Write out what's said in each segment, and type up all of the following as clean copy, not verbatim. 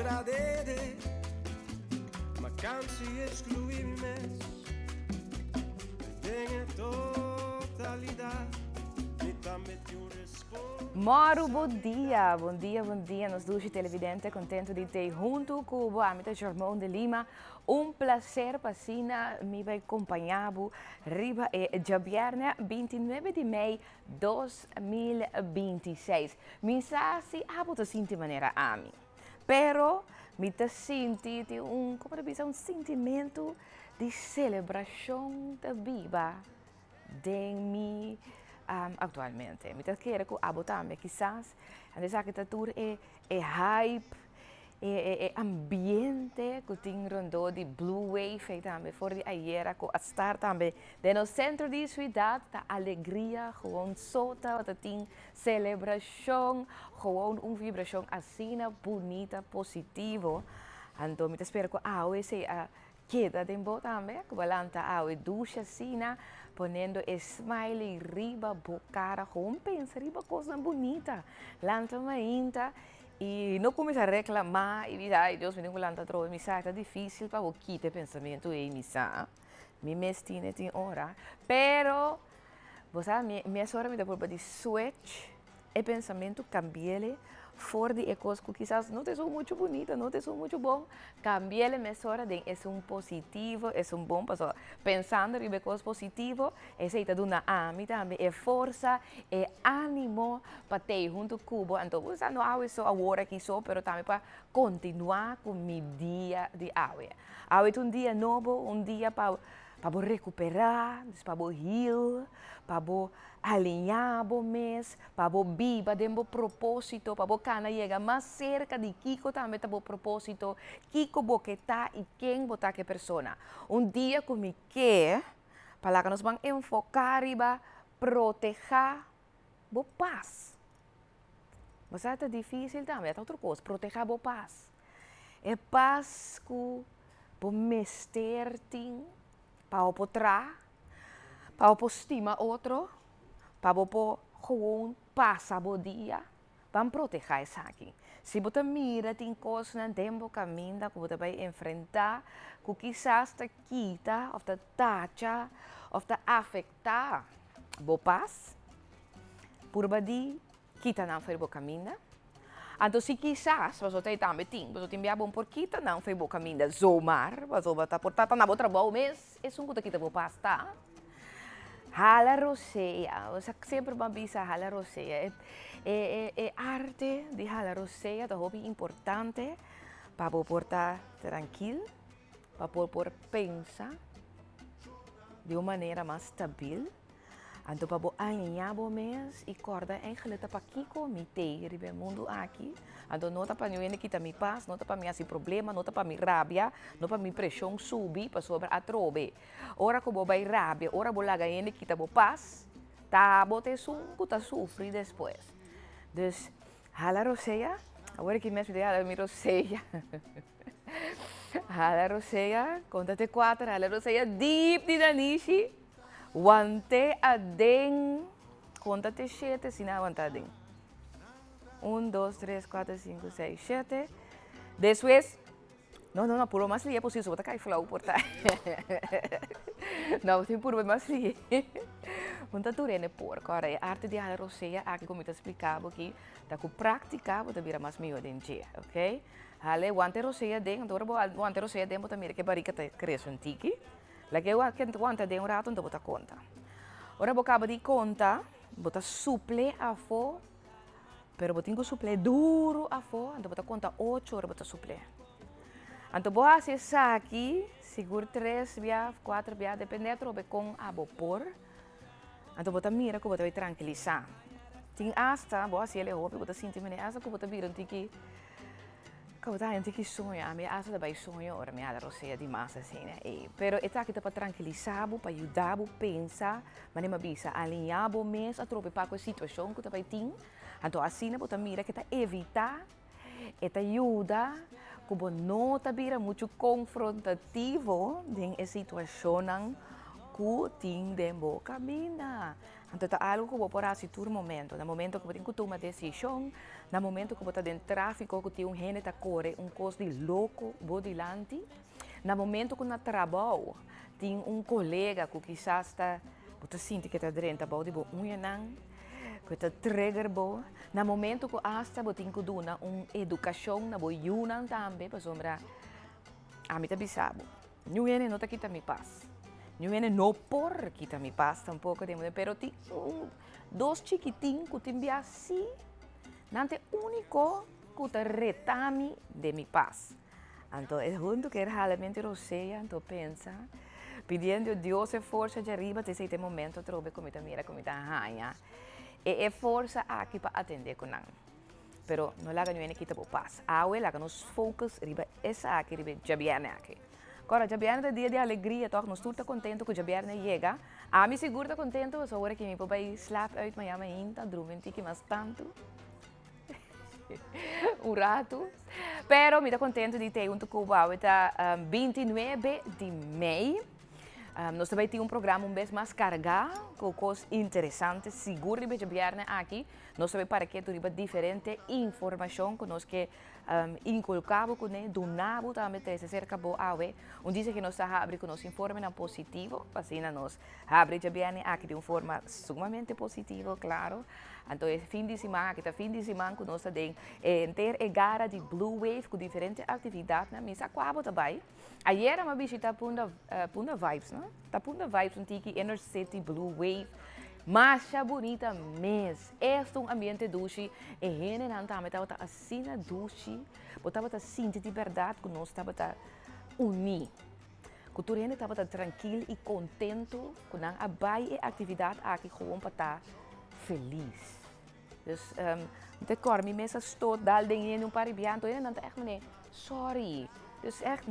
agradece, ma cansi excluirme, tenha totalidade, me também te respondo. Moro, bom dia, bom dia, bom dia. Nos dois televidentes, contento de ter junto com o amigo Germão de Lima. Prazer para me acompanhar riba de viernes 29 de maio 2026. Mensagem a botar de maneira a mim. Pero me sinto como dizer, sentimento de celebração da vida de mim. Atualmente, me quero que a botar me quizás, a que tudo é hype, é ambiente que tem rondou de Blue Wave também, for de ayer que estar também no centro de cidade, da alegria, gewoon solta, dat tem celebração, gewoon vibração assim, bonita, positivo. Então, me espero que a hoje queda de boa também, que balanta a hoje ducha assim, ponendo smile riba bocara, gewoon pensa riba coisa bonita, lanta mainta. E não começa a reclamar e dizer, ai Deus, me não lanta troca, me sai, tá difícil para o quitar pensamento e me sai, me mestina tem hora, pero, você minha hora me dá por de switch, e pensamento cambiele, fora de coisas que quizás não são muito bonita, não são muito bom, cambiele minha hora de é positivo, é bom, pessoal, pensando em coisas positivas, é se está dando a mim também, é força, é ânimo para ter junto com o Cuba, então você não há isso agora aqui só, mas também para continuar com o dia de hoje. Hoje é dia novo, dia para recuperar, para heal, para alinhar o mês, para viver de propósito, para cana chegar mais cerca de Kiko também tá propósito, Kiko boqueta e quem botar que pessoa. Dia como que, para que nós vamos enfocar e proteger a paz. Mas é difícil também, é outra coisa, proteger a paz. É paz que o mestre tem, para potrar, para estimar outro, para gewoon passar o dia, vamos proteger isso aqui. Se você mira, tem coisas no tempo caminho que você vai enfrentar, que quizás te quita, ou te tacha, ou te afeta a paz, por badi, quita não foi o caminho. Então, se quizás você também tem, você tem bom por quita, não foi o caminho de zomar, você vai estar portando na outra boa mês, é um que quita o paz, tá? Hala roseia, você sempre vai bisa hala roseia. É arte de hala roseia, é hobby importante para portar tranquilo, para poder pensar de uma maneira mais estável. Então, para alinhar o mês e corda eigenlijk para Kiko, me ter o mundo aqui. Então, não para mim que tá me paz, não para mim assim problema, não para mim rabia, não para mim pressão subir para sobre a trobe. Ora que eu vai rabia, ora vou lá ganhar que tá bo paz, tá bote que tá sofrer depois. Dus, hala roseia, agora que mesmo de hala mi roseia. Hala roseia, conta-te 4, hala roseia deep de danishi. Wante adeng, conta-te 7, se não wante adeng. 1, 2, 3, 4, 5, 6, 7. Depois, não, puro mais lié, possível, vou cair flow por tá. Não, tem puro mais lié. Conta tu rene por, cara, a arte de hala roseia, aqui como te explicava aqui, tá com prática, vou te virar mais melhor de dia, ok? Hala, wante roseia deng, agora wante roseia deng, vou te mirar que barica te cresce um tiki. Lagi eu aqui quando tem rato então botar conta. Ora boca de conta, botar suple a fo, pero botingo suple duro a fo, então botar conta 8 horas botar suple. Então boa acessar aqui, seguro 3 via, 4 via, depende trobe com a vapor. Então botar mira que botar vai tranquilizar. Tem hasta boa se ele hope botar sentir mene hasta que botar viram tiki. Kau tahu nanti sonho, me asa da sonho ora me ada roseia de massa assim, né? Pero é que para tranquilizar, para ajudar, pensar, mas nem bisa alinhar o mês a trope para a situação que vai ter. Então assim, né, botar mira que tá evitar, te ajuda, como não tá vira muito confrontativo em situação que tem de boa caminho. Então, é algo que você pode fazer no momento. No momento que você tem que tomar decisão, no momento que você está dentro do tráfico, que tem um gente que corre, coisa de louco, delante. No momento que no trabalho, tem um colega que quizás está, você sente que está dentro, você tem unha não, que está trigger, no momento que hasta você tem que dar uma educação, na boa yunang também, para sombra, a mim está bisabo. Não é não tá aqui me paz. Não é não por que me paz tampouco, pero tem dois chiquitinhos que tem assim, não é único que te retame de mi paz. Então, é junto que realmente roceia, então pensa, pedindo a Deus a força de arriba, até esse momento, trobe como está mira, como está arranha. E força aqui para atender com nós. Pero não laga não é que está paz. Aue laga nos focus riba essa aqui riba jabiane aqui. Agora jabiane é dia de alegria, toch nós tudo contento que jabiane chega. A mim seguro tá contento, só hora que me vai slap out amanhã ainda, dormir que mais tanto. Rato. Pero me está contente de ter um Cuba, está 29 de maio. Nós também temos programa vez mais carregado, com coisas interessantes, seguro de viernes aqui. Nós também para que tu diferente informação que nós que inculcamos com ele, donamos também se cerca bo awe. Diz que nós abre que nós informe na positivo, assim nós abre de viernes aqui de uma forma sumamente positiva, claro. Então, fim de semana, que fim de semana que nós temos ter gara de Blue Wave com diferentes atividades na mesa quabo também. Ayer eu visitei Punda Vibes, não? Tá Punda Vibes, antigo Inner City Blue Wave. Mas bonita mesmo. Este um ambiente duche e gente não tá metade assim na duche, botava tá sentir de verdade que nós estava tá unir. Que tu gente estava tranquilo e contento com a baie atividade aqui gewoon para estar feliz. Dus de cor, me mesa estou dal dingen um paribianto, e não tá echt meneer, sorry. Dus echt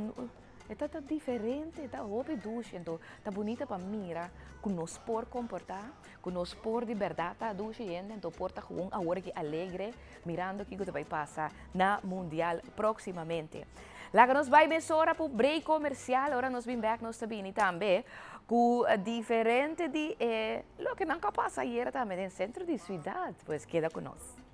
tá diferente, tá roupa duche, então tá bonita para mira, que nós por comportar, que nós por de verdade tá duche, então porta gewoon a hora que alegre, mirando que vai passar na mundial proximamente. Lá que nós vai mesora para o break comercial, agora nós vim back nós também com diferente de lo que nunca passa ayer também no centro de cidade, pues queda conosco.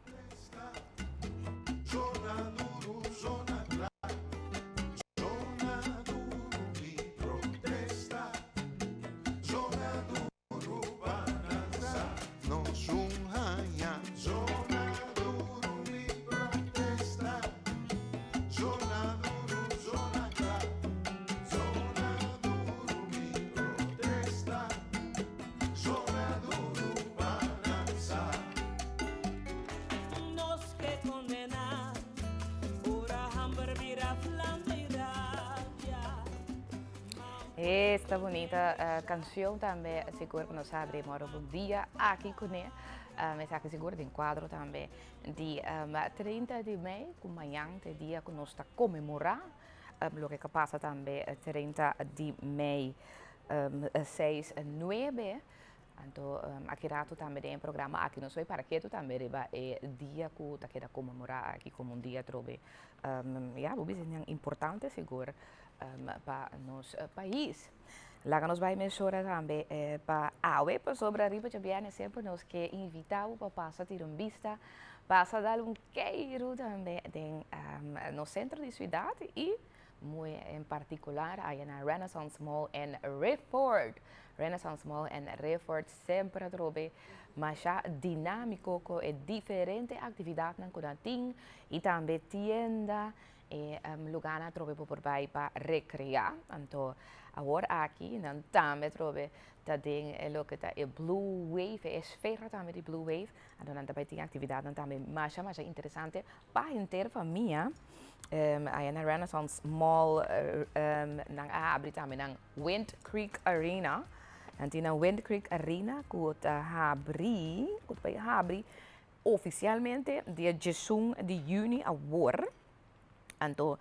Esta bonita canção também, seguro que nós abrimos um dia aqui com ele. Mas aqui seguro de enquadro também de 30 de maio, que amanhã é dia que nós está comemorar. O que passa também 30 de maio, 6 a 9. Então, aqui rato também tem programa aqui nós vai para que tu também é dia que tá queda comemorar aqui como dia trobe. É importante seguro para nosso país. Lá que nós vai mensurar também para awe para sobre a riba de Biane sempre nós que invitamos para passar ter vista, passa dar queiro também no centro de cidade e muito em particular aí na Renaissance Mall em Redford. Renaissance Mall em Redford sempre trobe mas já dinâmico com diferente atividade na Kudating e também tienda e lugar na trobe por vai para recrear. Então agora aqui não também trobe tá tem o que tá é Blue Wave, é esfera também de Blue Wave. Então não também tem atividade não também mas é interessante para inteira família. Aí na Renaissance Mall nang abre também na Wind Creek Arena. Então na Wind Creek Arena que vai abrir oficialmente dia 18 de junho agora. Então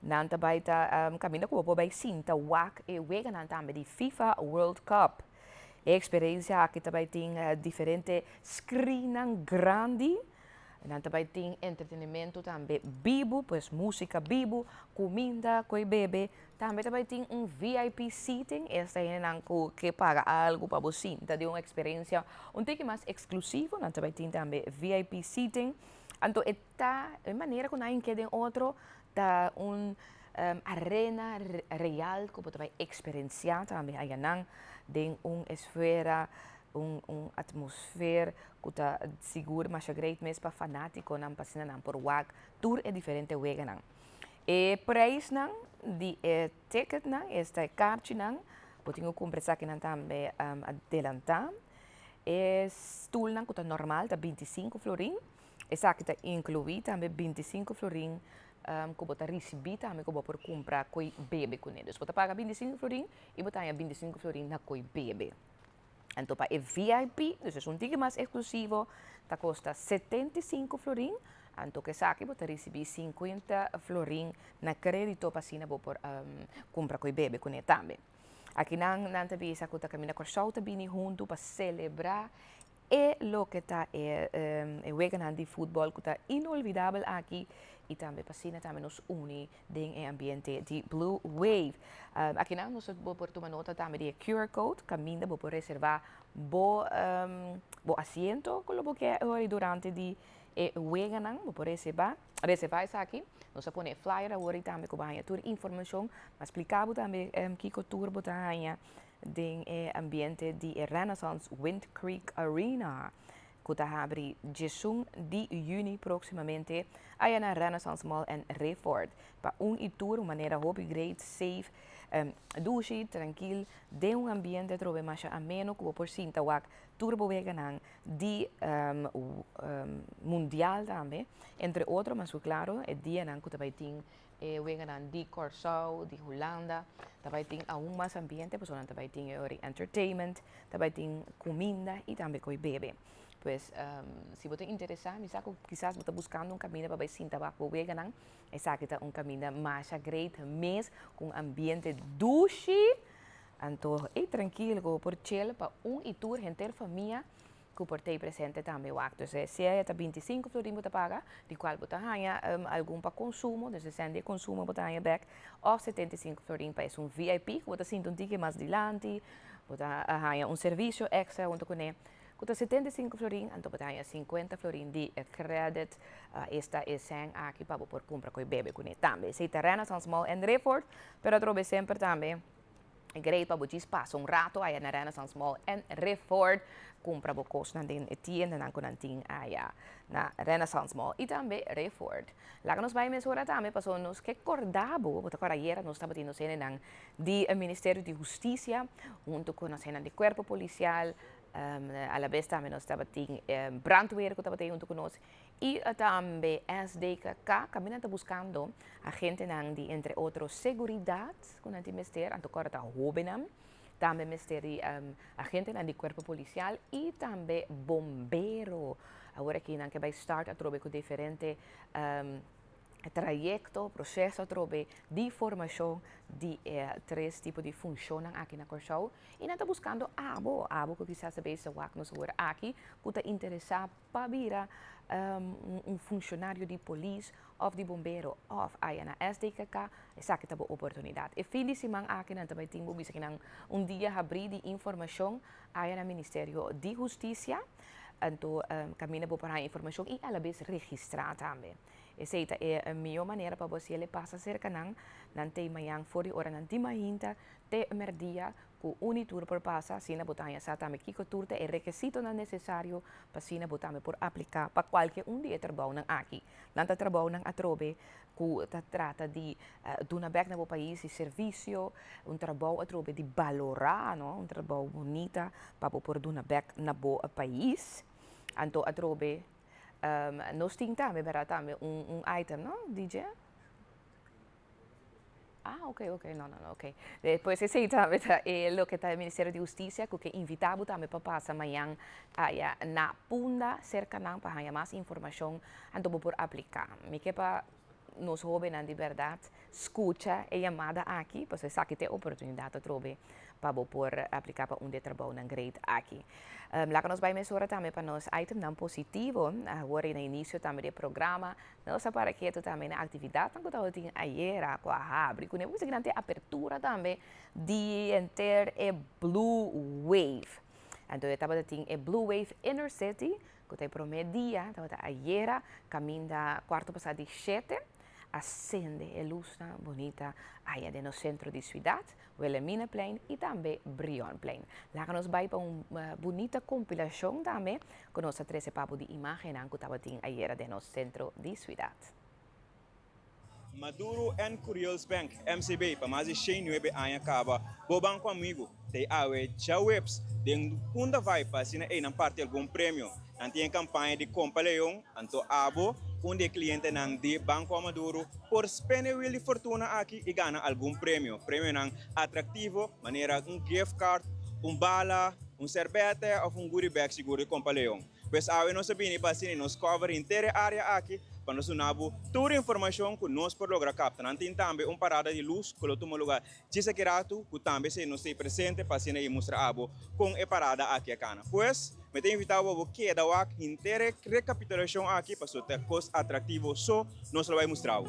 não também tá caminho que vai sinta wak e wega não também de FIFA World Cup. A experiência aqui também tem diferente screen grande. En também tem entretenimento também vivo, pues música vivo, comida, coi bebe. Também tem VIP seating, esta é que paga algo para você, de uma experiência um pouco mais exclusiva. Também tem também VIP seating. Então, esta é maneira que nós queremos outro, da arena real que você vai experienciar também aí tem esfera atmosfera que está seguro, mas é great mesmo para fanático, não passa não por wag, tour é diferente wega não. E preço não, de ticket não, esta carte não, pode comprar aqui não também adelantar. É stool não que está normal, tá 25 florin, essa aqui está incluído também 25 florin. Que você receber também que você pode comprar coi bebê com eles. Você paga 25 florin e você tem 25 florin na coi bebê. Então, para o VIP, então é um ticket mais exclusivo, tá custa 75 florin. Então, que saque, você recebe 50 florin na crédito para você poder comprar coi bebê com ele também. Aqui não também essa que caminha com o também junto para celebrar e lo que está juegan de fútbol que está inolvidável aqui e também para também nos une em ambiente de Blue Wave. Aqui não nós por tomar nota também de QR code, caminha para reservar bo asiento com o que hoje durante de juegan não para reservar isso aqui. Nós põe flyer agora também com a tour informação, mas explicava também que o tour botar den ambiente de Renaissance Wind Creek Arena, que está abre 18 de junho proximamente aí na Renaissance Mall em Redford. Para tour, maneira hobby great, safe, douche, tranquilo, de ambiente trove mais ameno que por sinta wak turbo vegan de mundial também, entre outros, mas claro, é dia nan que também tem vegan de Curaçao, de Holanda, também tem mais ambiente, pues também tem entertainment, também tem comida e também coi bebe. Pues, se você interessar, me saco, quizás você buscando caminho para ver tabaco vegan, essa aqui é caminho mais great, mês com ambiente douche, então é tranquilo, por chill, para tour, gente, família, que por ter presente também o acto. Se é 25 florin você paga, de qual você ganha algum para consumo, de 60 consumo você ganha back, ou 75 florin para um VIP, que você sente ticket mais dilante, você ganha serviço extra, junto com ele. Custa 75 florin, então você ganha 50 florin de credit. Esta é sem aqui para poder comprar com o bebê com ele também. Se está Renaissance Mall em Redford, pero trobe sempre também. É great para você passar rato aí na Renaissance Mall em Redford. Compra bocos na din tienda na kunanting aya na Renaissance Mall e também Redford. Lá que nós vai mesura também passou nos que cordabo, bota coraiera nós estava tendo cena nang di Ministério de Justiça junto com a cena de Corpo Policial, a la vez também nós estava tendo brandweer que estava tendo junto conosco e também SDKK caminhando buscando a gente nang de entre outros seguridade com a ministério, anto corta hobenam. Também ministério agente de corpo policial e também bombeiro. Agora que não que vai start a trobe com diferente trajecto, processo a trobe de formação de três tipos de funcionam aqui na Curaçao e não está buscando abo que quizás saber se o nos agora aqui que está interessado para virar funcionário de polícia ou de bombeiro ou aí na SDKK essa que tá boa oportunidade. E felicimang aqui na também tem bisa que dia abrir de informação aí no Ministério de Justiça, então caminha para a informação e a la vez registrar também. Essa é a melhor maneira para você ele passa cerca não tem manhã fora hora não tem mahinta te merdia com unitur por passa sina botanya sa também que turta é requisito necessário para sina botame por aplicar para qualquer dia trabalho nang aqui. Nanta trabalho nang atrobe que trata de duna back na país e serviço, trabalho atrobe de valorar, no? Trabalho bonita para por duna back na país. Anto atrobe nós temos também item, não, DJ? Ok, não, ok. Depois esse também é o que está o Ministério de Justiça, que invitava também para passar amanhã na Punda, cerca para ganhar mais informação, então por aplicar. Me que para nós jovens de verdade, escuta a chamada aqui, para você sabe que tem oportunidade de trobe para por aplicar para onde trabalho na grade aqui. Lá que nós vai mensurar também para nós item não positivo, agora no início também do programa, nós para que também na atividade que nós temos ayer com a abre, quando nós temos abertura também de enter a Blue Wave. Então, eu estava tendo a Blue Wave Inner City, que tem primeiro dia, estava ayer, caminho da quarto passado de 7, acende a luz bonita aí no centro da cidade, o Wilhelmina Plain e também Brion Plain. Lá que nós vamos para uma bonita compilação também, com nossa 13 papo de imagem que estava tendo ayer no centro da cidade. Maduro and Curious Bank, MCB, para mais de 9 anos acaba, o banco amigo, tem awe já webs, tem punda vai para assinar aí na parte algum prêmio, tem campanha de compra leão, anto abo, onde cliente não de Banco Maduro por spender de fortuna aqui e ganha algum prêmio não atrativo, maneira gift card, bala, cervete ou goodie bag seguro de compra leão. Pois awe nós sabemos para assinar nos cover inteira área aqui, para nós nabo toda a informação que nós por lograr captar. Tem também parada de luz que toma lugar de secreto, que também se nós presente para se mostrar abo com a parada aqui a cana. Pois, me tem invitado a que da WAC inteira recapitulação aqui para ter cost atrativo só nós vai mostrar.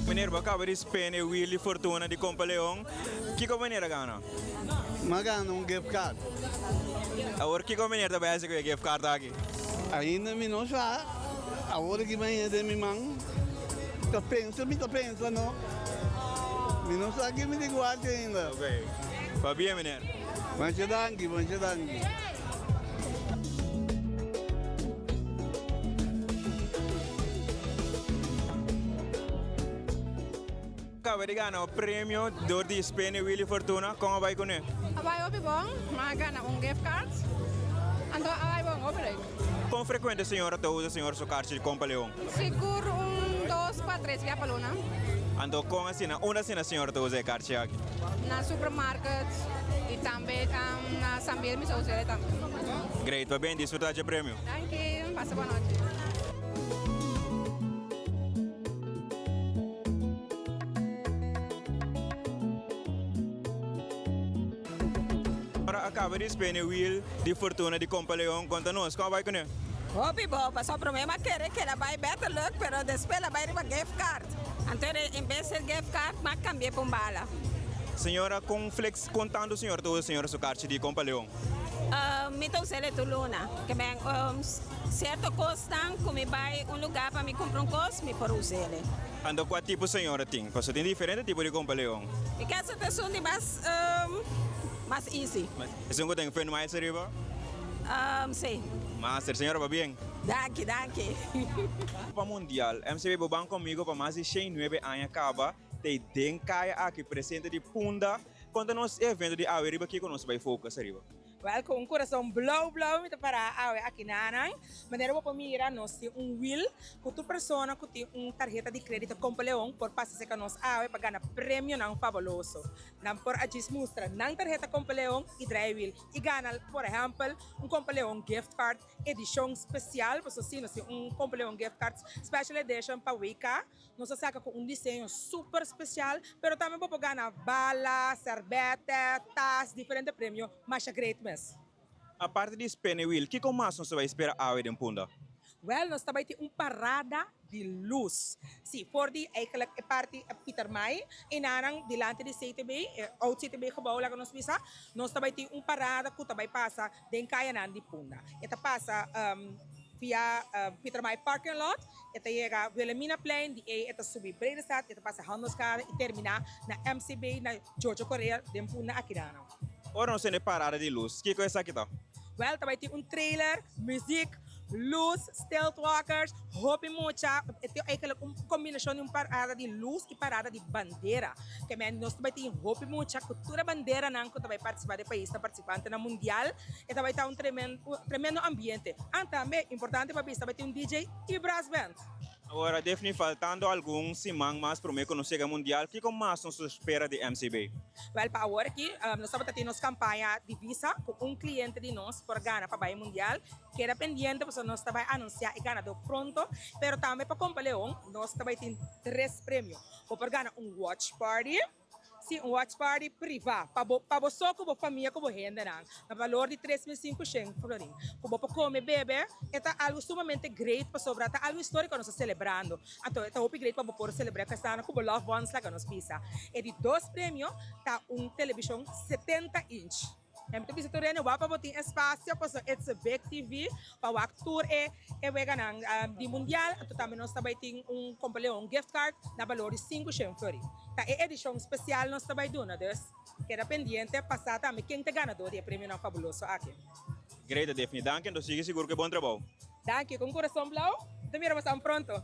Meneer, acaba de spender Willy Fortuna de Compra Leão. Que maneira gana? Magana gift card. Agora, que maneira da base que gift card aqui? Ainda me não já. Agora que vai de minha mão. Tá pensa, não? Me não sabe que me digo ainda. Ok. Va bem, meneer. Mancha dangue. Acaba de ganhar o prêmio de spender Willy Fortuna. Como vai com ele? Vai opi bom, mas ganha gift card. Então vai bom opi. Com frequência a senhora usa sua carta de Compra Leão? Seguro 2 para 3 via paluna. Então, com onde a senhora usa a carta aqui? Na supermarket e também na Sambil me usa também. Great, va bem, desfrutar do prêmio. Thank you, passa boa noite. Agora acaba de spender Will de Fortuna de Compra Leão. Conta nós, como vai com ele? Hobby bom, mas o problema é que ela vai better look, pero depois ela vai uma gift card. Então, em vez de gift card, mas cambia para bala. Senhora, contando o senhor sua carta de Compra Leão? Então, se ele luna, que bem, certo custa, como vai lugar para me comprar coisa, me por usar ele. Então, qual tipo de senhora tem? Porque tem diferente tipo de Compra Leão. Porque essa pessoa é mais easy. Mas, esse não tem feno mais arriba? Sim. Mas, a senhora va bem? Danke. Copa Mundial, MCB Boban comigo para mais de 9 anos acaba. Tem Denkai aqui presente de Punda. Quando nós evento de Aue, aqui que nós vai focar arriba. Well, com um coração blow, para aqui na Anang. Maneira para mira, nós temos will, com tu pessoa que tem tarjeta de crédito Compra Leão, por passar que nós para ganhar prêmio não fabuloso. Não por a mostra, não tarjeta Compra Leão e drive will. E ganha, por exemplo, Compra Leão gift card, edição especial, por assim, nós temos Compra Leão gift card, special edition para Wicca. Nós saca com desenho super especial, pero também para ganhar bala, cervete, tas, diferentes prêmios, mas é great mesmo. A parte de spender Will, que mais nós vai esperar Aue de Punda? Well, nós também temos parada de luz. Sim, voor die eigenlijk parte Peter May, e narang dilante de CTB, oud CTB gebouw lá que nós também temos parada que também passa den Kayanan de Punda. Ita passa via Pieter Maai Parking Lot, ita chega Wilhelmina Plein, die ita subir Bredestad, ita passa Handelskade e terminar na MCB, na George Correa, dempu na Aquidano. Ora não sendo parada de luz. O que é isso aqui tá? Well, também tem trailer, muziek, luz, stealthwalkers, hopi mucha. Ito ay combinação de parada de luz e parada de bandeira. Kaya nós também tem hopi mucha, cultura bandeira nang ko também participar do país, participante na mundial. E também tá tremendo ambiente. Também importante para também tem DJ e brass band. Agora, definitivamente, faltando alguns simang mais para o meio que não chega mundial, o que mais nos espera de MCB? Well, para agora aqui, nós estamos tendo campanha de visa com cliente de nós por Ghana para o mundial, que era pendente, porque nós estamos anunciar e ganador pronto, mas também para Compaleon, nós estamos tendo 3 prêmios. Por Ghana, watch party. Sim, watch party privado. Para você, com a família, com a renda, no valor de 3.500 florin. Como para comer, beber, é algo sumamente great para sobrar, é algo histórico que nós estamos celebrando. Então, é algo great para poder celebrar que está com o Love Ones lá que nós pisa. E de 2 prêmios, está televisão 70 inch. Então, bisa tu rene wapa botin espaço para it's a big TV para o actor e vega nang di mundial at também nós também tem Compaleon gift card na valor de 500 florins. Tá é edição especial nós também dona des que era pendiente passar também quem te ganador de prêmio não fabuloso aqui. Great, definitivamente. Então, sigue seguro que é bom trabalho. Danke, com coração blau. Também vamos pronto.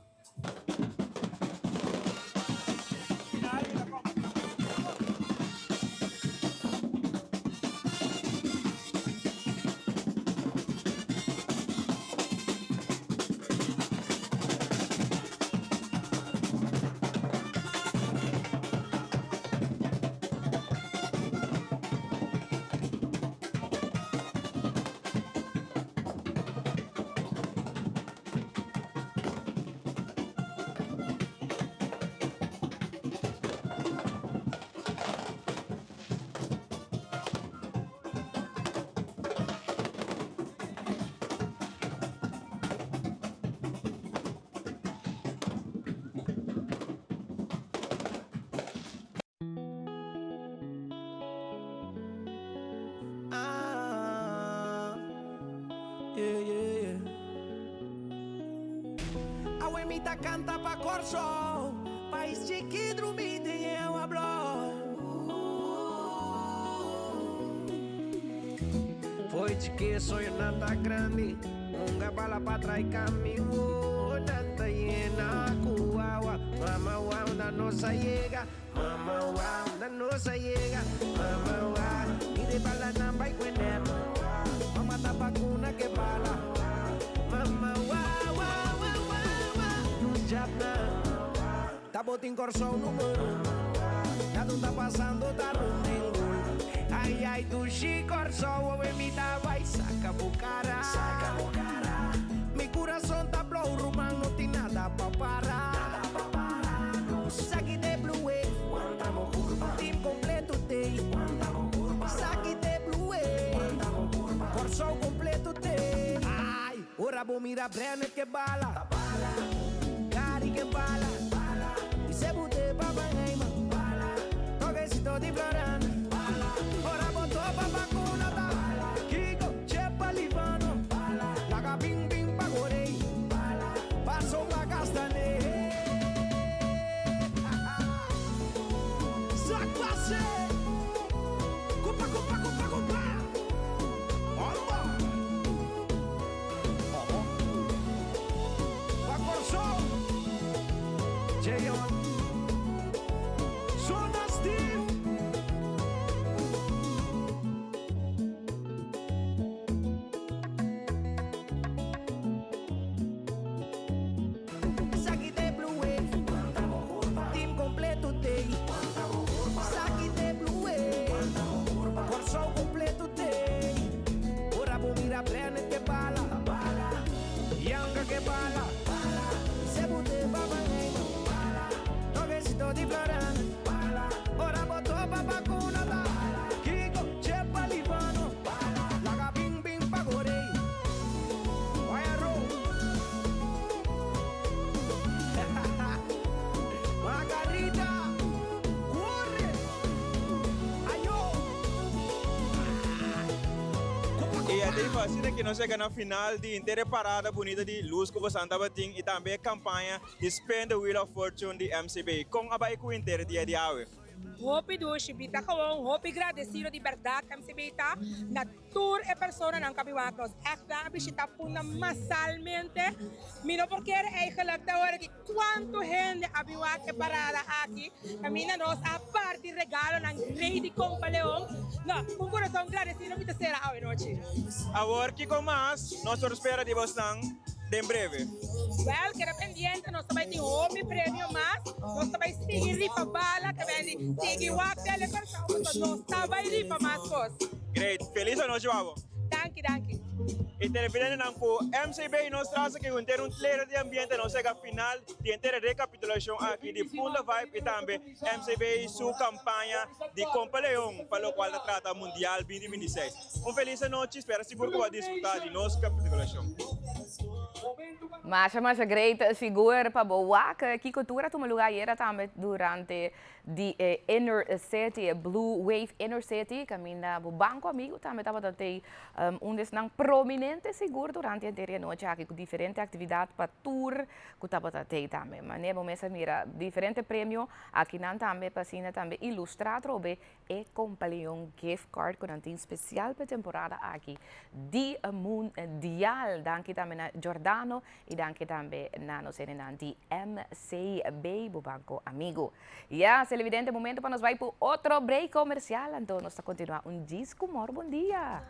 A Wemita canta pa corso, país chiquito me tem eu hablo. Foi de que sonho nada grande, nunca bala pra trás caminho, tanta hiena cuaua, mama uau da nossa chega, mama uau da nossa chega, mama uau, e de bala não vai querer, mama da vacuna que bala, mama uau, uau, uau, uau, no Japão, tá botando corso número 1, já tu tá passando, tá running. Ai, ai, do Chicorso, o me vai, saca o cara. Mi coração tá blow, rumang, não tem nada pra parar. Saque de Blue Wave, team completo tem. Saque de Blue Wave, Corso completo tem. Ai, ora vou mirar Brenner que bala. Gari que bala. E se bute pra banheima. Toquecito de Florana. Ora botou pra vacuna, tá? Kiko, Chepa, Livano. Laga bim, bim, pagorei. Passou pra castanei. Saquace. Cupa, cupa, cupa, cupa. Olha. Pacorso. Jayon. Sona Steve. Tarifa, assim que nós chegamos na final de inteira parada bonita de Luz que você andava e também a campanha Spend the Wheel of Fortune de MCB. Com a Baiku inteira dia de hoje. Hopi do Shibita Kawong, hopi agradecido de verdade que se bita na tour e persona ng kabiwakos. Ekta bisita puna masalmente. Mino porque eigenlijk da hora que quanto gente abiwak e parada aqui. Camina nos a parte regalo ng rei de Compaleon. No, com coração agradecido me terceira a noite. Agora que com mais, nós espera de vocês em breve. Well, queda pendiente, nós também tem homem prêmio mais, nós também seguir rifa bala, que vem seguir o apelo pessoal, nós também rifa mais coisas. Great, feliz noite, Babo. Danke. E televidente não por MCB nós traz aqui um trailer de ambiente, nós chega final de inteira recapitulação aqui de Punda Vibe e também MCB e sua campanha de Compaleon, para o qual trata Mundial 2026. Feliz noite, espero seguro que vai desfrutar de nossa capitulação. Mas great figura para boa que cultura toma lugar era também durante the inner city Blue Wave inner city caminha o banco amigo também estava até desses prominente seguro durante a inteira noite aqui com diferentes atividades para tour que estava até também mas nem vamos mira diferente prêmio aqui não também para cima também ilustrar trobe e Compaleon gift card com um especial para temporada aqui de mundial danke também na Giordano e danke também na nossa de MCB o banco amigo televidente, momento para nós vai para outro break comercial. Então, nós vamos continuar disco mor. Bom dia.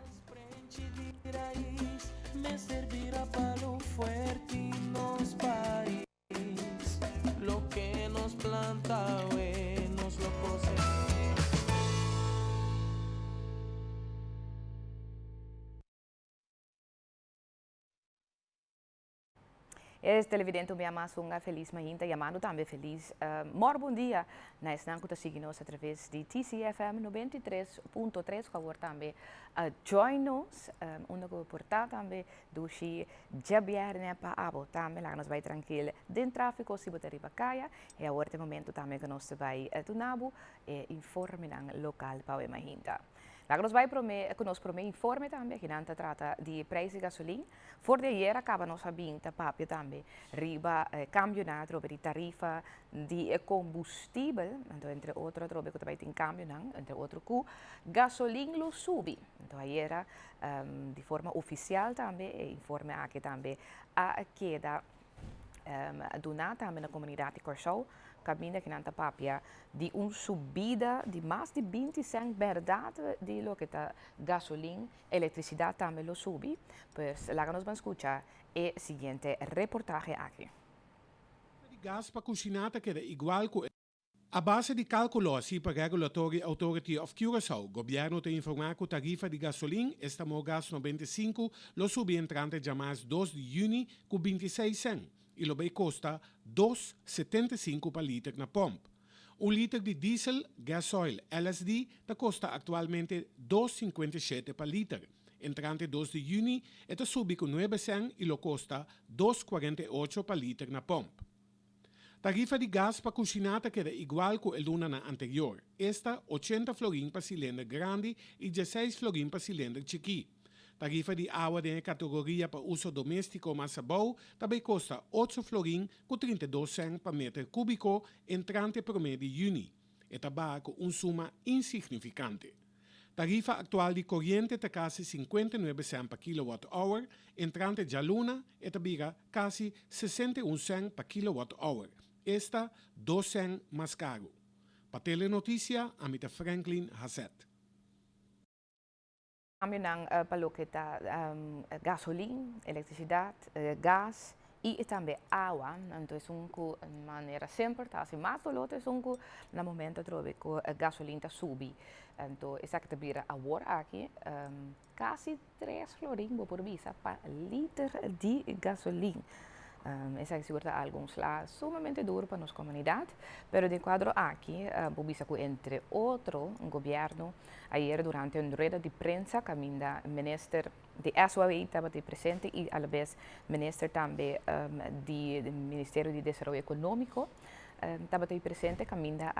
Me servirá para lo fuerte y nos país. Lo que nos planta, nos lo cose. Televidente, me ama sunga feliz mainta, chamando também feliz. Bom dia. Nós não estamos seguindo através de TCFM 93.3, favor também join-nos, onde eu portar também do que já vier para abo também, lá nós vai tranquilo dentro tráfico se botar riba caia, e agora é momento também que nós vai tunabo e informe ng local para o mainta. Lá nós vai informe também, que não trata de preço de gasolina. For de ayer acaba nós sabendo papel também, riba campeonato de tarifa de combustível, então entre outro trobe que também tem cambio, entre outro cu, gasolina lo subi. Então ayer de forma oficial também, informe aqui também a queda donada também na comunidade de Corsou, caminha que não papia de subida de mais de 25 verdade de lo que está gasolina, eletricidade também lo subi. Pues lá nos vamos escuchar o seguinte reportaje aqui. De gas para cozinhar que é igual que a base de calculação para a Regulatory Authority of Curaçao, o governo tem informado que a tarifa de gasolina estamos gas 95 lo subi entrante de mais 2 de junho com 26 cents. E lo custa 2,75 per litro na pompa. Litro de diesel gasoil LSD custa atualmente 2,57 per litro. Entrante 2 de junho, está subi com 9 cents e lo custa 2,48 per litro na pompa. Tarifa de gas para cozinhar que é igual que o luna anterior. Esta 80 florin per cilindro grande e 16 florin per cilindro chiqui. Tarifa de água de categoria para uso doméstico mais sabor também custa 8 florin com 32 cents per metro cúbico entrante por mês de junho. É tabaco suma insignificante. Tarifa atual de corriente está quase 59 cents per kilowatt-hour, entrante de luna é tabiga quase 61 cents per kilowatt-hour. Esta 2 cents mais caro. Para Telenotícia, Amita Franklin Hassett. Cambio ng palukita gasolina, eletricidade, gas e também água. Então, é uma maneira sempre, assim, mais doloroso é no momento que a gasolina subi. Então, essa que vira agora aqui, quase 3 florin por visa para litro de gasolina. Essa é segura alguns lá sumamente duro para nossa comunidade, mas de quadro aqui, entre outro, governo, ayer durante uma rueda de prensa, caminha ministro de SUAI estava presente e, a la vez, ministro também do Ministério de Desenvolvimento Econômico estava presente, caminha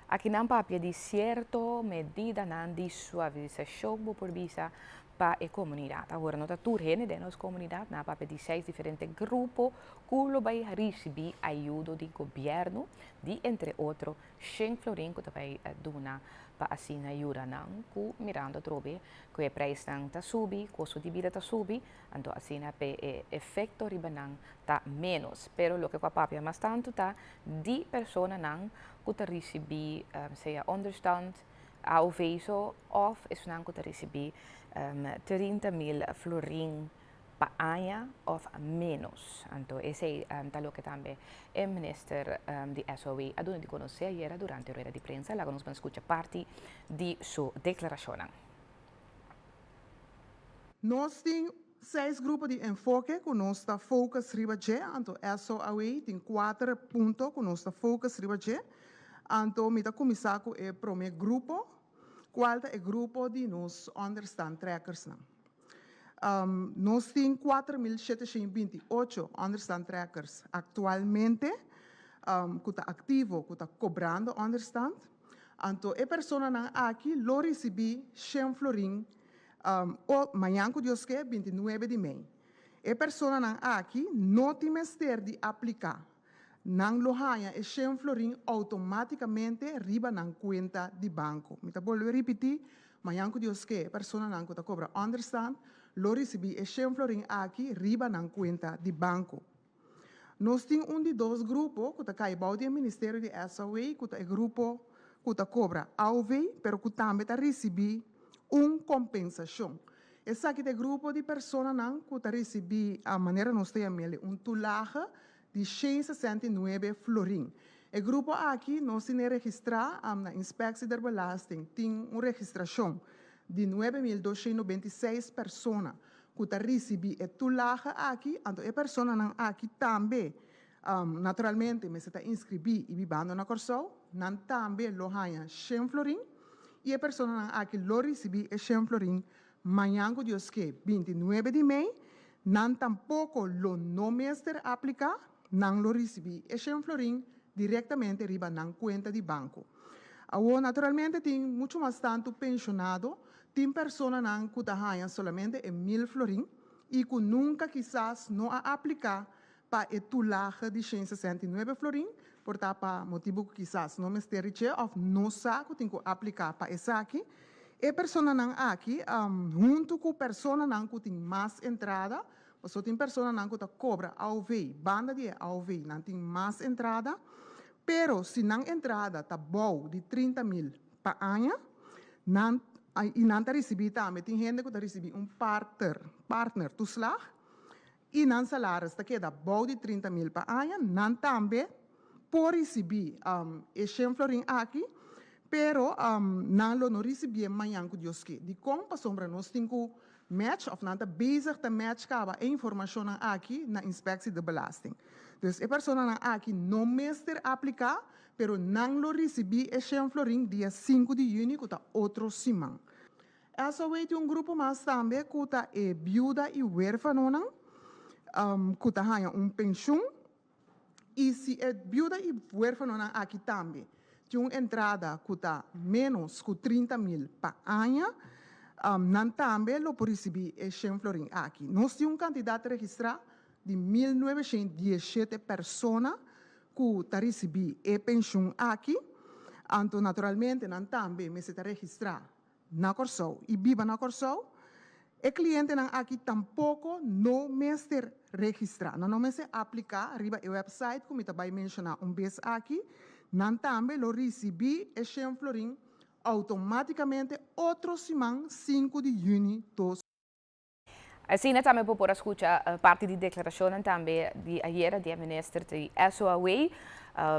aqui não papia de certa medida de suavização por visa para a comunidade. Agora, nós estamos de nossa comunidade, na para de 6 diferentes grupos, que vai receber ajuda do governo, de entre outros, 100 florin que vai donar para assim ajuda não, que mirando trobe, que o preço não está subindo, custo de vida está subindo, então assim o efeito riba não está menos. Pero o que o papai mais tanto está de pessoas não que está receber, seja understand, AOV of is não que está receber 30.000 florin per ano of menos. Então, esse é o que também o ministro de SOE a donde conhecer ieri durante a rueda de prensa. Lá nos vamos escutar parte de sua declaração. Nós temos 6 grupos de enfoque que nós está focus riba je. Então, SOE tem 4 pontos que nós está focus riba je. Então, me está começar com o primeiro grupo, qual é o grupo de nos understand trackers não. Nós temos 4.728 understand trackers atualmente que está ativo, que está cobrando understand. Então, a pessoa aqui lo recebi 100 florin amanhã que Deus quer 29 de maio. A pessoa aqui não tem mestre de aplicar. Não lo ganha e 100 florin automaticamente riba na conta de banco. Me tá vou repetir, amanhã que Deus quer, a pessoa que está cobra understand, lo recebi e 100 florin aqui riba na conta de banco. Nós temos de 2 grupos que está caibado do Ministério de SOE, que é o grupo que está cobra AOV, pero que também está recebi compensação. Esse aqui é o grupo de pessoas que está recebi a maneira nós temos tulaje de 169 florin. O grupo aqui nós temos registrar na Inspectie der Belasting, tem uma registração de 9.296 pessoas que está recebi a tulaje aqui, então a pessoa aqui também, naturalmente, me está inscrever e vivendo na Corsol, não também lo ganha 100 florin, e a pessoa aqui lo recebi a 100 florin, amanhã que Deus quer, 29 de maio, não tampouco lo no mestre aplicar, não lo recebi a 100 florin diretamente riba na conta de banco. Agora, naturalmente, tem muito mais tanto pensionado, tem pessoas que ganham somente 1.000 florin e que nunca quizás não a aplicar para o tulaje de 169 florin, portanto, para motivo que quizás não me esteja ou não sabe que tem que aplicar para esse aqui. E pessoas aqui, junto com pessoas que têm mais entrada, só tem pessoas que cobram AOV, banda de AOV, não tem mais entrada, pero se não entrada está boa de 30.000 para ano, e não está recebendo também, tem gente que está recebendo partner toeslag, e não salário está queda boa de 30.000 para ano, não também por receber 100 florin aqui, pero não receber amanhã que Deus quer. De como para sombra nós temos que match, of não está bezig te match com a informação aqui na Inspectie de Belasting. Então, a pessoa aqui não mestre aplicar, pero não lo recebi e 100 florin dia 5 de junho, que está outro semana. Essa é um grupo mais também, que está viúva e huérfano, que está ganhando pensão. E se é viúva e huérfano aqui também, tem uma entrada que está menos que 30.000 para ano, não também lo por receber 100 florin aqui. Nós temos um candidato registrado de 1.917 pessoas que está recebendo a pensão aqui. Então, naturalmente, não também me está registrado na Corsol e viva na Corsol. O cliente aqui tampouco não me está registrado, não me está aplicar arriba o website, como eu vai mencionar vez aqui, não também lo recebi a 100 florin automaticamente outro semana 5 de junho. Assim, também por escutar parte de declaração também de ayer do ministro de SOE,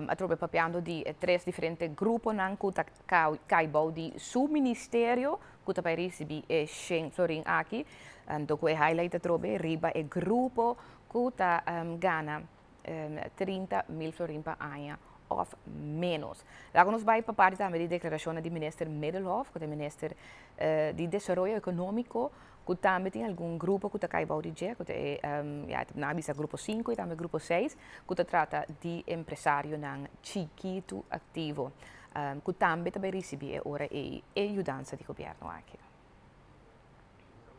atravessando de 3 diferentes grupos que caibam de seu ministério, que também recebe 100 florin aqui, então que highlight trobe riba o grupo que ganha 30.000 florin por ano of menos. Lá nos vai para parte também de declaração do ministro Middelhoff, que é o ministro de Desenvolvimento Econômico, que também tem algum grupo que está caibau de que é grupo 5 e também grupo 6, que trata de empresário chiquito ativo, que também recebe ora a ajudança do governo aqui.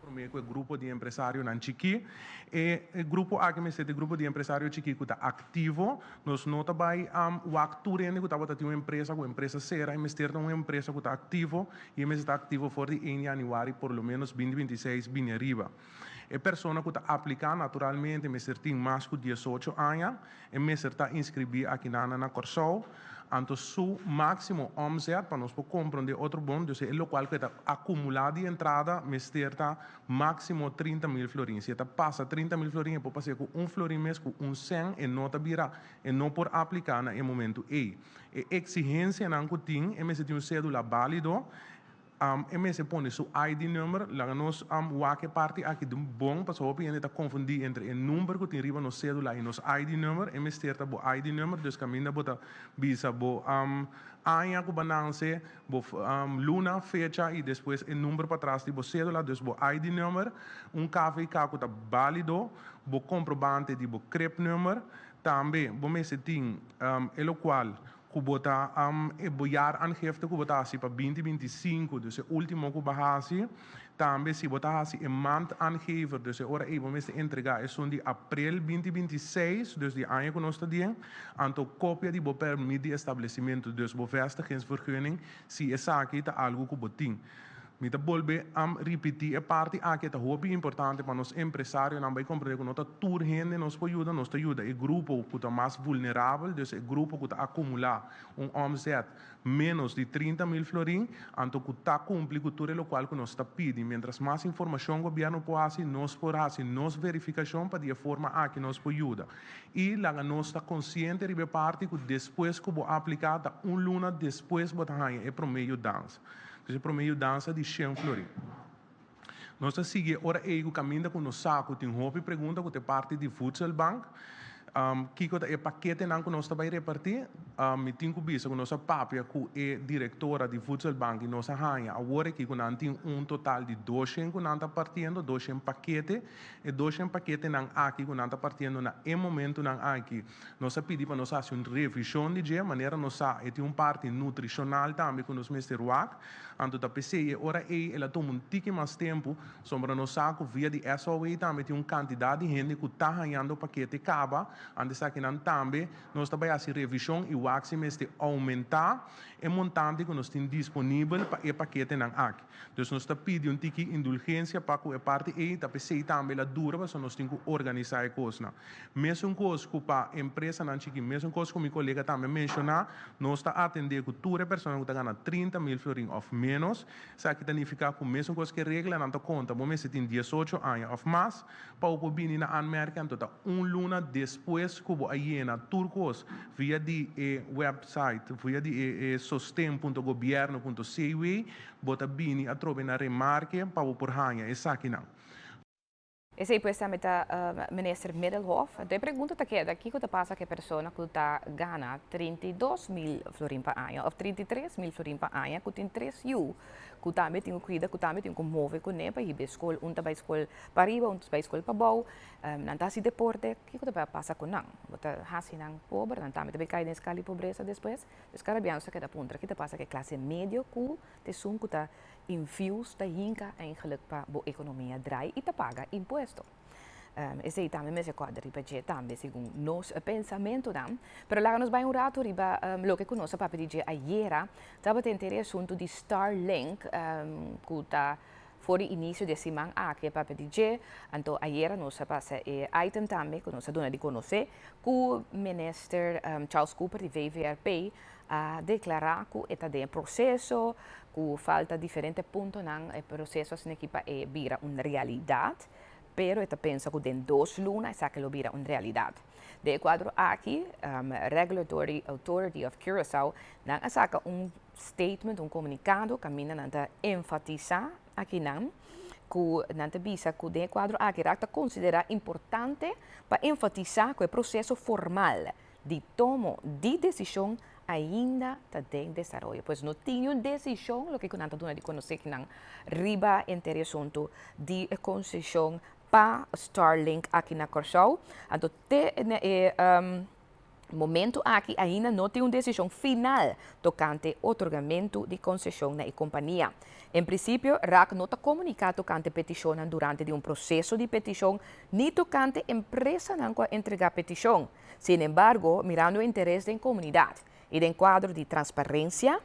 com o grupo de empresário na Chiqui e o grupo aqui me sete grupo de empresário Chiqui que está ativo nós nota vai o actor ainda que está uma empresa será e mestre uma empresa que está ativo e me está ativo for de 1 janeiro por lo menos 2026 bem arriba. A pessoa que está aplicando naturalmente me tem mais de 18 anos e me está inscrever aqui na Corsol. Então, su máximo omzet para nós comprar de outro bom, então, o qual que está acumulado de entrada, me está máximo 30.000 florins. Se passa 30.000 florins, pode passar com florim mês, com 100 e não vira, e não por aplicar no momento E. A exigência não que tem, é se tem um cédula válido, MS põe seu ID number, lá nós que parte aqui de bom, para só para não confundir entre o número que tem riba no cédula e nos ID number, MS terta bo ID number, dus caminha bota bisa bo anha que banance, bo luna, fecha e depois o número para trás de bo cédula, dus bo ID number, café que está válido, bo comprovante de bo CREP number, também bo MS tem o qual kubota boiar aangifte kubota asi para 2025, dus o último kubahasi, também se botar assim em maand aangever, dus ora vamos meeste entregar é de abril 2026, dus die ano que nós está dien, anto cópia de bo permit de estabelecimento, dus bo vestigingsvergunning, se essa aqui tá algo que botin. Me volve repetir a parte aqui é muito importante para os empresários não vai compreender que nós tour gente nos ajuda, o grupo que está mais vulnerável, então o grupo que está acumular omzet menos de 30.000 florins, então que está cumprir com tudo o qual que nós está pedindo. Mientras mais informação o governo pode nós podemos nos verificação para de forma aqui nós ajuda. E lá nós está consciente de parte que depois que vou aplicar luna depois vou é para meio dança. Então, por meio dança de 100 florins. Nós seguimos, ora, o caminho com o saco, tem uma pergunta que é parte de Voedselbank. Que é o paquete que nós vai repartir, me tenho que ver que nossa papia que é diretora de Voedselbank e nossa rainha, agora que nós temos total de 200 que nós estamos partindo, 200 paquete, e 200 paquete nós aqui que nós estamos partindo na momento nós aqui. Nós pedimos para nós fazer uma revisão de maneira nós tem parte nutricional também com os mestres RUAC, então a PC, ora ela toma um tique mais tempo, sobre nós que via de SOE também tem uma quantidade de gente que está ganhando o paquete acaba, antes aqui também nós também fazemos revisão e o máximo é aumentar o montante que nós temos disponível para o paquete aqui. Então nós pedimos um tique indulgência para que a parte E também dura, mas nós temos que organizar a coisa. Mesmo coisa que para a empresa mesmo coisa que meu colega também mencionou, nós estamos atendendo que toda pessoa que está ganhando 30.000 florins ou menos, isso aqui significa que mesmo coisa que regra não conta, mas se tem 18 anos ou mais, para o vir na América, então luna depois que vou aí na turcos via de website, via de sostem.governo.cu, bota bini a trobe na remarque para o por hanha, essa aqui não. Esse aí pode também minister Middelhoff. Então a pergunta é daqui que passa que a pessoa que está ganha 32.000 florins por ano ou 33.000 florins por ano, que tem 3 anos, que também tem que cuidar, que também tem que mover com ele para ir para a escola, para a escola para arriba, para a escola para baixo, não está se deporte, o que passa com não? Você hasi não pobre, não também cai na escala de pobreza depois. Os carabianos que da ponta, que passa que classe média que te sum que está infuse, está hinca eigenlijk para a economia drai e te paga imposto. Esse aí também me recorda riba também segundo nos pensamento não, pero lá nos vai rato riba lo que conosco para pedir ayer, estava tentando assunto de Starlink que está for o início de semana aqui para pedir, então ayer nós passa item também que nós dona de conhecer que o minister Charles Cooper de VVRP a declarar que está em processo, que falta diferentes pontos no processo assim que para vira uma realidade. Pero esta pensa que em 2 lunas essa que lo vira uma realidade. De quadro aqui, Regulatory Authority of Curaçao não saca statement, comunicado, que mina não enfatiza aqui não, que não visa que de quadro aqui está considera importante para enfatizar que o processo formal de tomo de decisão ainda está em desenvolvimento, pois não tinha decisão, o que não está de conhecer que não riba interessante de concessão para Starlink aqui na Corsol. Então, Momento aqui ainda não tem uma decisão final tocante otorgamento de concessão na companhia. Em princípio, RAC não está comunicado tocante petição durante um processo de petição, nem tocante empresa não entregar petição. Sin embargo, mirando o interesse da comunidade e em quadro de transparência,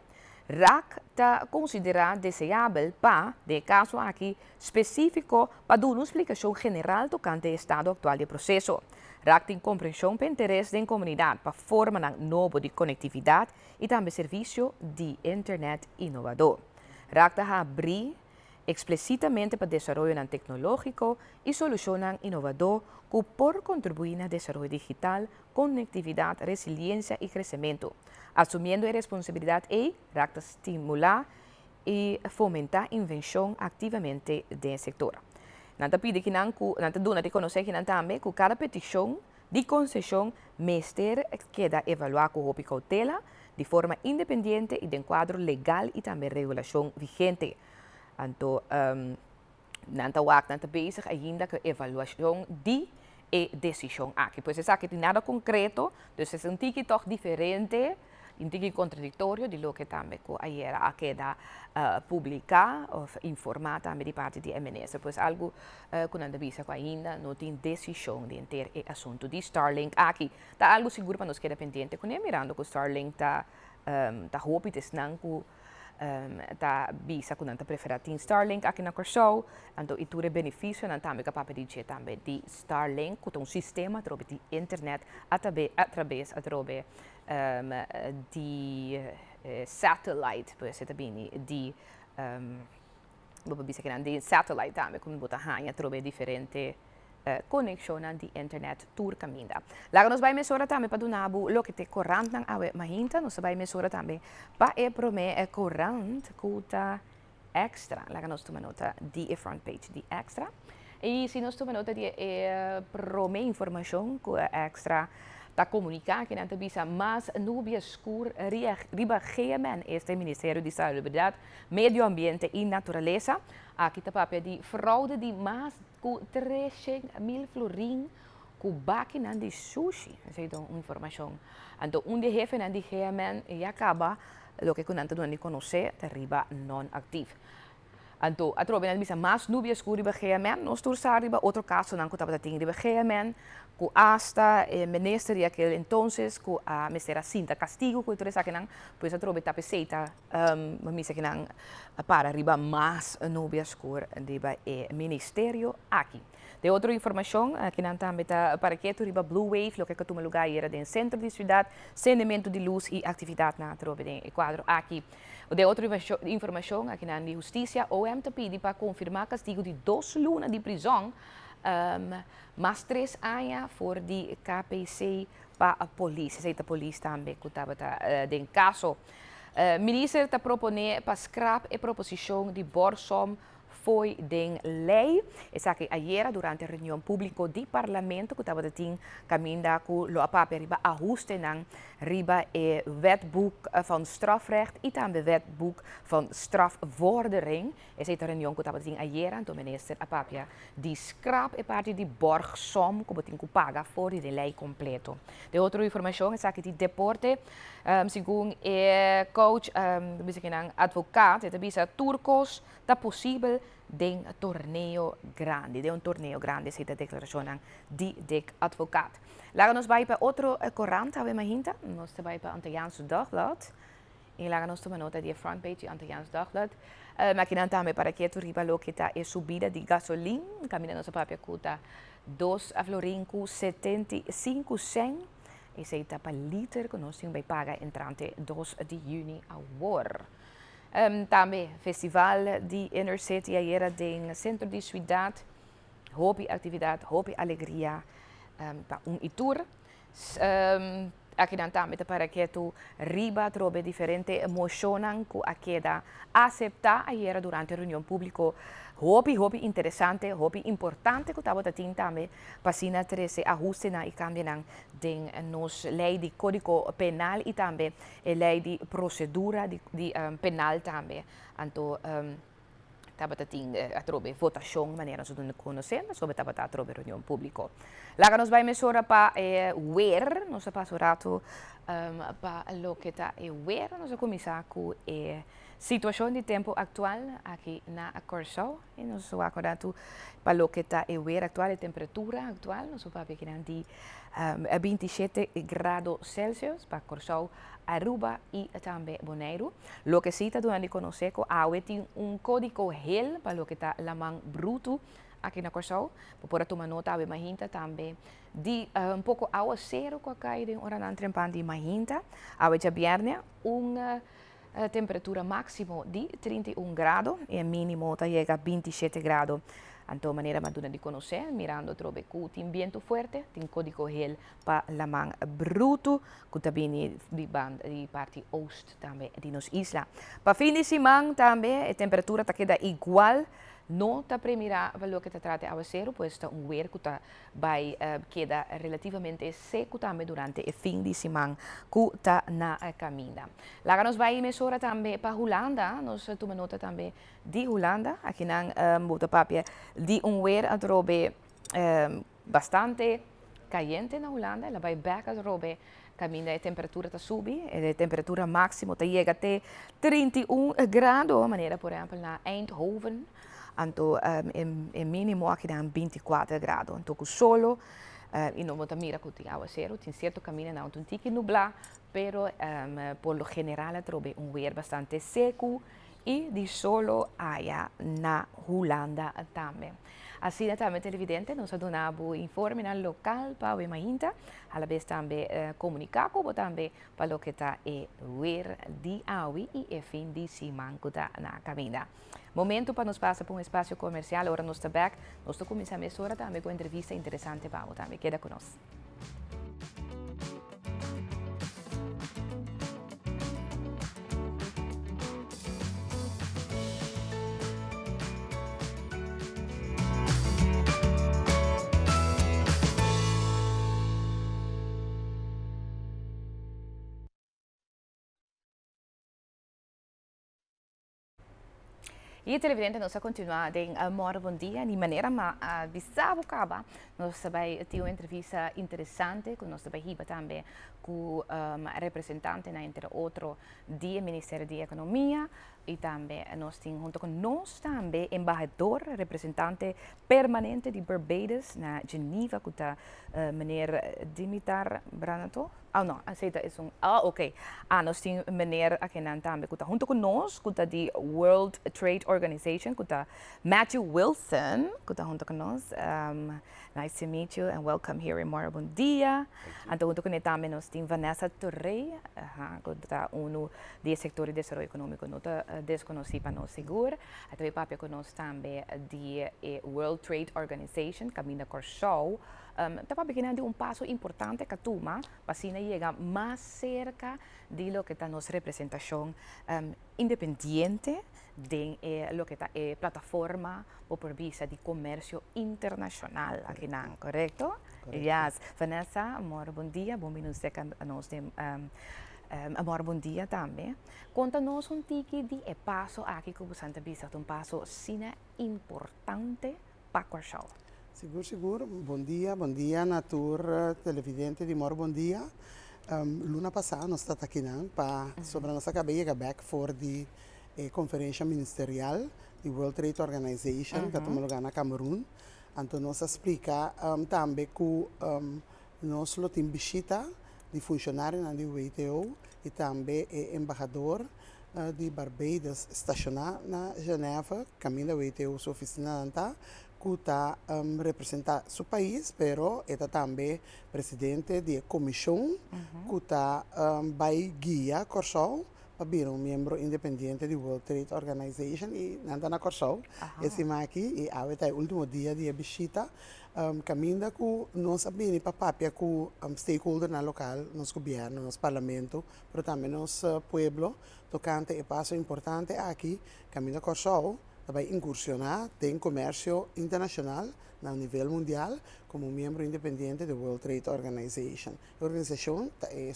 RAC está considerado desejável para, de caso aqui específico, para dar uma explicação geral tocante o estado atual do processo. RAC tem compreensão para o interesse da comunidade para formar um novo de conectividade e também serviço de internet inovador. RAC está abrir explicitamente para o desenvolvimento tecnológico e soluções inovador que por contribuir no desenvolvimento digital, conectividade, resiliência e crescimento. Assumindo a responsabilidade RAC estimular e fomentar a invenção ativamente do setor. Nanta pide que nanta dona de conhecer que também que cada petição de concessão mestre queda evaluar com hopi cautela de forma independente e de quadro legal e também regulação vigente. Então, nanta bezig ainda com evaluação de decisão aqui. Pois é que tem nada concreto, então é um tique toch diferente, um tique contraditório de lo que também que ayer queda publicar ou informar também de parte de MNS. Pois algo que nanda bisa ainda não tem decisão de ter o assunto de Starlink aqui. Tá algo seguro para nós queda pendente, com mirando que Starlink tá hopi tesnan que ta bisa ku nanta prefera tin Starlink aqui na Corsou, então e tudo benefício nan também capaz de dizer também de Starlink que um sistema através de internet através de satellite, pois é também de vou bisa que de satellite também como botar hanya através diferente conexão de internet tour caminda. Lá nós vai mesurar também para donar o que te corrente nang awe mahinta, nós vai mesurar também para prome corrente kuta extra. Lá nós toma nota de front page de extra. E se nós toma nota de prome informação que extra ta comunicar que não bisa mais nubia escura riba GMN este Ministério de Saúde, Medio Ambiente e Natureza. Aqui está papel de fraude de mais de 300.000 florin que baki nan de sushi. Essa é uma informação. Então, de jefe nan de GMN e acaba o que kunanta não conhecer, riba non activo. Então, a trobe nan bisa mais nubia escura riba GMN, nós torçar riba outro caso nan kutaba ting riba GMN, que hasta el ministro de aquel entonces que a ministra Cinta Castigo que tres nan pues a trobe tapeceta misa que nan para arriba más novias cor riba ministerio aqui. De outra informação que nan também para que tu riba Blue Wave lo que toma lugar era no centro de cidade, saneamento de luz e atividade na trobe de quadro aqui. De outra informação aqui na Justiça OM te pede para confirmar castigo de 2 lunas de prisão mais 3 anos voor die KPC para a polícia. Sei a polícia também que estava em caso. Minister está propondo para scrap a proposição de borsom foi de lei. Essa que ayer durante a reunião pública do parlamento que estava tin caminda com lo papel riba ajuste nang riba wetboek van strafrecht e também wetboek van strafvordering. Essa é a reunião que estava tin ayer então minister a papel de scrap e parte de borgsom que botin que paga for de lei completo. De outra informação essa que de deporte segundo coach advocaat het bisa turcos tá possível de um torneio grande, essa é a declaração de advocaat. Lá nós vai para outro corante, a mahinta, nós vai para Antilliaanse Dagblad, e lá nós tomamos nota de front page de Antilliaanse Dagblad, mas que não também para que tu riba lo que está é subida de gasolina, caminha nossa própria cuta 2,75 cent, essa é para liter que nós vai pagar entrante 2 de junho agora. Também festival de Inner City ayer no centro de cidade, hobby atividade, hobby alegria para tour. Aqui também para que tu riba trobe diferente emocionan que a queda aceptar ayer durante a reunião pública. Hobby interessante, hobby importante que estava também para sina 13 ajuste na e cambio de nos lei de código penal e também a lei de procedura de penal também. Então Tabata ting atrobe votação maneira de nos conhecer, sobre tabata atrobe reunião público. Lá nos vai mesura para ver, nos passo rato para lo que está ver, nos começar com situação de tempo atual aqui na Corsão e nos vai acordar para lo que está ver atual, a temperatura atual, nos vai ver que de 27 graus Celsius para Corsão, Aruba e também Bonaire. Lo que sí está durante conhecer que a tem código GEL para lo que está la man bruto aqui na Corsão. Por tomar nota, a mahinta também de pouco água zero que cai de hora na trempan de mahinta. A já viernes temperatura máximo de 31 graus e mínimo chega a 27 graus. Então, maneira madura de conhecer, mirando trobe que tem vento forte, tem código GEL para la man bruto, que também de parte oost também de nos isla. Para fim de semana também, a temperatura está queda igual, não está primeira valor que está trata a zero, pois está weer que está vai queda relativamente seco também durante o fim de semana que está na caminha. Lá nos vai mesura também para Holanda, nós tomamos nota também de Holanda, aqui na botapapia de weer a trobe bastante caliente na Holanda, ela vai back a trobe caminha a temperatura está subir, a temperatura máxima chega até 31 graus, maneira por exemplo na Eindhoven. Então, o mínimo aqui dá 24 graus. Então, o solo, e não vou mira que tem água zero, tem certo caminho não tem que nublar, pero por lo general trobe weer bastante seco e de solo há na Holanda também. Assim, também televidente, nós donamos informe no local para o mahinta, a vez também comunicar com também para o que está weer de água e fim de semana que está na caminha. Momento para nos passar por espaço comercial, agora nós estamos back, nós começamos a mesura também com entrevista interessante para o também, queda conosco. E televidente, nós vamos continuar em Amor Bom Dia, de maneira mais bizarra, nós vamos ter uma entrevista interessante, que nós vamos também com representante, entre outros, do Ministério da Economia, e também nós temos junto com nós também embaixador, representante permanente de Barbados, na Geneva, que está meneer Dimitar Branato. Não, aceita isso. Ok. Nós temos meneer aqui também, que está junto com nós, que está de World Trade Organization, que está Matthew Wilson, que está junto com nós. Nice to meet you and welcome here in Mora Bom Dia. Então, junto com ele também nós temos Vanessa Torrey, que está um do setor de desenvolvimento econômico, não está desconhecido para nós seguro. Então, papai com nós também de World Trade Organization, Caminho Corsão. Estava beginando um passo importante que a turma para chegar mais cerca de lo que está nossa representação independente de lo que está plataforma por visa de comércio internacional aqui na, correto? Yes. Vanessa, amor, bom dia, bom-vindo a nós de Amor Bom Dia também. Conta-nos um tique de passo aqui que você visa, um passo sine importante para Corsão. Seguro. Bom dia, natur televidente de Mor Bom Dia. Luna passada nós estamos aqui para sobre a nossa cabeça back for the conferência ministerial da World Trade Organization que toma lugar na Camerún. Então nós explica também que nós temos visita de funcionário na WTO e também embaixador de Barbados estacionado na Geneva, caminho da WTO, sua oficina que está representando seu país, pero é também presidente da comissão que está vai guiar Corsão para ser membro independente da World Trade Organization e nada na Corsão. Esse aqui e é o último dia de visita. Caminho que nós sabemos para papia que stakeholder na local, nosso governo, nosso parlamento, mas também nosso pueblo, tocante e passo importante aqui, caminho Corsão. Vai incursionar em comércio internacional a nível mundial como membro independente da World Trade Organization. A organização é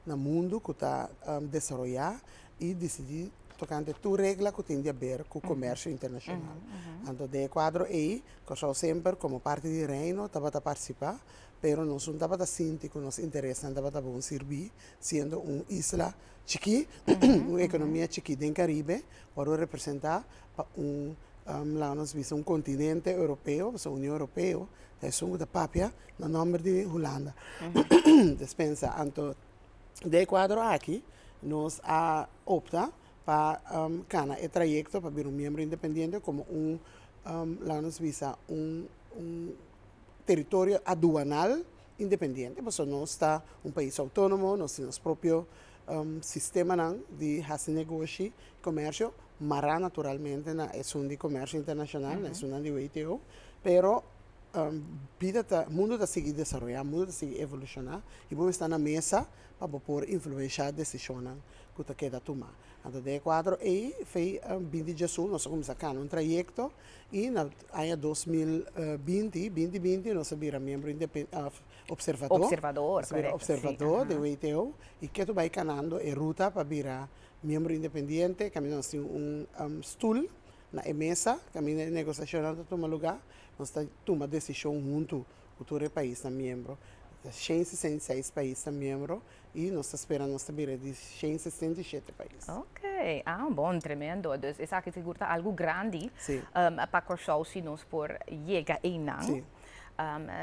no mundo que está desenvolvendo e decidir tocante tu regla que tem a ver com o comércio internacional. Então, de quadro aí, que eu sempre, como parte do reino, estava a participar, pero não estava a sentir que nos interessa, estava a bom servir, sendo uma isla chiqui, uma economia chiqui do Caribe, para representar lá nós vimos um continente europeu, a União Europeia, é um da papia, no nome de Holanda. Dispensa, então, de quadro aqui, nós opta para cana e trajecto para ser membro independente como lá nos visa território aduanal independente, porque nós está país autônomo, nós temos próprio sistema de fazer negócio e comércio, mas naturalmente na de comércio internacional, na de WTO, pero o mundo está seguindo desenvolvendo, o mundo está seguindo evolucionar e vamos estar na mesa para poder influenciar a decisão que está queda tomar. Então, de quadro aí, foi 20 de julho, nós começamos a fazer um trajeto e no ano 2020, nós viramos membro observador do WTO e que tu vai canando a ruta para virar membro independente, caminhamos stool na mesa, caminho de negociação para tomar lugar, nós tomamos decisão junto com todo o país membro. 166 países membros e nós esperamos nós virar de 167 países. Ok, bom, tremendo. Então, isso aqui segura algo grande para correr se nós por chegar em não.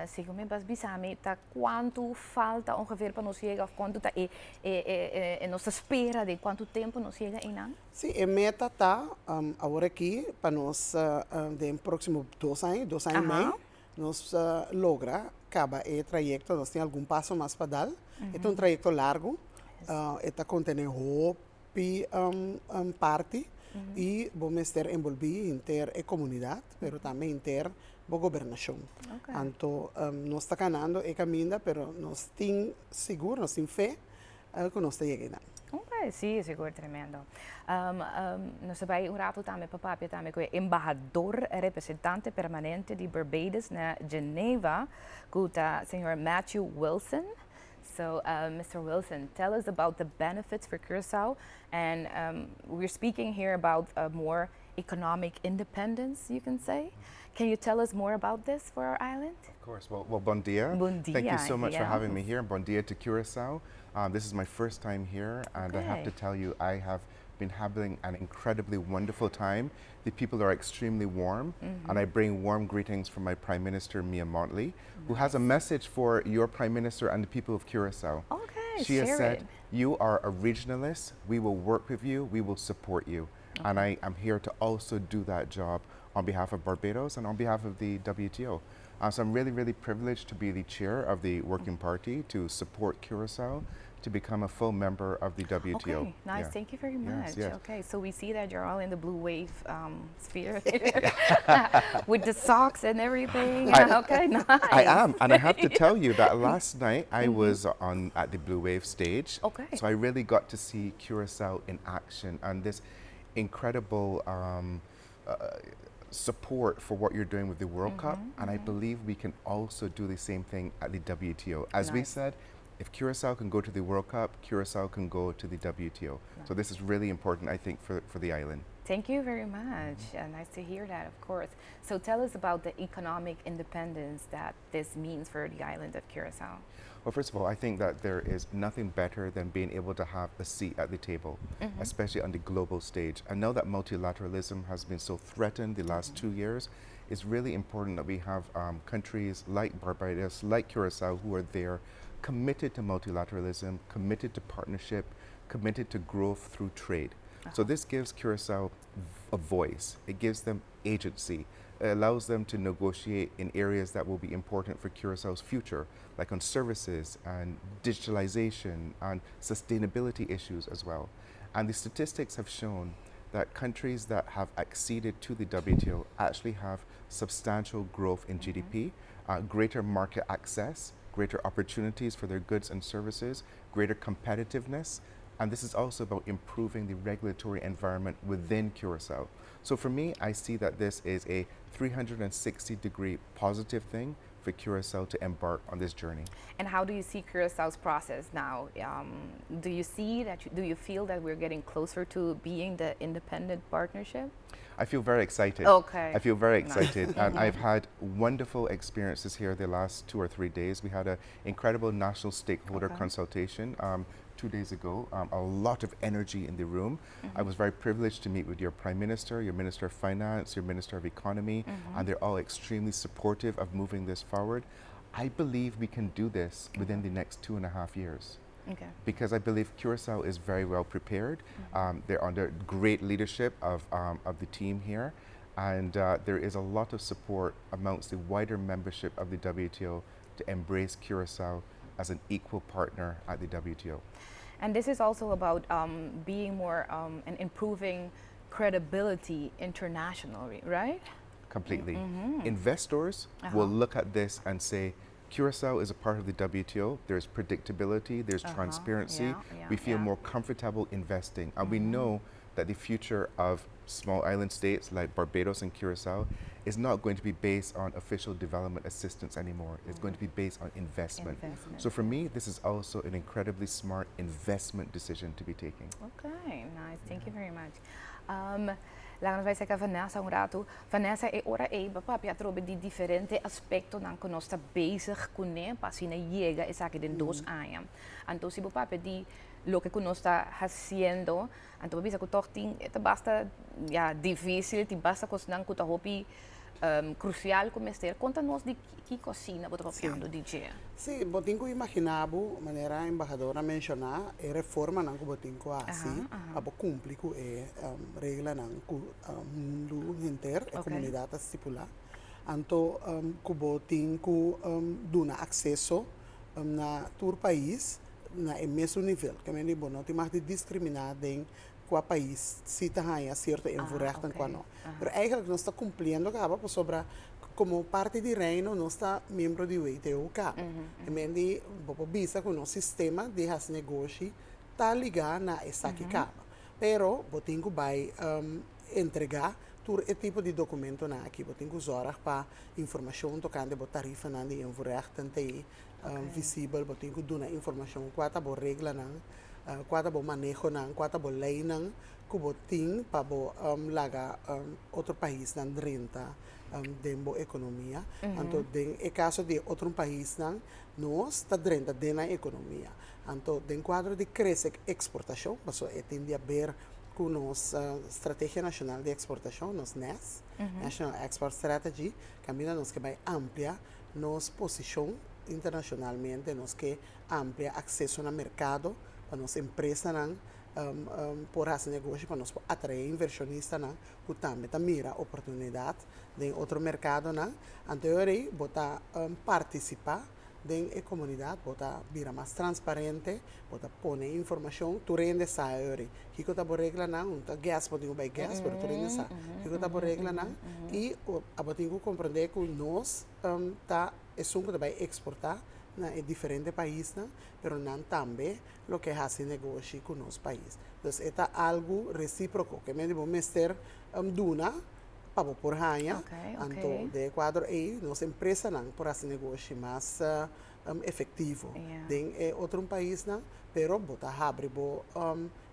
Se me basicamente quanto falta ongeveer para nós chegar, quanto está e nossa espera de quanto tempo nós chega em não? Sim, a meta está agora aqui para nós no próximo 2 anos e meio, nós logra acaba o trajeto, nós temos algum passo mais para dar. É um trajeto largo, está contendo roupa e parte e vamos ter envolvido inter a comunidade, mas também inter a governação. Então, nós estamos caminhando e caminhando, mas nós temos seguro, nós temos fé que nós estamos chegando. Ok, sim, seguro, tremendo. Nós vamos um rato também para papai também com o embaixador representante permanente de Barbados na Geneva, que é o Sr. Matthew Wilson. So, Mr. Wilson, tell us about the benefits for Curacao, and we're speaking here about more economic independence, you can say. Can you tell us more about this for our island? Of course. Well, bon dia. Bon dia. Thank you so much for having me here. Bon dia to Curacao. This is my first time here, and I have to tell you, I have been having an incredibly wonderful time. The people are extremely warm, and I bring warm greetings from my Prime Minister, Mia Motley, who has a message for your Prime Minister and the people of Curacao. Okay, she has said, you are a regionalist, we will work with you, we will support you. And I am here to also do that job on behalf of Barbados and on behalf of the WTO. So I'm really, really privileged to be the chair of the Working Party to support Curacao to become a full member of the WTO. Okay, nice. Thank you very much. Yes. Okay, so we see that you're all in the blue wave sphere with the socks and everything. Okay, nice. I am, and I have to tell you that last night I was at the Blue Wave stage. Okay. So I really got to see Curacao in action and this incredible support for what you're doing with the World Cup, and I believe we can also do the same thing at the WTO. As we said, if Curacao can go to the World Cup, Curacao can go to the WTO. So this is really important, I think, for the island. Thank you very much. Nice to hear that, of course. So tell us about the economic independence that this means for the island of Curacao. Well, first of all, I think that there is nothing better than being able to have a seat at the table, especially on the global stage. I know that multilateralism has been so threatened the last 2 years. It's really important that we have countries like Barbados, like Curacao, who are there, committed to multilateralism, committed to partnership, committed to growth through trade. So this gives Curacao a voice. It gives them agency. It allows them to negotiate in areas that will be important for Curaçao's future, like on services and digitalization and sustainability issues as well. And the statistics have shown that countries that have acceded to the WTO actually have substantial growth in GDP, greater market access, greater opportunities for their goods and services, greater competitiveness, and this is also about improving the regulatory environment within Curacao. So for me, I see that this is a 360-degree positive thing for Curacao to embark on this journey. And how do you see Curaçao's process now? Do you see that? Do you feel that we're getting closer to being the independent partnership? I feel very excited. Okay. I feel very Nice. excited. And I've had wonderful experiences here the last 2 or 3 days. We had an incredible national stakeholder Okay. consultation 2 days ago. A lot of energy in the room. I was very privileged to meet with your Prime Minister, your Minister of Finance, your Minister of Economy, and they're all extremely supportive of moving this forward. I believe we can do this within the next 2.5 years. Okay. Because I believe Curacao is very well prepared. They're under great leadership of the team here, and there is a lot of support amongst the wider membership of the WTO to embrace Curacao as an equal partner at the WTO. And this is also about being more and improving credibility internationally, right? Completely. Investors will look at this and say, Curacao is a part of the WTO. There's predictability, there's transparency. We feel more comfortable investing. And we know that the future of small island states like Barbados and Curacao is not going to be based on official development assistance anymore. It's going to be based on investment. So for me, this is also an incredibly smart investment decision to be taking. Okay, nice. Thank you very much. Lang vai sa Vanessa un rato. Vanessa e ora e papi atrobe di differente aspecto nan que nós está bezig com né, pasi na llega esa que den 2 anos. Então se papi di lo que nós está haciendo, então bisa que toch ting eta basta difícil, ti basta cos nan que hopi crucial como este. Conta-nos de que cocina você está fazendo, DJ. Sim, botinho imaginavo, maneira embajadora mencionar, é reforma não que botinho assim, abo cumprir com regra não que mundo inteiro, a comunidade estipular. Então, que botinho dona acesso na todo país na mesmo nível, que me digo, não tem mais de discriminar em qual país se tem a certa envolvimento com nós. Mas eigenlijk nós está cumprindo acaba sobre como parte do reino nós está membro do WTO cá. E me digo, vou visa que o nosso sistema de as negócios está ligado na essa que acaba. Pero botinho vai entregar todo esse tipo de documento na aqui, botinho usar para informação tocante a tarifa na de envolvimento visível, botinho dona informação qual a regra na qual o manejo não, qual a lei não, que botin para lagar outro país não renta dentro da economia. Então, no caso de outro país não, nós está renta dentro da economia. Então, no quadro de crescer exportação, isso tem a ver com nossa estratégia nacional de exportação, nos NES, National Export Strategy, que nós que vai ampliar nossa posição internacionalmente, nós que amplia acesso no mercado para nossa empresa não por esse negócio para nós atrair inversionistas não que também mira oportunidade em outro mercado não então aí botar participar da comunidade botar vira mais transparente botar pôr informação tu rende sai aí que tá por regra não tá gas pode ir gas pero tu rende sai que tá por regra não e a botar compreender que nós tá é um que vai exportar na diferente país, pero não também o que faz negócio com o nosso país. Então, é algo recíproco, que me deve mestre duna para por ranha, então de quadro aí, nossa empresa não por esse negócio mais efetivo. Tem outro país não, pero botar abre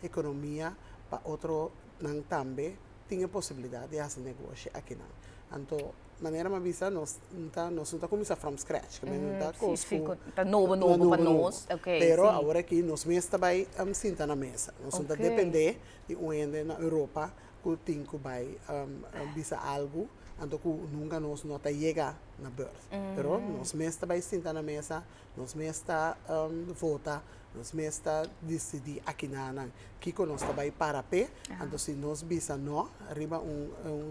economia para outro não também tem a possibilidade de fazer negócio aqui não. Então maneira mais vista nós não começar from scratch, que não está conosco. Está novo para nós, ok. Pero agora aqui nós mesmos também sentar na mesa, nós não depender de onde na Europa que tem que vai visa algo, então que nunca nós não está chega na berth. Pero nós mesmos também sentar na mesa, nós mesmos está votar, nós mesmos está decidir aqui na que nós também para pé, então se nós visa não, arriba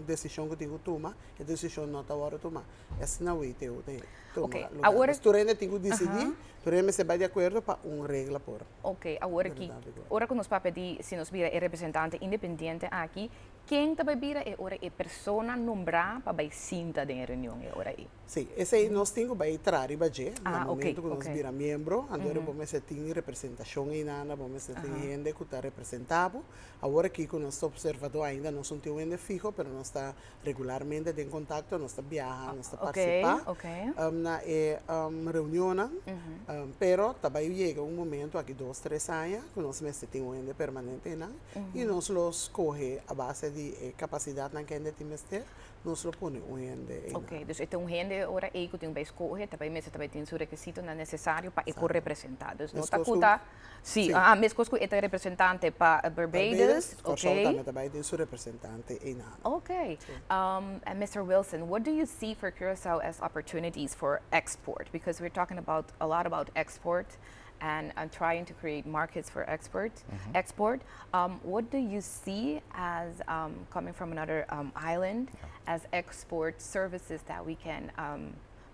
decisão que tem que tomar, a decisão não está hora tomar. Essa não é o que ok, agora tu ainda tem que decidir, tu ainda se vai de acordo para regra por. Ok, agora que nós para pedir se nós vira representante independente aqui, quem tá bebida é ora é persona nombrar para vai sinta de reunião é ora aí. Sim, esse aí nós temos que entrar e bater, Ah, no momento que nós ok. vira membro, agora vamos ter representação aí nada, vamos ter gente que está representado. Agora aqui que nós estamos observando ainda, nós não temos ainda fijo, mas nós está regularmente em contato, nós está viajando, nós está participando na reunião, pero também chega um momento aqui 2, 3 anos que nós temos ainda permanente e nós los coge a base de capacidade na que ainda temos ter, nós lo põe ainda. Ok, dus então rende ora aí que tem bem escolher, também mesmo também tem os requisitos necessários para ser representados. Não está cuta, sim, mesmo que é representante para Barbados, ok? Também tem seu representante aí na. Okay. And Mr. Wilson, what do you see for Curacao as opportunities for export? Because we're talking about a lot about export and trying to create markets for export. What do you see as coming from another island as export services that we can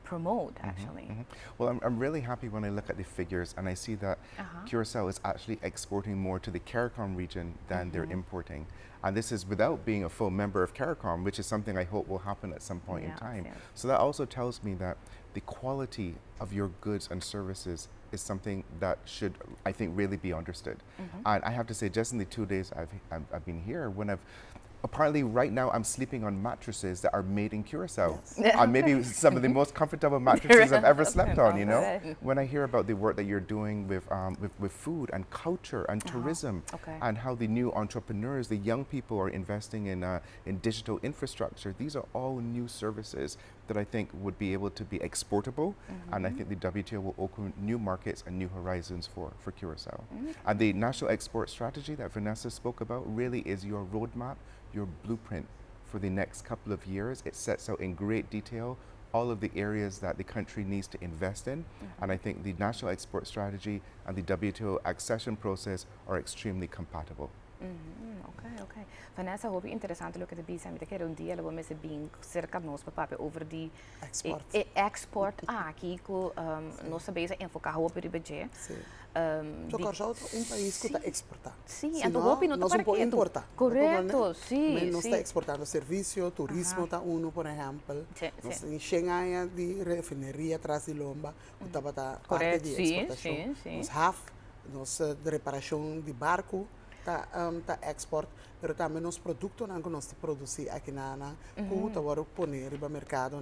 promote actually? Well, I'm really happy when I look at the figures and I see that Curacao is actually exporting more to the CARICOM region than they're importing. And this is without being a full member of CARICOM, which is something I hope will happen at some point in time. Yes. So that also tells me that the quality of your goods and services is something that should, I think, really be understood. And I have to say, just in the 2 days I've been here, when apparently right now I'm sleeping on mattresses that are made in Curacao. And maybe some of the most comfortable mattresses I've ever slept on, you know? When I hear about the work that you're doing with food and culture and tourism and how the new entrepreneurs, the young people are investing in digital infrastructure, these are all new services that I think would be able to be exportable, and I think the WTO will open new markets and new horizons for Curacao. And the national export strategy that Vanessa spoke about really is your roadmap, your blueprint for the next couple of years. It sets out in great detail all of the areas that the country needs to invest in, and I think the national export strategy and the WTO accession process are extremely compatible. Okay. Vanessa, hoop je interessant leuk te bij zijn met de keer een deel waar mensen bien cerca nos papape over die export aqui que nós bezig en focar hoop de budget. Curacao é país que está exportando. Sim, então hoop não está para importar. Correto, sim. Nós está exportando serviço, turismo está por exemplo. Nós em Xengaia de refineria atrás de Lomba, que estava parte de exportação. Nós HAF, nós de reparação de barco. Ta export, pero também nos produtos que nós produzimos aqui na que agora poner no mercado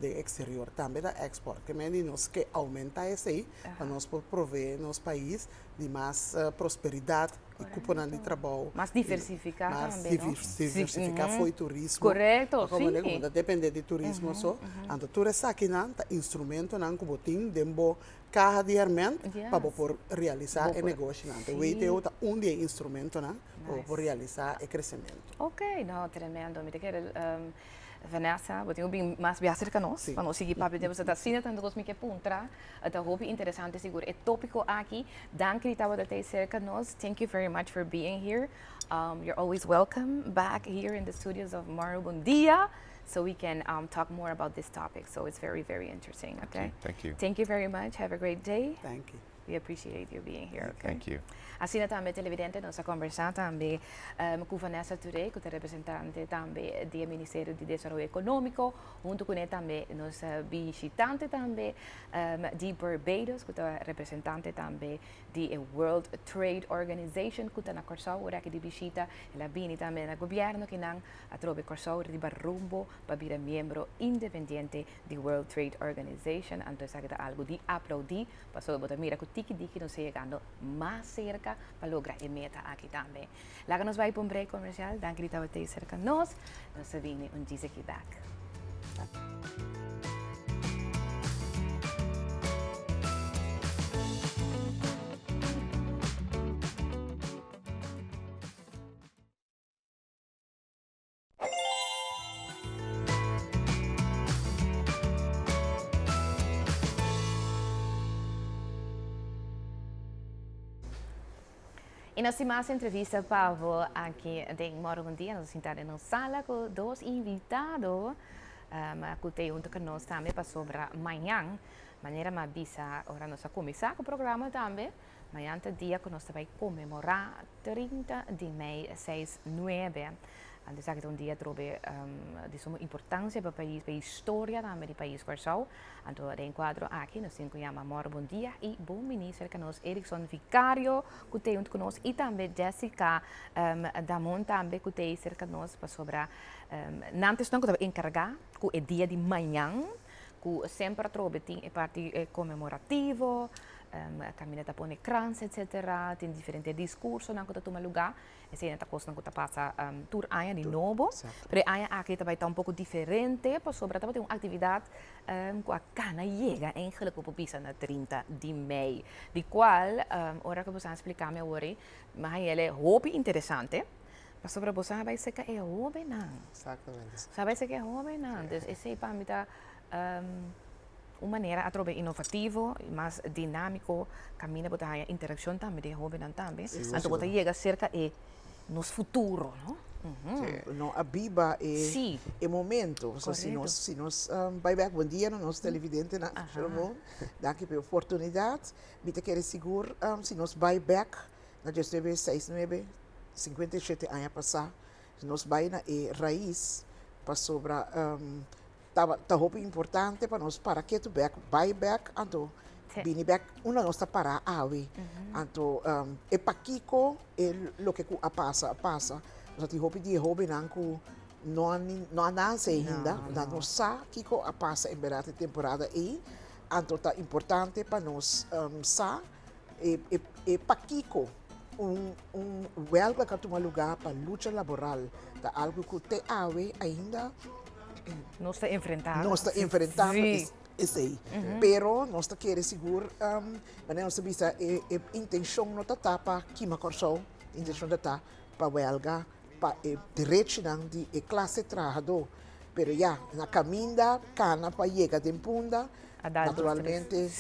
de exterior também da export, que nós que aumenta isso aí para nós prover nos país de mais prosperidade e cupom de trabalho, mais diversificar também, diversificar foi turismo, correto, como depende de turismo só, então tudo isso aqui tá instrumento não que botin dembo carro de armamento para por realizar o negócio. Então, o ITO é de instrumento para realizar o crescimento. Ok, não, tremendo. Me quero Vanessa, eu tenho mais viajar com nós, para nós seguir para temos a cena tanto que me puntra, até hobby interessante seguro. É tópico aqui. Danke que estava até cerca nós. Thank you very much for being here. You're always welcome back here in the studios of Maro Bom Dia. So we can talk more about this topic. So it's very, very interesting. Okay. Thank you. Thank you very much. Have a great day. Thank you. We appreciate you being here. Okay. Thank you. Assim também televidente nós conversamos também com Vanessa Touré, que é representante também do Ministério de Desenvolvimento Econômico, junto com ele também nós visitante também de Barbados, que é representante também do World Trade Organization, que está na Curacao, ora que de visita, ela vem também no governo que não atrove Curacao de rumbo para ser membro independente do World Trade Organization, então isso é algo de aplaudir, para botar mira que tiki-tiki nos chegando mais cerca para lograr a meta aqui também. Lá que nós vamos para um break comercial, danke que estava até cerca de nós vimos Jesus aqui back. E nós temos uma entrevista para aqui em Moro Bom Dia. Nós estamos em uma sala com dois invitados que tem junto com nós também para sobre amanhã. Maneira mais bisa, agora nós vamos começar com o programa também. Amanhã é o dia que nós vamos comemorar 30 de maio, 6/9. Antes que um dia trobe de suma importância para o país, para a história também do país Corsau. Então, de enquadro aqui, nós temos que Moro bom dia e bom ministro que nós Erickson Vicario, que tem junto conosco, e também Jessica Damon também, que tem cerca de nós para sobre nantes não que estava encarregar, que é dia de manhã, que sempre trobe tem parte comemorativo, caminhata põe crans, etc. Tem diferentes discursos não que toma lugar. Esse é a coisa que passa tour aia de novo. Mas aia aqui também está pouco diferente, para sobre também tem uma atividade que a cana chega eigenlijk op pisa na 30 de mei. De qual, ora que você explicar me agora, mas ele é hobby interessante. Mas sobre você vai ser que é hobby não. Exatamente. Sabe se que é hobby não. Então esse é para mim uma maneira a trobe inovativa, mais dinâmico, caminha para a interação também de hobby não também. Então você chega cerca e nos futuro, não? No, a Biba é momento. So, se nós vai back, bom dia, nós televidente na daqui pela oportunidade, me te querer seguro, se nós vai back, na gestão 69, 57 anos passar, se nós vai na raiz, para sobra, tá roupa importante para nós para que tu back, vai back, então bini back, uma nossa para awi, então é para Kiko, é o que passa. Nós temos roupa de roupa não ananse ainda, não sa Kiko passa em berata temporada e então tá importante para nós sa é para Kiko welga que toma lugar para luta laboral, tá algo que te awe ainda nós está enfrentando. Nós está enfrentando isso aí. Pero nós está querendo seguro, mas nós sabemos a intenção não está para Kima Corsau, intenção está para huelga, para direito de classe trabalhador. Pero já na caminha, cana para chegar de punta, naturalmente,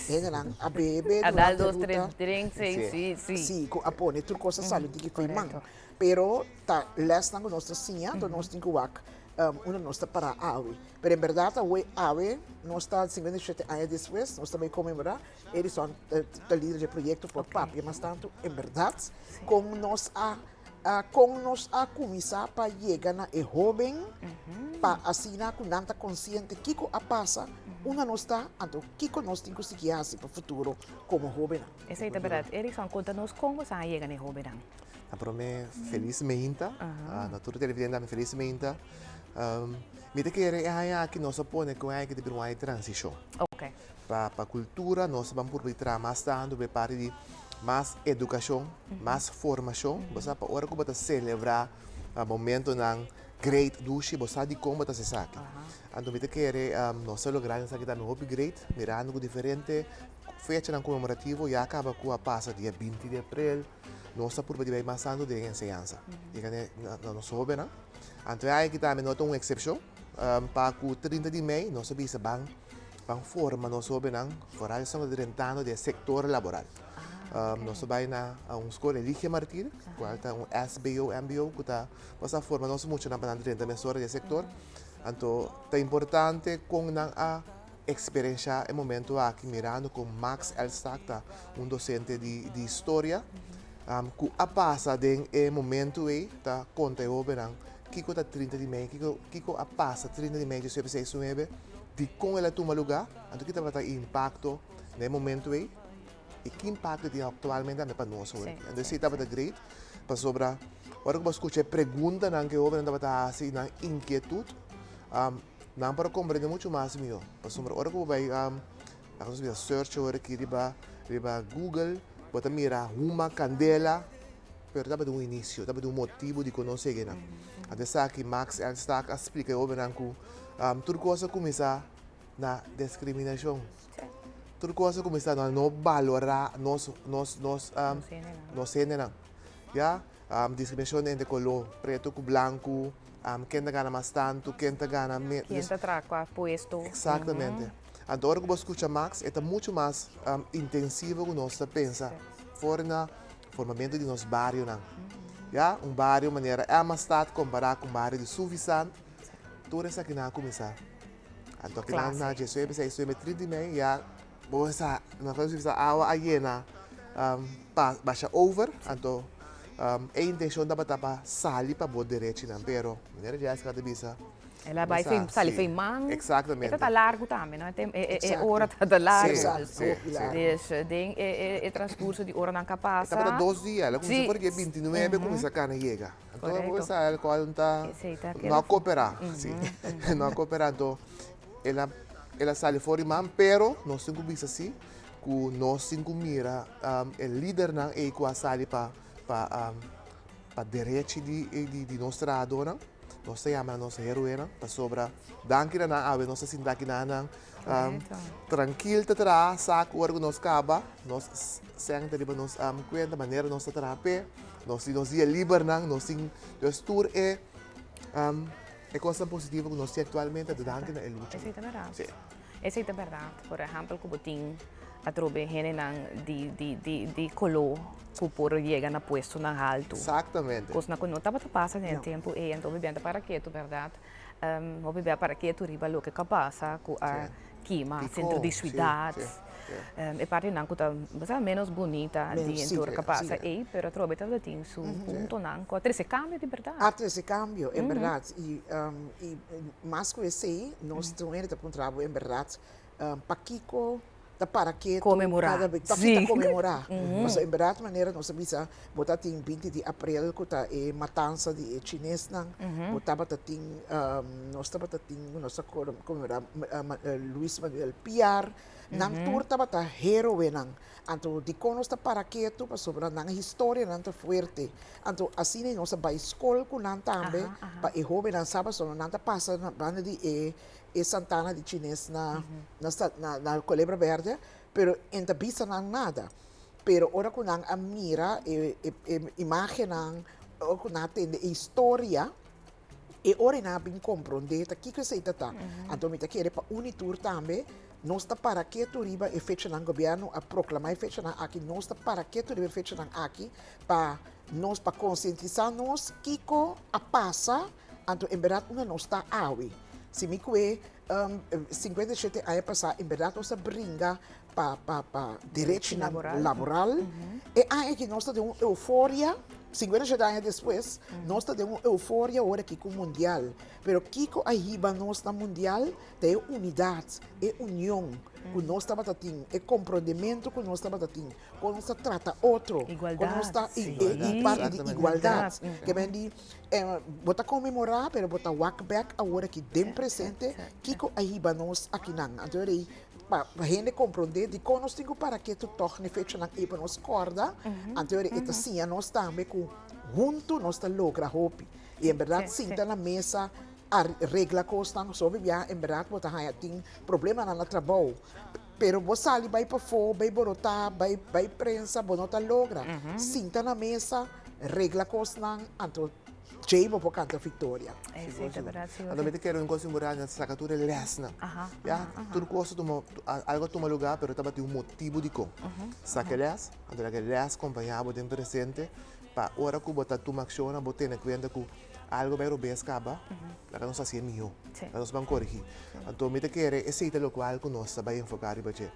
a bebê, a dar 2, 3 drinks, sim. Sim, a pôr tudo coisa saúde que foi man. Pero tá less na nossa sinha, então nós temos que uma nossa para a AWE. Mas, em verdade, a AWE, nós estamos 57 anos depois, nós também comemorar, eles são o líder do projeto por PAP, mas, tanto, em verdade, como nós a começar para chegar na jovem, para assinar com tanta consciente, que a passa, uma nós está, então, que nós temos que seguir para o futuro como jovem. Essa é a verdade. Erickson, conta-nos como você chega na jovem. Para mim, felizmente, na toda televidente, felizmente, me querer que nós põe com a que de uma transição. Ok. Para a cultura, nós vamos por mais tanto para parte de mais educação, mais formação. Você para hora que você celebrar o momento na great dushi, você de como você sabe. Então me querer nós lograr isso aqui também hobby great, mirando com diferente fecha comemorativo e acaba com a passa dia 20 de abril. Nós estamos por vai mais tanto de ensinança. E que nós hobby, não? Então, aqui também nós temos uma exceção. Para o 30 de maio, nós sabemos que forma nós sabemos fora estamos tentando do setor laboral. Nós vamos na escola Elige Martir, que é SBO, MBO, que está essa forma nós muito na dentro da do setor. Então, é importante com a experiência e momento aqui mirando com Max Elstack, docente de história, que a passa de momento aí, tá conta o verão. Kiko está 30 de maio, Kiko a passa 30 de maio de 69, de como ela toma lugar, então que vai ter impacto no momento aí, e que impacto tem atualmente para nós. Então isso estava great, para sobre, agora que você escuta pergunta que o homem estava assim, na inquietude, não para compreender muito mais meu, para sobre, agora que vai, a search agora aqui riba Google, bota mira uma candela, pero estava de início, estava de motivo de conhecer, né? Até que Max Elstack explica o verão que tudo coisa começa na discriminação. Tudo coisa começa a não valorar nós gênero. Já discriminação entre color preto com branco, quem gana mais tanto, quem gana menos. Quem traca puesto. Exatamente. Agora que você escuta Max, é muito mais intensivo que nós pensa fora na formamento de nosso bairro, não. Já bairro maneira é uma cidade comparado com bairro de Suvisan, tudo isso aqui não começa. Então aqui na gestão é 30 de maio, já você na Suvisan água aí na baixa over, então a intenção da batapa sali para boa direito não, pero maneira de essa cada bisa. Ela vai sair feimang. Exatamente. Está largo também, não é hora está largo. Sim. É transcurso de hora não capaz. Está para 2 dias, ela começa porque 29 começa a cana chega. Então vou pensar ela qual não cooperar, sim. Não cooperar, então ela sai fora man, pero nós temos que assim, que nós temos que mirar o líder não é que a sali para direito de nossa dona. Nós chamamos a nossa heroína para sobra. Dankira na ave nossa sinta na tranquilo te tra saco orgo nos caba nós sente riba nos cuenta maneira nossa trape nós dia liber nang nós nós tour é coisa positiva que nós atualmente de dankira é luta. Essa é verdade. Essa é verdade. Por exemplo, como tem a trobe gente de color que por chegar na puesto na alto. Exatamente. Coisa que não estava passando no tempo e então bebendo para que tu verdade. Vou beber para que tu riba lo que passa com a quima centro de cidades. E parte não que tá menos bonita de entorno que passa aí, pero trobe tá tem su ponto não com esse cambio de verdade. Esse cambio é verdade e mais que esse nós estamos a encontrar é verdade Paquico para que comemorar, comemorar. Mas em verdade maneira nós sabemos botar tem 20 de abril que tá é matança de chinês não, botar tem nós comemorar Luiz Manuel Piar, nang tour tá hero nang, anto de conos tá para que tu para sobre nang história nang tá forte, anto assim nós vai escola com nang também, para e jovem nang sabe só nang tá passa na banda de Santana de chinês na Culebra Verde, pero en ta bisa nang nada. Pero ora ko nang amira imagem nang o ko natin de história e ora na bin compreender ta que se tá. Então me ta querer para unitur também. Nós está para que tu riba e fecha nang governo a proclamar fecha nang aqui nós está para que tu riba fecha nang aqui para nós para conscientizar nós kiko a passa, então em verdade uma nós está awi. Se me cué 57 anos passar, em verdade nós brinca para direito laboral. E aí que nós temos uma euforia, 57 anos depois, nós temos uma euforia agora aqui com o mundial. Pero Kiko arriba nós na mundial tem unidade, é união. Que nós estamos tendo, é compreendimento que nós estamos tendo. Quando nós trata outro, igualdade, e parte de igualdade. Que vem de, bota comemorar, pero bota walk back agora que dem presente, Kiko arriba nós aqui não. Então para a gente compreender de como nós temos para que tu torne feito na epa nós corda, então é assim nós também com junto nós está logra hope. E em verdade sinta na mesa a regra costa só vivia em verdade bota tem problema na trabalho. Pero você ali vai para fora, vai borotar, vai prensa, bonota logra. Sinta na mesa, regra costa então Jebo por canta Victoria. É verdade. Então me quero considerar na sacatura lesna. Tudo coisa algo toma lugar, pero estava tem motivo de com. Saquelas, então aquele les acompanhado de presente, para hora que botar toma ação, botar na conta que algo vai rober escapa, lá não se é melhor. Nós vamos corrigir. Então me quero esse é o qual que nós vai enfocar e bater.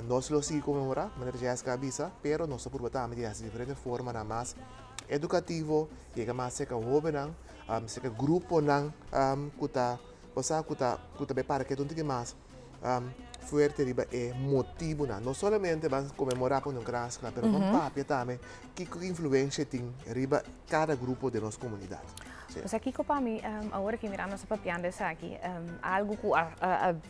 Nós lo se comemorar, maneira já es cabeça, pero nós por botar a medida de diferente forma na mais educativo, chega mais seca jovem nang, seca grupo nang, kuta, posa kuta be para que tudo que mais fuerte riba é motivo nang. Não somente vamos comemorar por um grande, mas vamos papia também que influência tem riba cada grupo de nossa comunidade. Pues aqui para mim, agora que miramos para papiando aqui, algo que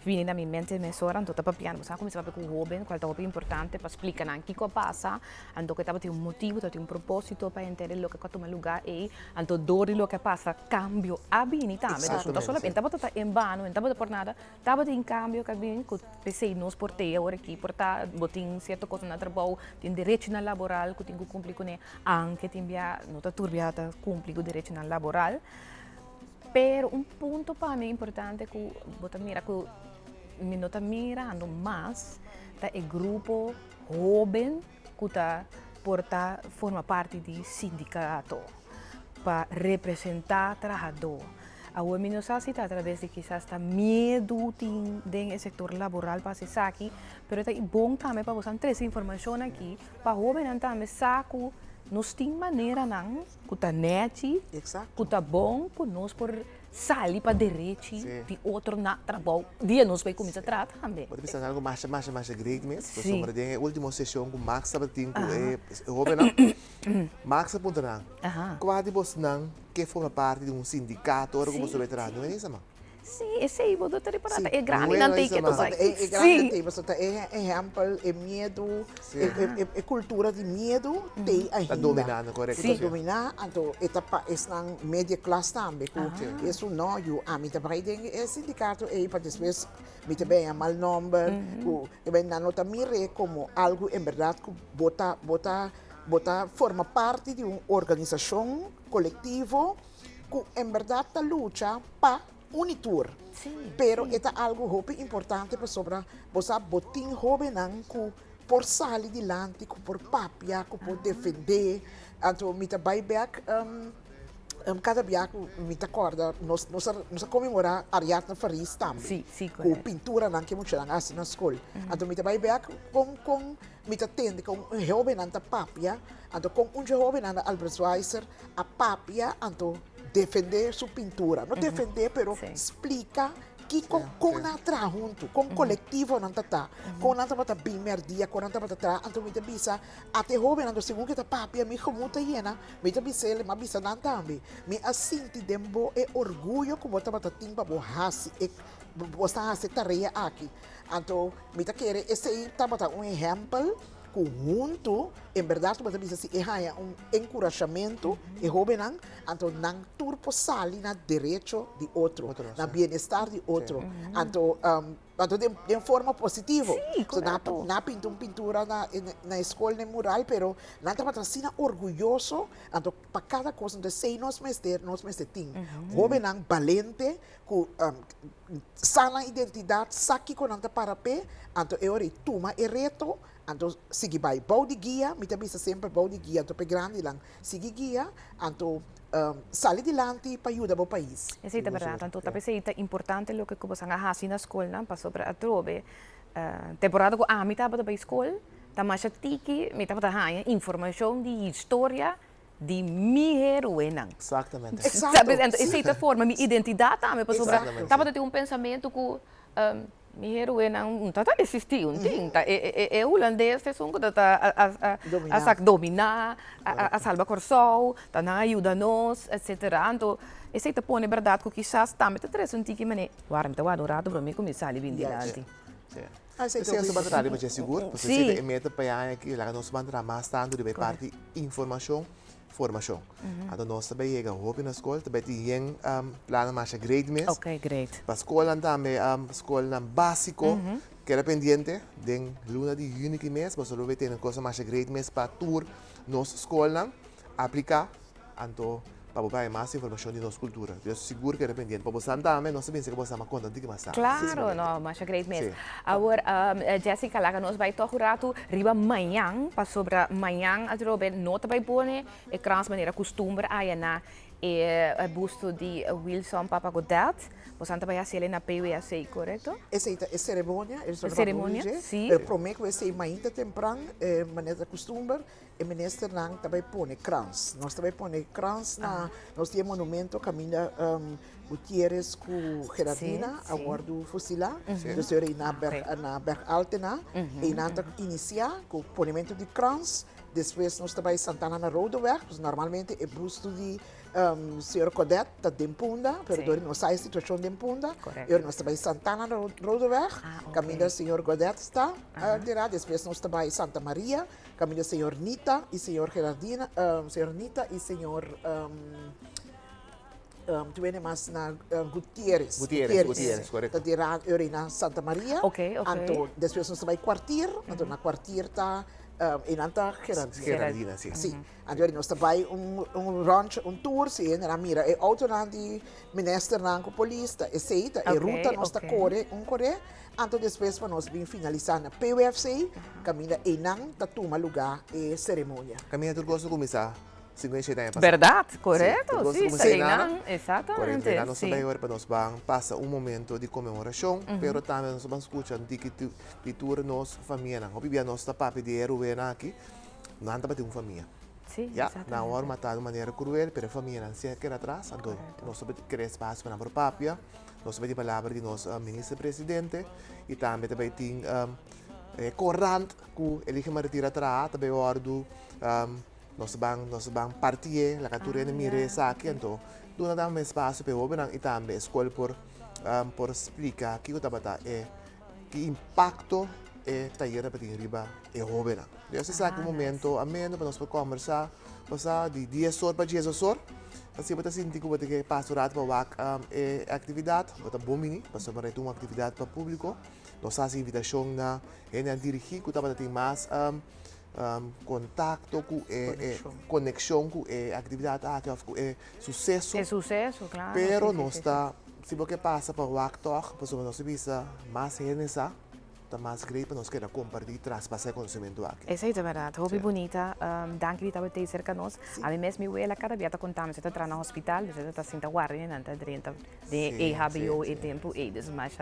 vem na minha mente mesora, então tá papiando, você começa a ver com o jovem, qual é o importante para explicar o que passa, então que tem um motivo, tem um propósito para entender o que toma lugar e então dori o que passa, cambio a bem também, então solamente estava em vano, estava por nada, estava em cambio que bem, que pensei nós portei agora aqui, portar, botin certa coisa na trabalho, tem direito na laboral, que tem que cumprir com ele, anche tem via, não tá turbiata, cumprir com direito na laboral. Pero un punto para mí importante que me nota mirando más é o grupo jovem que forma parte do sindicato para representar o trabalhador. Agora, me não sei se está através de quizás medo do setor laboral para se aqui, mas é bom também para você ter essa informação aqui, para o jovem também saber nós temos maneira não, que tá neti, que tá bom, que nós por sair para direito de outro na trabalho, dia nós vai começar a tratar também. Pode pensar em algo mais grande mesmo. Sim. Sobre a última sessão com Max estava tendo jovem Max apontou qual de vocês não que forma parte de um sindicato ou como você vai tratar, não é isso, mano? Sim, esse aí, vou doutor para é grande, Não é não tem isso, que mas- tomar. É grande tema, só é exemplo, é medo, é cultura de medo, tem ainda. Está dominando, correto? Está dominando, então, etapa, é na média classe também. Isso não, a mim também tem esse sindicato, e para depois, me também é mal nome, e bem, não também como algo, em verdade, que bota forma parte de uma organização coletiva, que em verdade está luta para unitur. Pero é algo muito importante para sobre você botar jovem que por sair adiante, que por papia, que por defender, então me vai back cada dia me acorda nós comemorar Ariadna Faris também. Com pintura não que muito na assim na escola. Então me vai back com me atende com um jovem na papia, então com um jovem na Albert Schweitzer a papia, então defender sua pintura. Não defender, pero explica que com natra junto, com coletivo não tá, com natra bata primeiro dia, com natra bata tra, então me bisa até jovem não segundo que tá papia me como tá hiena, me tá bisa ele, mas bisa não também. Me assim te dembo é orgulho que bota bata timba bohasi e você hasi tarefa aqui. Então me tá querer esse aí tá bata um exemplo conjunto, em verdade, mas também se é um encorajamento e jovem então não turpo sali na direito de outro, na bem-estar de outro, então de forma positiva. So, na pintura na escola na mural, pero não está patrocina orgulhoso, então para cada coisa de sei nós mestre ting, jovem valente, com sana identidade, saque com nanta para pé, então eu toma e reto. Então, sige vai bau de guia, me também sempre bau de guia, então, grande lang, sige guia, então, sali dilante para ajudar o país. Essa é verdade, então, talvez é importante o que você faz na escola, para sobre a trobe, temporada que me estava na escola, mas tiki, me estava a informação de história de minha heroína. Exatamente. Sabe, então, essa é a forma, minha identidade também, para sobre, estava a ter pensamento que minha heroína não está existindo, é holandês, é um que está a dominar, a salvar o sol, está a ajudar-nos, etc. Então, essa é a põe verdade que quizás também está trazendo um tique, mas agora está adorado para mim começar a vir adiante. Esse é o batalha, mas é seguro, porque você tem meta para que lá nós vamos mais tanto de parte informação, formação. Então nós também chegamos na escola, também tem plano mais grade mês. Ok, great. Para a escola também, escola básico, que era pendente, de luna de junho que mês, mas nós temos coisa mais grade mês para tour nossa escola, aplicar, então para botar mais informação de nossa cultura. Eu seguro que era pendente. Para você também, nós sabemos que você vai contar que mais. Claro, não, mas é great mês. Agora, Jessica, lá nós vai tocar riba manhã, para sobre manhã, a trobe nota vai pôr e crans maneira costume aí na e busto de Wilson Papa Godet. Você também vai ser na PWC, correto? Essa é cerimônia, sim. Eu prometo que vai ainda temprano, maneira costume, e ministro não também põe crans. Nós também põe crans na nosso monumento caminha Gutierrez com Gerardina, agora do Fusila, do senhor na Berg Altena, e nós iniciar com o ponimento de crans. Depois nós também Santana na Rodeweg, normalmente é busto de senhor Codet da Dempunda, pero dori não sai a situação de Dempunda. Eu nós também Santana na Rodeweg, caminho do senhor Codet está dirá. Depois nós também Santa Maria, caminho do senhor Nita e senhor Gerardina, senhor Nita e senhor tu vem mais na Gutierrez, correto. Da dirá eu na Santa Maria. Então depois nós também quartier, então na quartier está in anta Gerardina, sim. Sim. Agora nós também ranch, tour, sim, na mira, é auto de minister na polícia, é seita, é ruta nós tá corre. Então depois para nós bem finalizar na PUFC, caminha e não tá toma lugar e cerimônia. Caminha tudo gosto começar. 57 anos. Verdade, correto? Sim, exatamente. Nós também agora nós vamos passar momento de comemoração, pero também nós vamos escutar de cultura nossa família. O bebê nosso papi de heroína aqui, não anda para ter uma família. Sim, Ja, exatamente. na hora matar de maneira cruel, para a família não se quer atrás, então nós sabemos criar espaço para a papia, nós sabemos a palavra de nosso ministro-presidente e também tem corrente que ele que retira atrás, também hora do nós vamos partir, a cultura de mire aqui, então dona dá um espaço para o e também escolha por explicar que o tabata é que impacto é taller para riba é jovem. Eu sei que um momento ameno para nós conversar, passar de 10 horas para 10 horas. Assim, você sente que você passa o rato para a atividade, você bom mini, para fazer uma atividade para o público. Nós fazemos invitação na dirigir, que você tem mais contato com conexão com a atividade, com sucesso. É sucesso, claro. Pero sim, nós sim, está, se você passa para o actor, para nós visa mais renesa, está mais great para nós querer compartilhar, traspasar conhecimento aqui. Essa é a verdade. Hobby bonita. Danke que estava cerca de nós. A mim mesmo eu cada dia contamos você está no hospital, você está sendo guarda, não está dentro de HBO e tempo e mas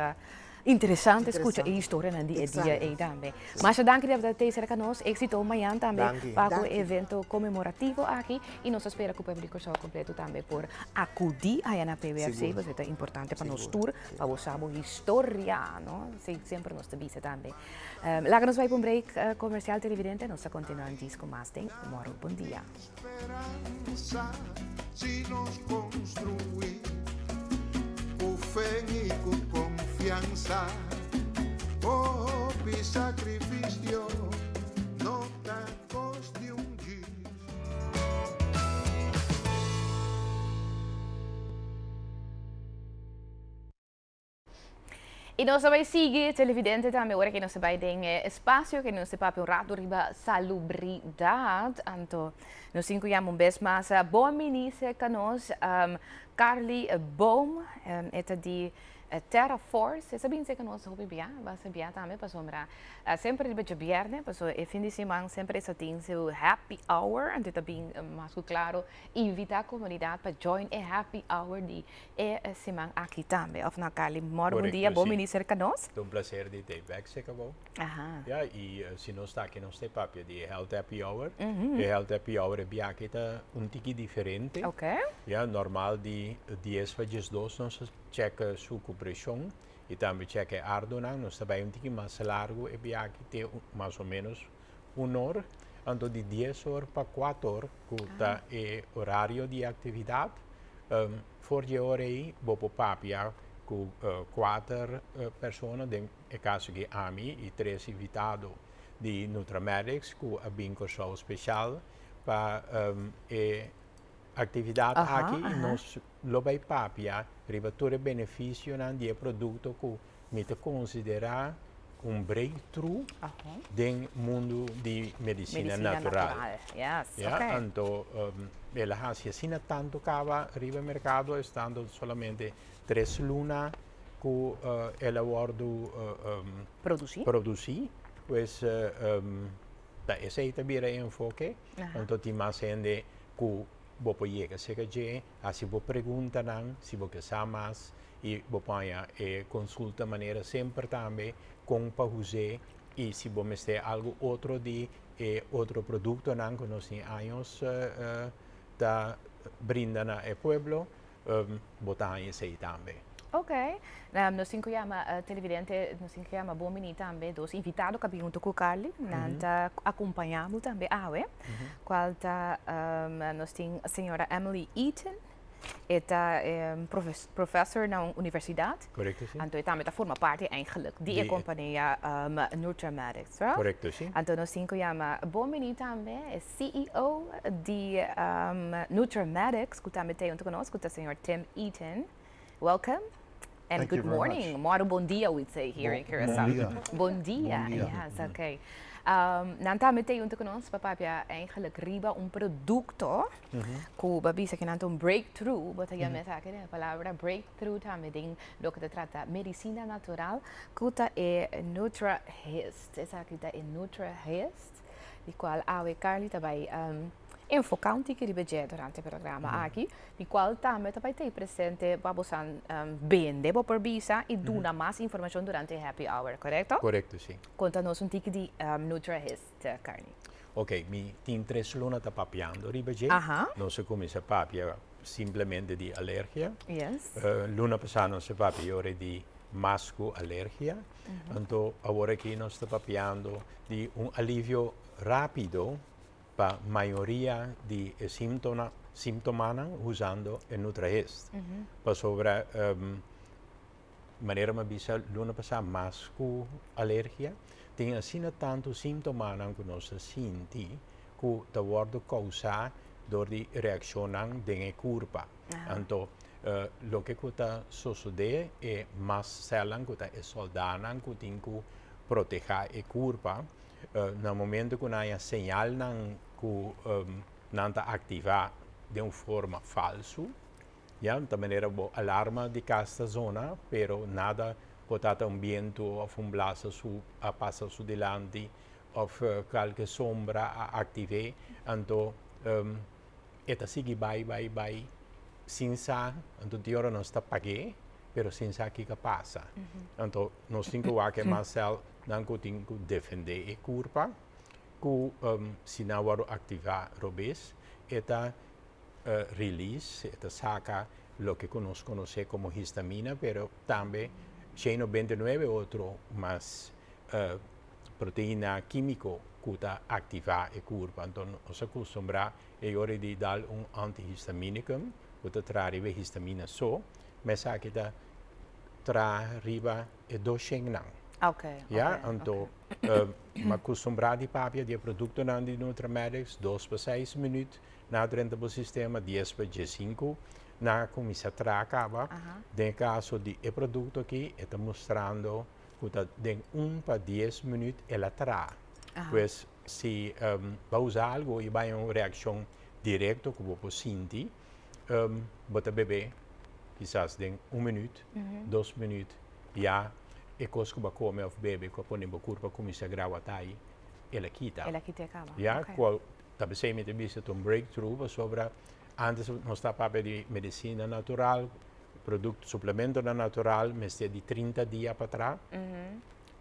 interessante escutar a história no dia a dia e também. Mas danke que estava cerca de nós. Êxito amanhã também para o evento comemorativo aqui e nós espera que o público seja completo também por acudir aí na PBFC, porque é importante para nós tour, para você saber história, não? Sempre nós avisa também. Lá que nós vamos para um break comercial televidente, nós continuamos disco mais tem. Moro, bom dia. Esperança, se nos construir, com fé e com confiança, e sacrifício, nota de dia. E nós vamos seguir televidente também, agora que nós vamos ter espaço, que nós vamos para um riba salubridade. Então, nós encontramos vez mais boa ministra que nós, Carly Boom, é de Terra Force. Você sabe que nós vamos bem também, para sombra. Sempre de viernes, para o fim de semana, sempre só tem seu happy hour. Então, também, mais claro, invitar a comunidade para join a happy hour de semana aqui também. Of na Carly, bom dia, bom ministro que nós. É um prazer de ter back, se acabou. Ja, e se nós está aqui, nós temos papel de Health Happy Hour. E Health Happy Hour é aqui tique diferente. Ok. Ja, normal de 10 para 12, nós checa sua pressão e também checa ardo, nós também tique mais largo e aqui tem mais ou menos 1 hora. Então de 10 horas para 4 horas, que é horário de atividade. Voor je orei, bopo papia, com 4 pessoas, no caso de AMI, e 3 invitados de Nutramedics, com a bingo show especial, para atividade aqui, e nós lobai papia, riba todo benefício de produto que me considerar breakthrough no mundo de medicina natural. Yes, Então, ela assina tanto cava riba mercado, estando somente 3 lunas que ela guardo produzir. Pues, esse é também o enfoque. Então, tem mais gente que você chega, se você pergunta, se você sabe mais, e você consulta de maneira sempre também com para fazer, e se você tem algo outro de outro produto que nós temos da brinda na pueblo, botar isso aí também. Ok. Nós encontramos televidente, nós encontramos bom menino também, dos invitados que perguntam com o Carly, nós acompanhamos também qual nós temos a senhora Emily Eaton, é professor na universidade. Correto, sim. Então, também forma parte eigenlijk de companhia Nutramedics, right? Correto, sim. Então, nós encontramos bom menino também, é CEO de Nutramedics, que também tem conosco, o senhor Tim Eaton. Welcome. And Thank good you very morning. Moro bom dia, we'd say here in Curaçao. Bom dia. Yes, okay. Nanta tem conosco, papapia, eigenlijk riba produto que babisa que nanto breakthrough, bota ya mesa aqui, a palavra breakthrough também do que trata medicina natural, que é NutraHist. Essa aqui é NutraHist, de qual a Carly também enfocante que ribeje durante o programa aqui, de qual também ter presente para vender por visa e dar mais informação durante o happy hour, correto? Correto, sim. Conta-nos tique de NutraHist, Carly. ok, mi tin 3 luna ta papiando riba je, non se comincia a papia simplemente di allergia. Yes. Luna passata non si papia ore di masco allergia, anto ora che non sta papiando di un alivio rapido per maioria di sintomana usando il Nutraest. Per sopra maniera ma bisa luna passata masco allergia, tem assim tanto sintomana que nós senti que da worden causa door die reaccionan de curva. Anto lo que kuta sucede é mas células kuta é soldanan kutinku proteger a curva. No momento que há sinal que não está ativado de uma forma falsa, ja, de maneira bo alarma de cada zona, pero nada potata un viento of un blasa su a passa su delante of qualche sombra a active anto eta sigi by senza anto di ora non sta paghe pero senza che passa anto non stinco wa che Marcel non tinco defende e curva ku si na waro activa robes eta release eta saca lo que conozco como histamina pero también 129 otro más proteína químico que activa e curva. Entonces, nos acostumbra a ora di dar un antihistaminicum, que trae histamina so, mas que trae riba e do shengnan. Okay. Ja, então, me acostumbrar de papia de produto de Nutramedics, 2 por 6 minutos, na dentro do sistema, 10 por 5. Na começa a trabalhar, no caso de produto aqui, está mostrando que de 1 para 10 minutos ela traz. Pois, se vai usar algo e vai uma reação direta que você sente, você beber, quizás de 1 minuto, 2 minutos, já, e coisa que você come ou bebe, que põe na curva, começa a gravar aí, ela quita. Ela quita acaba. Já, qual, talvez você me visto um breakthrough sobre antes não está papel de medicina natural, produto, suplemento natural, mas de 30 dias para trás.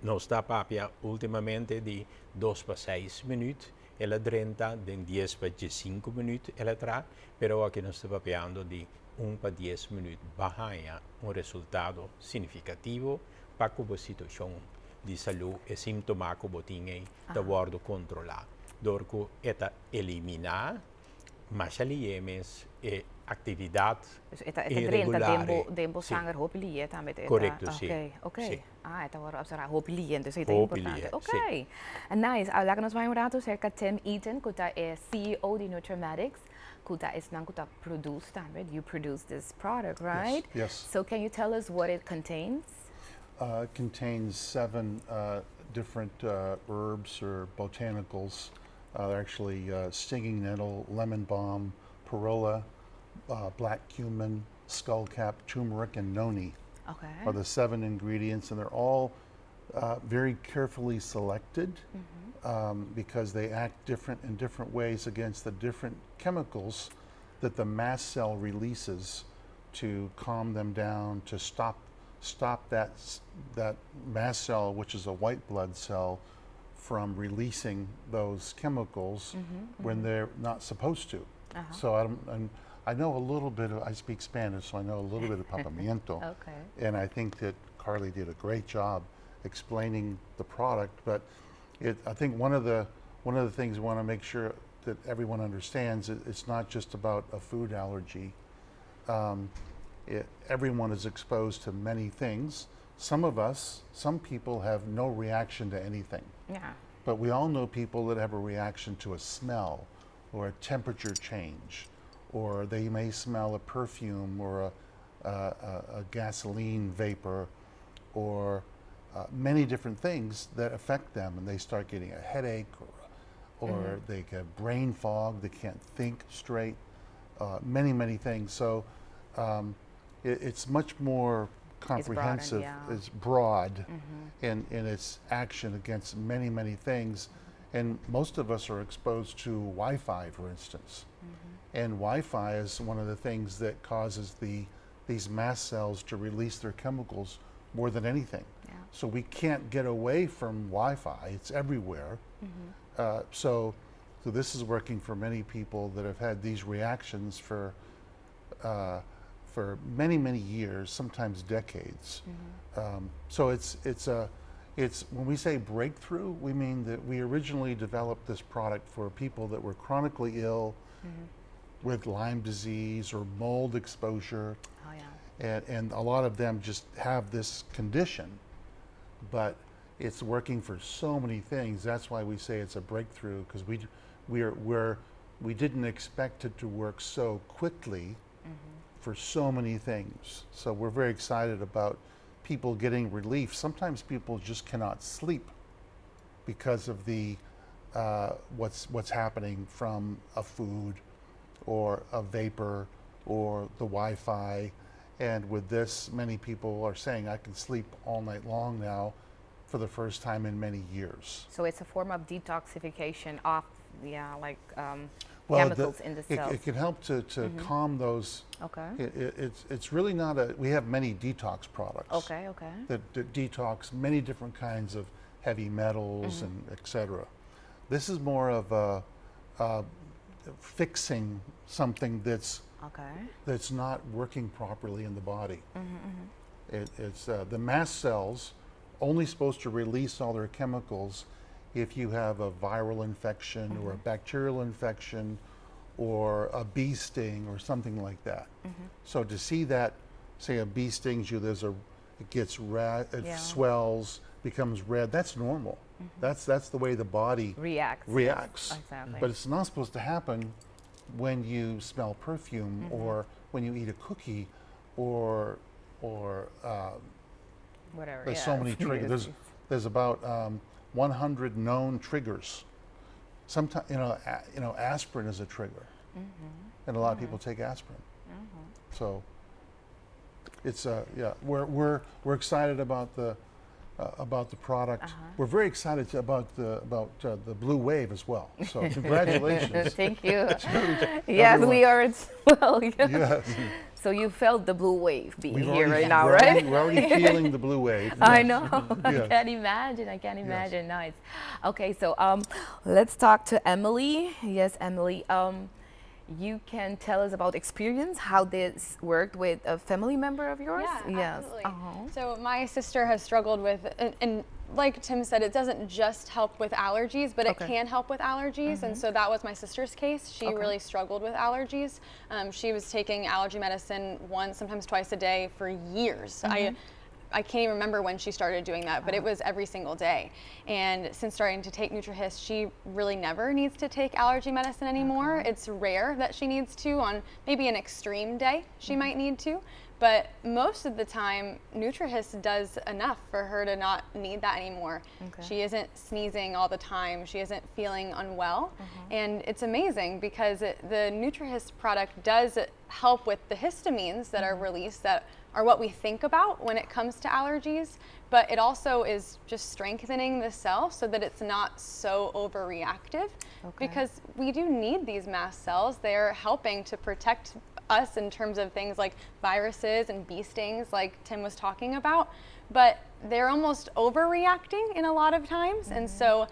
Não está papel ultimamente de 2 para 6 minutos, ela 30 de 10 para 5 minutos, ela traz, pero aqui nós estamos papeando de 1 para 10 minutos, barranha um resultado significativo para a situação de saúde e sintoma que você tem de bordo controlar. Dorco é eliminar mas ali é atividade irregular. Tempo sangue hopelier também. Correto, sim. Ok. Ah, então agora será hopelier, então isso é importante. Ok. Nice. Lá que nós vamos rato cerca Tim Eaton, que é CEO de Nutramedics, que é não que produz também. You produce this product, right? Yes. So can you tell us what it contains? It contains 7 different herbs or botanicals. Actually, stinging nettle, lemon balm, perola, black cumin, skullcap, turmeric, and noni are the 7 ingredients, and they're all very carefully selected because they act in different ways against the different chemicals that the mast cell releases to calm them down, to stop that mast cell, which is a white blood cell, from releasing those chemicals when they're not supposed to. So I know a little bit I speak Spanish, so I know a little bit of papamiento. And I think that Carly did a great job explaining the product, but I think one of the things we want to make sure that everyone understands, it's not just about a food allergy. Everyone is exposed to many things. Some people have no reaction to anything. Yeah. But we all know people that have a reaction to a smell or a temperature change, or they may smell a perfume or a gasoline vapor, or many different things that affect them, and they start getting a headache, or they get brain fog, they can't think straight, many things. So it's much more comprehensive, it's broad in its action against many things. And most of us are exposed to Wi-Fi, for instance. And Wi-Fi is one of the things that causes these mast cells to release their chemicals more than anything. So we can't get away from Wi-Fi, it's everywhere. So So this is working for many people that have had these reactions for many, many years, sometimes decades. So it's when we say breakthrough, we mean that we originally developed this product for people that were chronically ill with Lyme disease or mold exposure. Oh, yeah. And a lot of them just have this condition, but it's working for so many things. That's why we say it's a breakthrough, because we didn't expect it to work so quickly for so many things. So we're very excited about people getting relief. Sometimes people just cannot sleep because of the what's happening from a food or a vapor or the Wi-Fi. And with this, many people are saying, I can sleep all night long now for the first time in many years. So it's a form of detoxification of, chemicals in the cells. It can help to calm those. Okay. It's really not a, we have many detox products. Okay. That detox many different kinds of heavy metals and etc. This is more of a fixing something that's not working properly in the body. It's the mast cells only supposed to release all their chemicals if you have a viral infection or a bacterial infection or a bee sting or something like that. So to see that, say a bee stings you, it gets red, it swells, becomes red, that's normal. That's the way the body reacts. Exactly. But it's not supposed to happen when you smell perfume or when you eat a cookie or whatever. There's so many triggers. There's about 100 known triggers. Sometimes, aspirin is a trigger, and a lot of people take aspirin. So it's we're excited about the product. We're very excited about the Blue Wave as well. So congratulations. Thank you. To Yes, everyone. we are as well. Yes. So you felt the blue wave being We're here already- right now, we're right? already- we're already feeling the blue wave, I yes. know. I Yes. can't imagine. I can't imagine. Nice. Okay, so let's talk to Emily. Yes, Emily. You can tell us about experience, how this worked with a family member of yours? Yeah, Yes. absolutely. So my sister has struggled with, and like Tim said, it doesn't just help with allergies, but it can help with allergies. And so that was my sister's case. She really struggled with allergies. She was taking allergy medicine once, sometimes twice a day for years. I can't even remember when she started doing that, but it was every single day. And since starting to take NutriHist, she really never needs to take allergy medicine anymore. It's rare that she needs to. On maybe an extreme day, she might need to. But most of the time, NutriHist does enough for her to not need that anymore. She isn't sneezing all the time. She isn't feeling unwell. And it's amazing because the NutriHist product does help with the histamines that are released that are what we think about when it comes to allergies, but it also is just strengthening the cell so that it's not so overreactive, because we do need these mast cells. They're helping to protect us in terms of things like viruses and bee stings like Tim was talking about, but they're almost overreacting in a lot of times. And so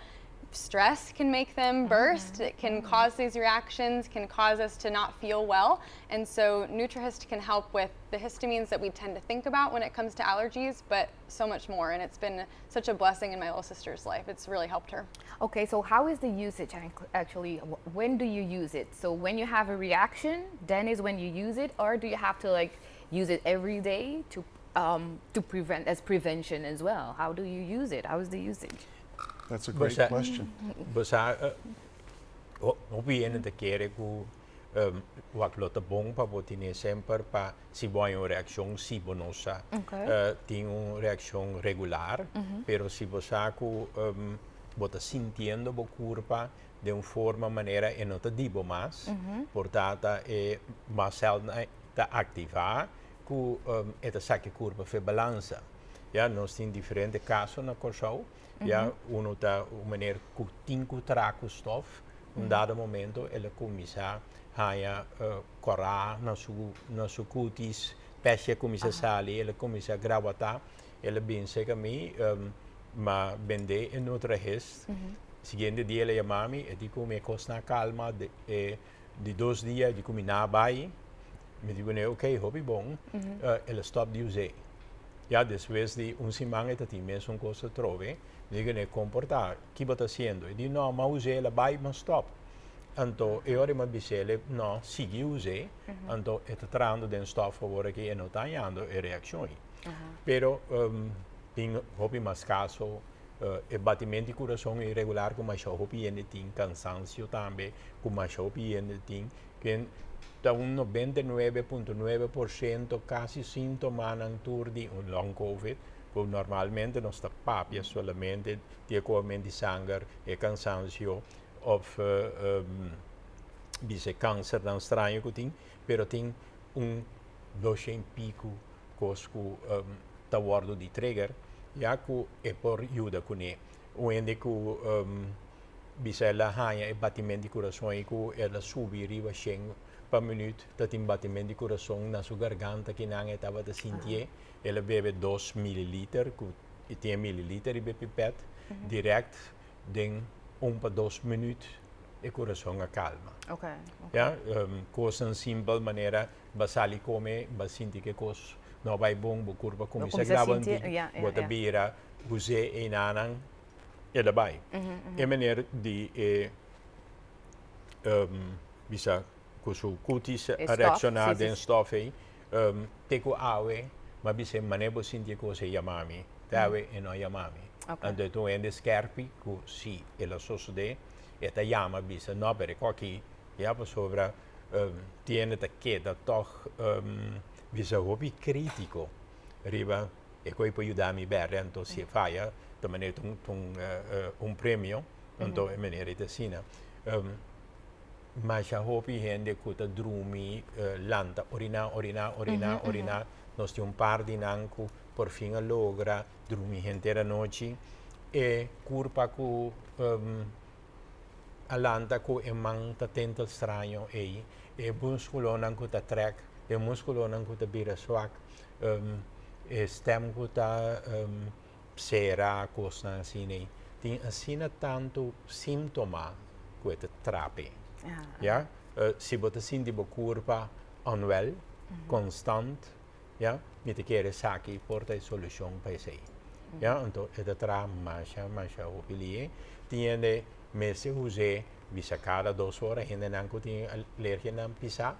stress can make them burst. It can cause these reactions, can cause us to not feel well. And so NutriHist can help with the histamines that we tend to think about when it comes to allergies, but so much more. And it's been such a blessing in my little sister's life. It's really helped her. Okay, so how is the usage actually? When do you use it? So when you have a reaction, then is when you use it, or do you have to use it every day to prevent, as prevention as well? How do you use it? How is the usage? That's a great question. Basa opinion de kere ku waklota bom pa botine sempre pa si vuoi una reazione si bonosa tem una reazione regular pero si bosa ku bota sintiendo bo curva de una forma manera e nota dibo mas portata e ma cell da activa ku eta sacche curva fe balanza ja nós tem diferente caso na corso ja uno da uma maneira ku tinco traco stof dado momento ela começa a correr na su cutis pesce começa a sair ela começa a gravar ela bem seca me ma bende em NutriHist Siguiente dia ela chamava-me, e digo, me costa calma, de 2 dias, digo, me na bai, me digo, ok, hobby bom, ela stop de usar. Já depois de semana, ela tinha mesmo uma coisa trove, digo, comportar, o que você está fazendo? E digo, não, mas usei, ela vai, mas stop. Então, eu ora me disse, não, siga usar, então, está tratando de stop favor que não está dando reações. Pero, tem hobby mais caso, o batimento de coração irregular, como a hobby ainda tem, cansaço também, como a hobby ainda tem, que está 99,9% quase sintomas de um long COVID, que normalmente não está papia solamente de aumento de sangue e cansaço, ou dice câncer não estranho que tem, pero tem 200 pico coisa que está guardo de trigger, já que é por ajuda com ele. Onde que ela ganha o batimento de coração e que ela sube riba 100 por minuto, tem batimento de coração na sua garganta que não estava a sentir, ela bebe 2 mililitros, que tem mililitros de pipette, direto, de 1 para 2 minutos, e o coração acalma. Ja, coisa simples, maneira, basali come, basinti que coisa não vai bom, o corpo começa a gravar, bota beira, use e nanan, ela vai. É maneira de bisa kusu kutis reaccionar em stofe, teko awe, mas bisa maneira sentir que você chamami, tawe e não chamami. Então tu ende scherpi, que se ela sucede, esta chama bisa não per aqui, já para sobre tiene da queda toch bisa hobby critico riba e poi può aiutarmi bene então se fai da maneira un premio então é maneira de sina mas a hobby gente que ta drumi lanta orina nós temos par di nanco por fim a logra drumi gente era noite e curpa que a lanta que é manta tenta estranho e músculo não que ta trek e músculo não que ta bira swak stem que ta sera coisa assim tem assim tanto sintoma que te trape ja se você sente a curva anual constante ja me te quer saque porta a solução para isso ja então é tra mais o pilie tiene meses usei bisa cada 2 horas ainda não que tem alergia não pisar.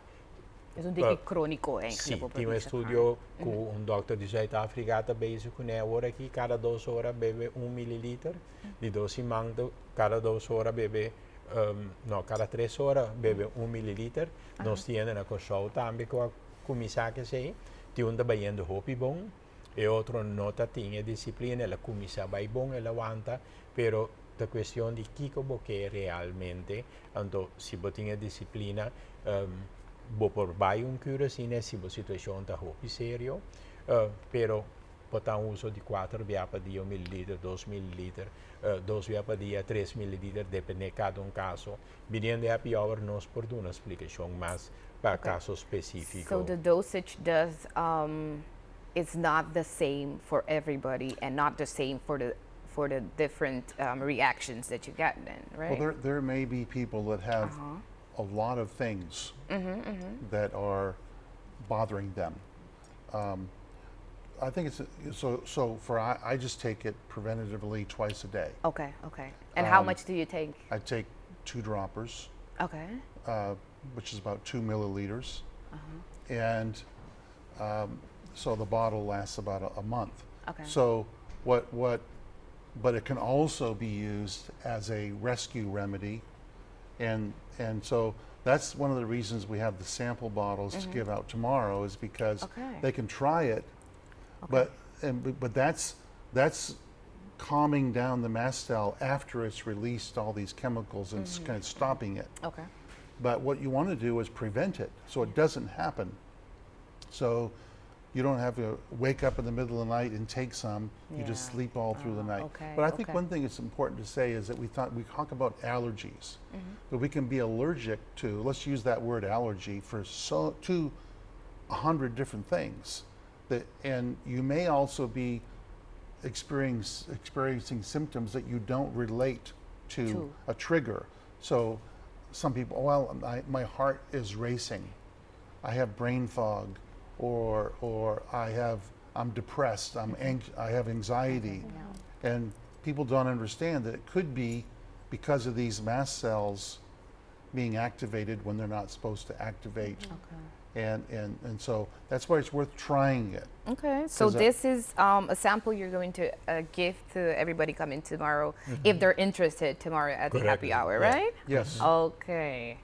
É dique crônico, hein? Sim, tem estudo com doutor de Sudáfrica também isso que agora aqui cada 2 horas bebe 1 mililitro de 12 manto cada 2 horas bebe não cada 3 horas bebe 1 mililitro. Nós temos na coisa também com a comissão que sei tem também do hobby bom e outro nota tinha disciplina ela comissão vai bom ela aguanta, pero da questão de que você realmente, então se você tem disciplina, você por vai cura se a situação está muito sério, pero botar uso de 4 via por dia, 1 mililitro, 2 mililitros, 2 via por dia, 3 mililitros, depende de cada caso. Vindo de happy hour, nós por uma explicação mais para caso específico. So the dosage does, it's not the same for everybody and not the same for the different reactions that you get then, right? Well, there may be people that have a lot of things that are bothering them. I think it's so for I just take it preventatively twice a day. Okay. And how much do you take? I take 2 droppers. Okay. Which is about 2 milliliters. And so the bottle lasts about a month. Okay. So but it can also be used as a rescue remedy, and so that's one of the reasons we have the sample bottles to give out tomorrow is because they can try it, but that's calming down the mast cell after it's released all these chemicals and kind of stopping it. Okay. But what you want to do is prevent it so it doesn't happen. So you don't have to wake up in the middle of the night and take some. You just sleep all through the night. But I think one thing that's important to say is that we talk about allergies, but we can be allergic to, let's use that word allergy for 100 different things. And you may also be experiencing symptoms that you don't relate to a trigger. So some people, well, my heart is racing. I have brain fog, or I'm depressed. I have anxiety, and people don't understand that it could be because of these mast cells being activated when they're not supposed to activate. And so that's why it's worth trying it. Okay, so this is a sample you're going to give to everybody coming tomorrow if they're interested tomorrow at the happy hour, right? Yes. Okay.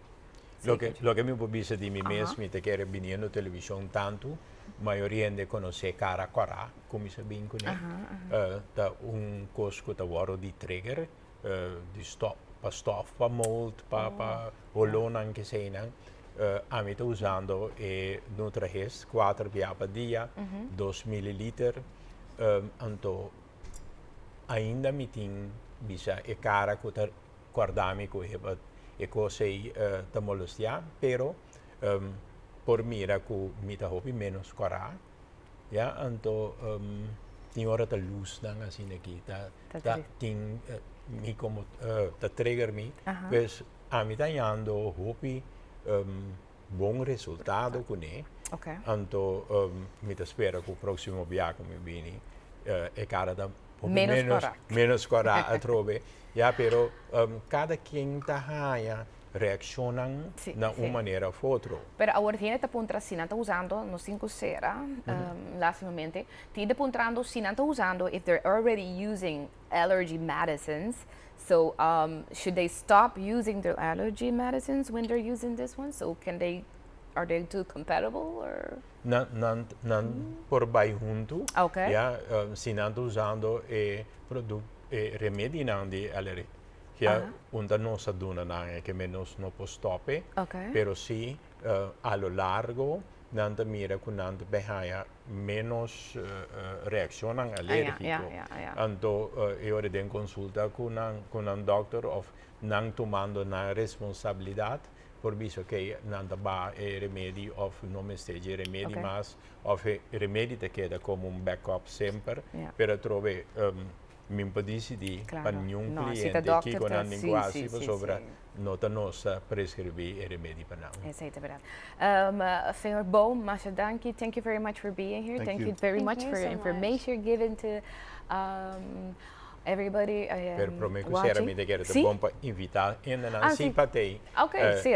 Lo que mi pobisa di mi mesmi te kere binendo televisão tanto, maioria de conosce cara cora, come sabihin ko ne, ta cosco ta waro di trigger, di stop, pa mold, pa olonang kesenang, amita usando Nutrahest 4 via per dia, 2 milliliter, anto ainda miting bisa cara ko ta guardami ko hebat e cose ta molestia, pero por mira ku mita hopi menos kora, ya anto ting ora ta luz nang asina kita ta ting mi como ta trigger mi, pues amita yando hopi buon risultato con ne, anto mita spera ku prossimo viaggio mi bini e cara da menos kora a trove. Ja, pero cada quien haya reaccionan na uma maneira ou outra. Pero agora tiene te puntra si não está usando no 5 sera, lastimamente, tiene puntrando si não está usando if they're already using allergy medicines. So should they stop using their allergy medicines when they're using this one? So are they too compatible or? Não por vai junto. Okay. Ja, si não está usando produto remedi di allergie. Onda nossa duna che menos no può stoppe, pero sì a lo largo nanta mira con nanta behaya menos reaccionan allergico. Anto io den consulta con un doctor of nang tomando una responsabilidad por visto che nanta ba remedi of non mesteggi remedi mas of remedi te queda come un backup sempre per trove mi impedisce di un cliente che con un linguaggio sopra nota nostra prescrivi rimedi per noi. Esatto, verdade. Senhor Boom, Masha Danki, thank you very much for being here. Thank you very much for your information given to everybody per prometo sera mi te quero te bom para invitar ainda na simpatei.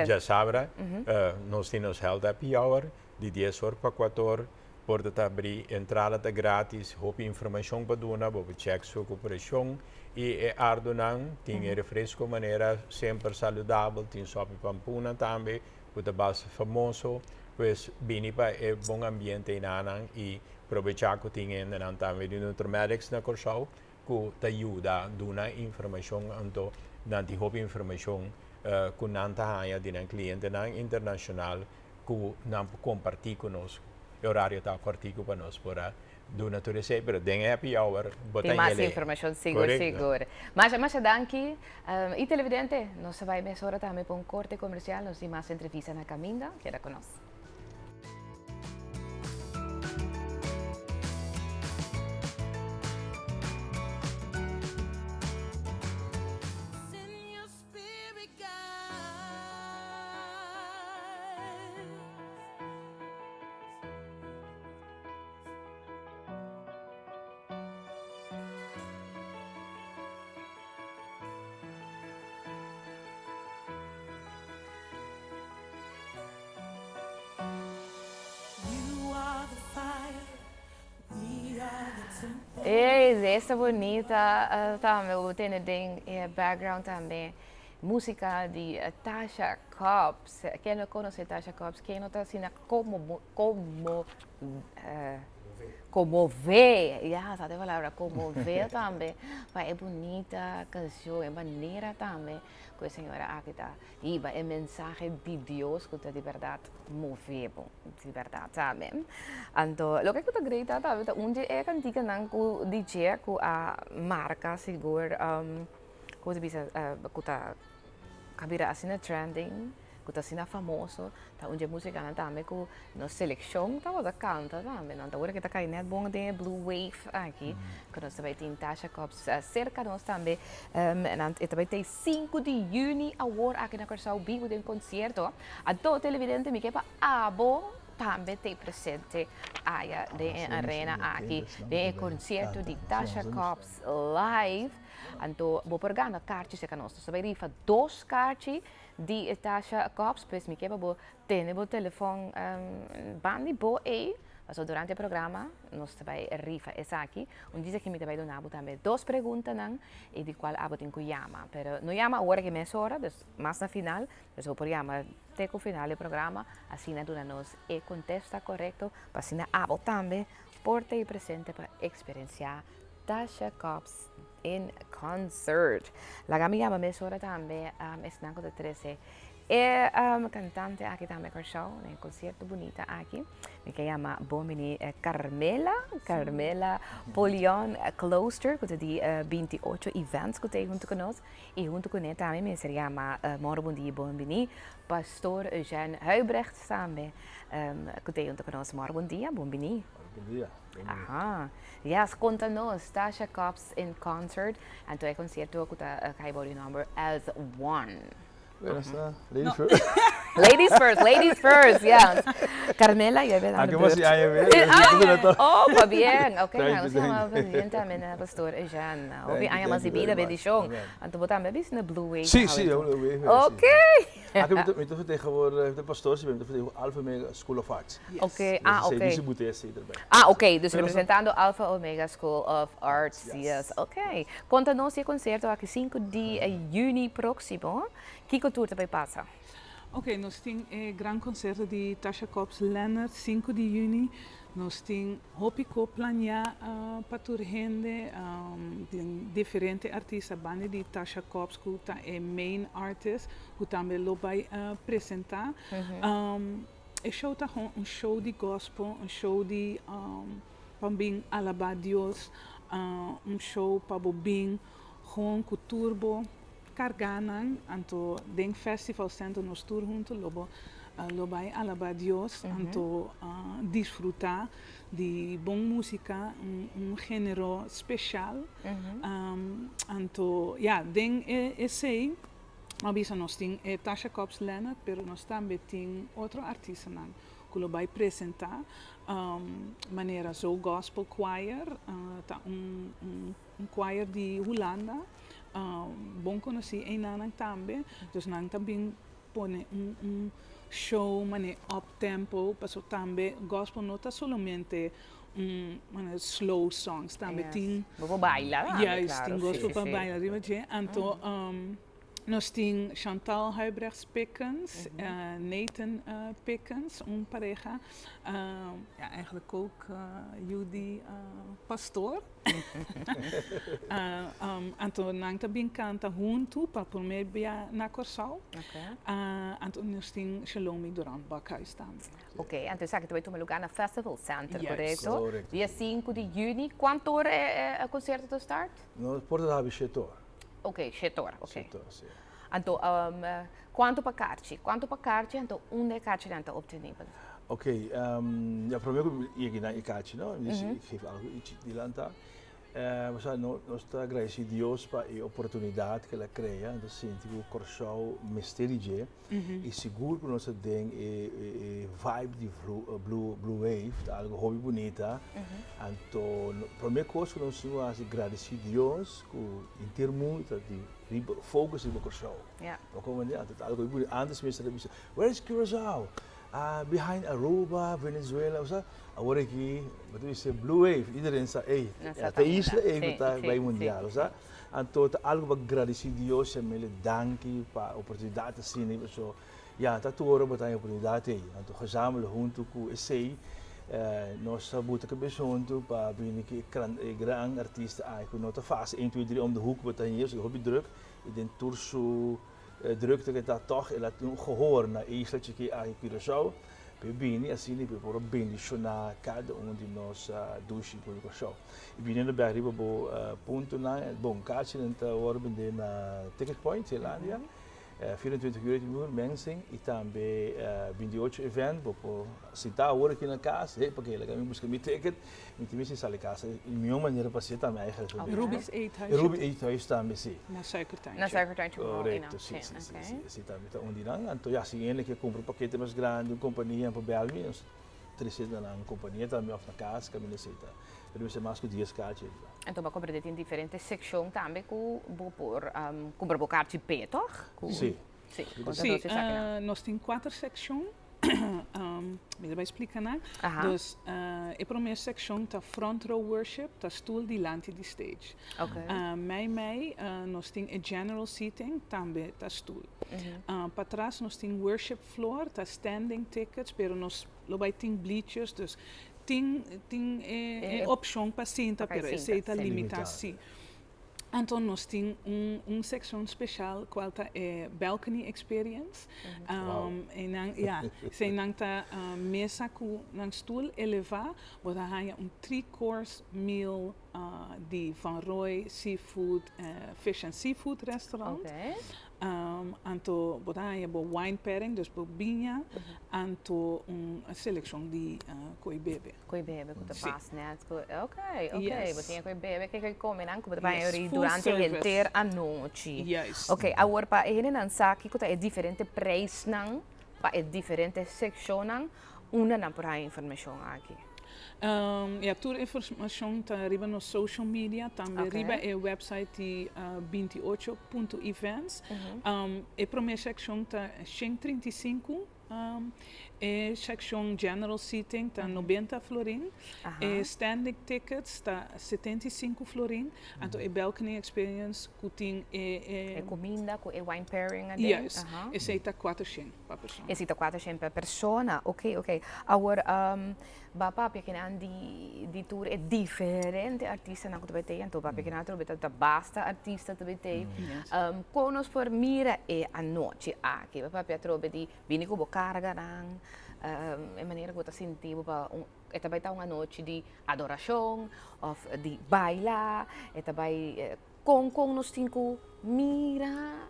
Já sabe, nós temos Health Happy Hour de 10 horas para 4 horas. Porta abrir entrada tá grátis, roupa informação para dona, para check sua cooperação e ardonan tem refresco maneira sempre saudável, tem sopa pampuna também, puta base famoso, pois bem para bom ambiente nanan e aproveitar que tem ainda também de Nutramedics na Corsau, que te ajuda dona informação anto nanti roupa informação que nanta haya de um cliente internacional que não compartilha conosco. Horário está cortico para nós, para do natureza, mas tem happy hour. Tem mais informação, seguro. Mas danke. E televidente, nós vai mais hora também para um corte comercial, nós temos mais entrevista na caminha, queda conosco. Essa bonita também, eu tenho background também, música de Tasha Cobbs. Quem não conhece Tasha Cobbs, quem não está assim, comover, sabe a palavra, comover também, mas é bonita a canção, é maneira também, que a senhora aqui está, e é mensagem de Deus que está de verdade movendo, de verdade, sabe? Então, o que eu grita, sabe, onde é que antiga não que DJ que a marca segura, que você bisa, que está cabira assim na trending, que está sendo famoso, tá onde a música também com na seleção, tá a canta também, não tá agora que tá caindo bom tem Blue Wave aqui, que nós também tem Tasha Cobbs cerca nós também, e também tem 5 de junho agora aqui na Curaçao vivo de um concerto, a todo televidente me quepa abo também tem presente área de arena aqui, de concerto de Tasha Cobbs live. Então, vou pegar na carta se nós vai rifa 2 cartas de Tasha Cobbs, pois me quebra vou ter o telefone bandi boa aí. Mas durante o programa nós vai rifa essa aqui, diz que me vai dar também 2 perguntas e de qual abo tem que chamar, pero não chama agora que meia hora, mas na final, vou por chamar até o final do programa, assim nós e contesta correto, para assim abo também porta e presente para experienciar Tasha Cobbs in concert. La amiga me mesora también es Nanco de 13. É cantante aqui também com show, um concerto bonita aqui, que chama Bomini Carmela Polion Closter, que tem 28 eventos que tem junto conosco, e junto com ele também se chama Morbundi Bomini, Pastor Eugène Huibrecht também, que tem junto conosco. Morbundi, Bomini. Bom dia. Aha. Yes, conta-nos, Tasha Cobbs in concert, e tu é concerto que está o number as 1. Ladies first. Ladies first, yes. Carmela, jij bent aan de beurt. Oh, bien. Oké, nou, zijn we presidente met pastor Eugène. Oké, aan je maar zibida bij die show. En toen botaan we bis naar Blue Wave. Sim, Blue Wave. Oké. Ik heb het vertegenwoordiger, de pastoor, ik heb het vertegenwoordiger Alpha Omega School of Arts. Oké, oké. Dus representando Alpha Omega School of Arts, yes. Oké. Conta-nos je concerto aqui 5 de junho próximo. Que cultura também passa? Ok, nós temos o grande concerto de Tasha Cobbs Leonard, 5 de junho. Nós temos Hopico planear para toda gente, diferentes artistas, banda de Tasha Cobbs, que é main artist, que também vai apresentar. O show está show de gospel, show de também alabar Deus, show para bem, com turbo. Carganan, anto den festival center nos tour junto lobo vai alabar Dios, anto disfrutar de boa música, género especial, anto den esse avisa nós tem Tasha Cobbs Leonard, pero nós também tem outro artista que lo vai apresentar, maneira so gospel choir, tá choir de Holanda. Bom conhecer em Nanang também, então Nanang também põe show, up tempo, passou também gospel não está somente slow songs, também tem. Vou bailar, yes, tem gospel para bailar, então nós temos Chantal Huibrecht Pickens, Nathan Pickens, pareja, eigenlijk ook Judy Pastor. Então, nós também canta junto para primeiro dia na Curaçao. Então, nós temos Shalomi Durant Bakhuis também. Ok, então sabe que tu vai lugar na Festival Center, correto? Dia 5 de junho. Quanto hora é o concerto do start? No Porta da Bichetor. Ok, Chetor, ok. Chetor, sim. Então, quanto para carte? Então, onde carte está obtenido? Ok, ja, primeiro eu aqui na carte, não? Eu geef algo de lanta. Nós estamos agradecidos a Deus para a oportunidade que ela cria, então sinto que o Curaçao mistério e seguro que nós temos a vibe de Blue Wave, algo hobby bonita. Então, a primeira coisa que nós temos é agradecer a Deus que em termos de focus no Curaçao. Algo bonito. Antes mesmo, where is Curaçao? Behind Aruba, Venezuela, agora aqui, você Blue Wave, iedereen sa, até isla está bem mundial, então algo para agradecer a Deus, e me danke para a oportunidade assim, so, ja, tá toda para a oportunidade aí, então gezamenlijk junto com esse, nós sabemos que bem junto para vir aqui grande artista, que nós fase 1, 2, 3 om de hoek, wat dan hier, so hobby druk, e den turso drukte que está toch, ela tem gehoor na isla que é Curaçao, bem assim, para bendicionar cada de nós duas por Curaçao. E bem no barriga bo ponto na bom caixa então agora vender na Ticket Point, Zelândia, 24 uur mensen e também 28 event por citar agora aqui na casa porque ele também busca me ticket me tem se sale casa e minha maneira para ser também Rubens Eethuis. Rubens Eethuis também sim Na Suikertuintje. Na Suikertuintje. correto sim também tá onde não então já se ele que compra paquete mais grande uma companhia para Belmi nós trecendo na companhia também off na casa que me necessita pero se mais que dias kaartje então vai comprar em diferentes secções também com por comprar o kaartje P, toch? Sim. Sim, nós temos 4 secções. Me vai explicar, né? Dus, a primeira secção está front row worship, está stoel diante de stage. Mei, nós temos a general seating, também está stoel. Para trás nós temos worship floor, está standing tickets, pero nós vai ter bleachers, dus tem opção para sentar, pero essa está limitada. Então nós temos seção especial qual é balcony experience. Sem nanta mesa com nang stoel elevar, você há 3-course meal de Van Roy seafood, fish and seafood restaurant. Anto bodaya bo wine pairing, dus bo vinha, anto seleção de koi bebe. Koi bebe, que te passa, né? Ok, você tem koi bebe que come nanco, você vai durante a inteira a noite. Ok, agora para ele não sabe que é diferente preço não, para é diferente secção não, uma não para informação aqui. Toda a informação está arriba no social media, também arriba é o website de 28.events. A primeira secção está 135, a secção general seating está 90 florin, a standing tickets está 75 florin, então a balcony experience que tem a comida com a wine pairing ali. Yes, esse está 400 per pessoa. Esse está 400 per persona, ok. Agora, Bapak que não de tour é diferente artista na que tu tem, então Bapak que não trouxe da basta artista tu tem. Conos por mira é a noite aqui, Bapak trouxe de vinho com carga não, é maneira que tu senti é também uma noite de adoração, de bailar, é também com nos cinco mira,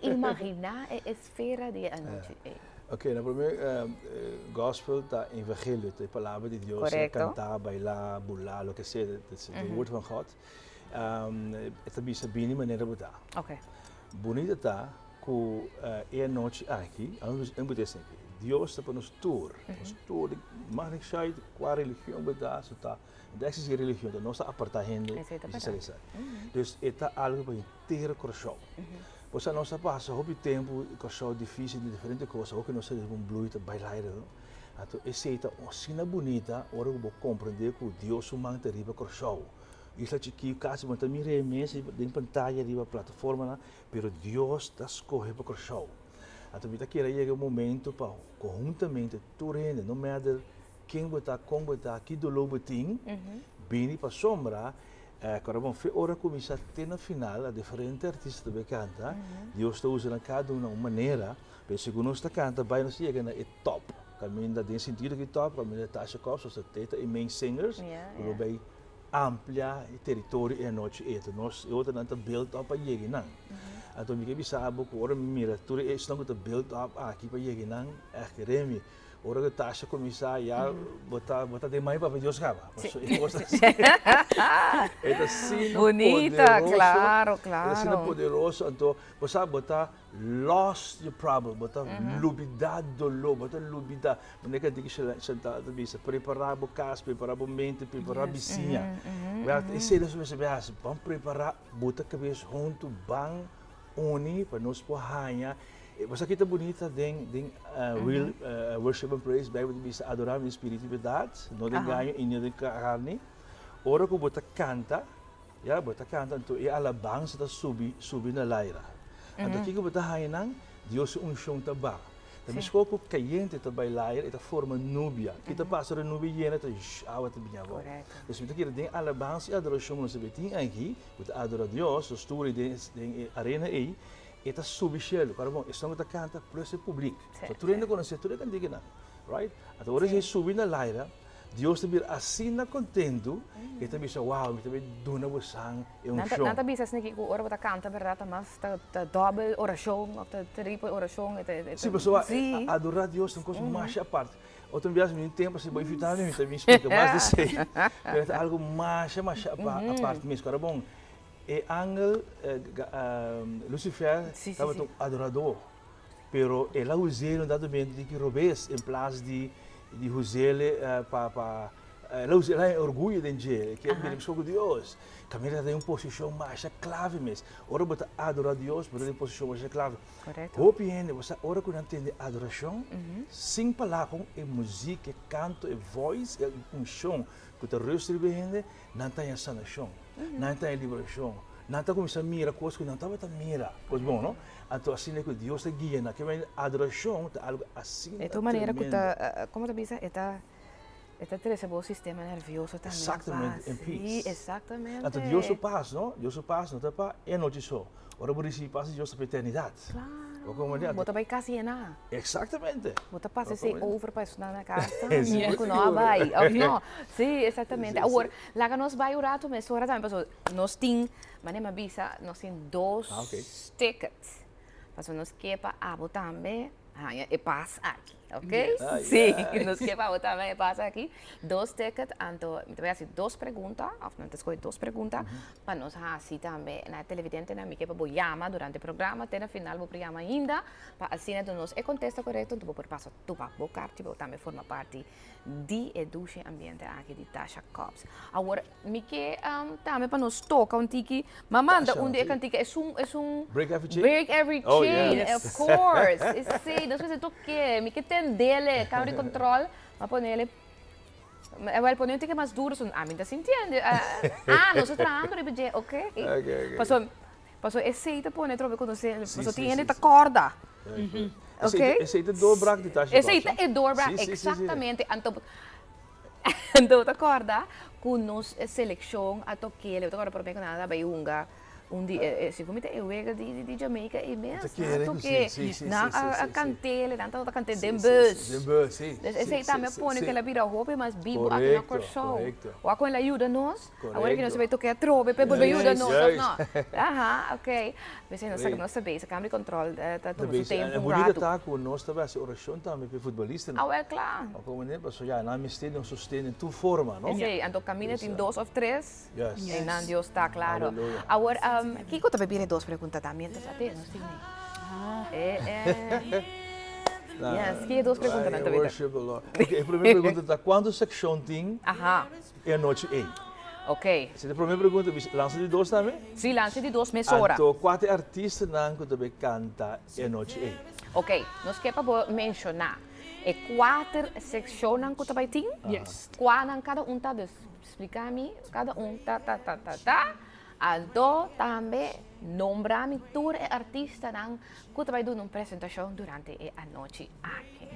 imaginar a esfera de a noite. Ok, na primeira gospel está evangelho, a palavra de Deus, cantar, bailar, bular, o que seja, o woord van God. É também bem maneira de botar. Ok. Bonita está que é noite aqui, assim, Deus está para nos tour, mas não sei qual religião botar, se está, dessa religião, da nossa apartamento, dus é algo para inteiro coração. Você não se passa o tempo com difícil de diferentes coisas, o que nós temos blue de bailar, então esse é uma cena bonita, ora eu vou compreender que Deus humano está riba coração. Isso é que caso você mira a mesa, em pantalla, riba plataforma, pero Deus está escolhendo para coração. Então você quer chegar um momento para conjuntamente tudo rende, não matter quem botar, como botar, que dolor botin, bem para sombra. Quando vamos ver hora começar a ter na final a diferente artista também canta, Deus está usando cada uma maneira, mas segundo nós canta, vai nos chegar na top, caminho da tem sentido que top, caminho da Tasha Cobbs, os teta e main singers, o vai ampliar o território e a noite é, nós outra não está build up para chegar não, então me que bisa abo que hora mira, tudo é estão que build up aqui para chegar não, é que remi ora que Tasha começar já botar demais para Deus acaba. É assim bonita, claro. É assim poderoso, então você botar lost your problem, botar lubida dolor, botar lubida, não é que sentar da bisa, preparar o casa, preparar a mente, preparar a vizinha. Esse é o que você vamos preparar, botar a cabeça junto, bang, uni para nos porranha. Você kita bonita den will worship and praise, Bible bisa adorar em espiritualidade, não tem ganho e não tem carne. Ora que bota canta, então e alabança está subir na laira. Então que bota hainang, Deus unção tabak. Tapi skopo kayente ta bailar ita forma núbia. Kita passa a núbia yena ta awa ta binhava. Então kita kira den alabança e adoração no sebetin aqui, bota adorar Deus, o story den arena aí. Eta subicielo, cara bom, estão a cantar para o público. Então tu ainda conhece, tu ainda diga não, right? Então agora se subir na laira, Deus também assim na contento, e também só uau, me também dona você é show. Nanta bisa sniki ku ora bota canta verdade, mas ta double oração, ou ta triple oração, Sim, pessoal, adorar Deus é uma coisa mais à parte. Outra vez, no tempo, se vou evitar, me também explica mais de si. É algo mais à parte mesmo. Agora, bom, e Angel, Lucifer, estava um adorador. Pero ela usou um dado momento de que robês, em place de usar ela é orgulho de Deus, que é bem com Deus. Camila tem uma posição mais clave mesmo. Ora, você adorar Deus, mas tem uma posição mais clave. Correto. O piano, você ora quando entende adoração, sem palavras, é música, é canto, é voz, é som, que você recebe, não tem a sanação, não tem a liberação. Não está começando a mirar coisas que não estava a mirar. Pois bom, não? Então, assim é que Deus está guiando. Que a adoração é algo assim. De toda maneira, como tu diz, está trazendo o sistema nervioso também. Exatamente, em peace. Exatamente. Então, Deus o paz, não? Deus o paz, não está para é noite só. Ora, por isso, passa Deus para a eternidade. Claro. Bota vai casa na. Exatamente. Bota passa esse over para estudar na casa. Com nós vai. Não, sim, exatamente. Agora, lá que nós vai orar, tu me sora também, pessoal. Nós temos, mas não avisa, nós temos 2 tickets. Para nós quepa abo também. E passa aqui, ok? Sim, nos quepa também passa aqui. 2 tickets, então, me vai fazer 2 perguntas, ou não te escolhe 2 perguntas, para nós assim também, na televidente, na minha quepa, vou chamar durante o programa, até no final vou chamar ainda, para assim, nós contesta correto, então vou passar tu para bocar, tipo, também forma parte de educação ambiente aqui de Tasha Cops. Agora, me que também para nós tocar um tiki, mamanda onde é que tiki é um break every chain. Break every chain, of course. Sim, nós fazemos toque, me que tem dele, câmara de controle, mas põe ele vai pôr um tiki mais duro, me está sentindo. Nós estamos trabalhando, ok? Passou esse te põe trobe quando você tem ele corda. Ok? Esse é dobrar de taxa. Esse é dobrar, exatamente. Então, te acorda com nos seleção a toque, eu agora por bem com nada vai dia, se como eu vega de Jamaica e mesmo, toque na a cantele, tanto a cantele de bus. Sim. Esse também põe que ela vira roupa, mas vivo aqui na corção. Ou com ela ajuda nós, agora que nós vai tocar trobe, para ajuda nós, não? Ok. Você não sabe, essa câmara de controle tá tudo tempo um rato. Tá com nós também a oração também para futebolista. É claro. Como nem passou já, na mistério sustento tu forma, não? Sim, então caminha em 2 ou 3. E não Deus está claro. Agora Kiko também pide 2 perguntas também, tá sabendo? Yes, que 2 perguntas na tua vida. Ok, a primeira pergunta está quando section tem é noite 8. Ok. Se a primeira pergunta lança de 2 também? Sim, lança de 2 meia hora. Então, 4 artistas que também canta é noite 8. Ok, nós queremos mencionar. E 4 secções que também tem? Yes. Quando cada tá explicar-me, cada tá. Então, também, nombrar-me todos os artistas que vai dar uma apresentação durante a noite aqui.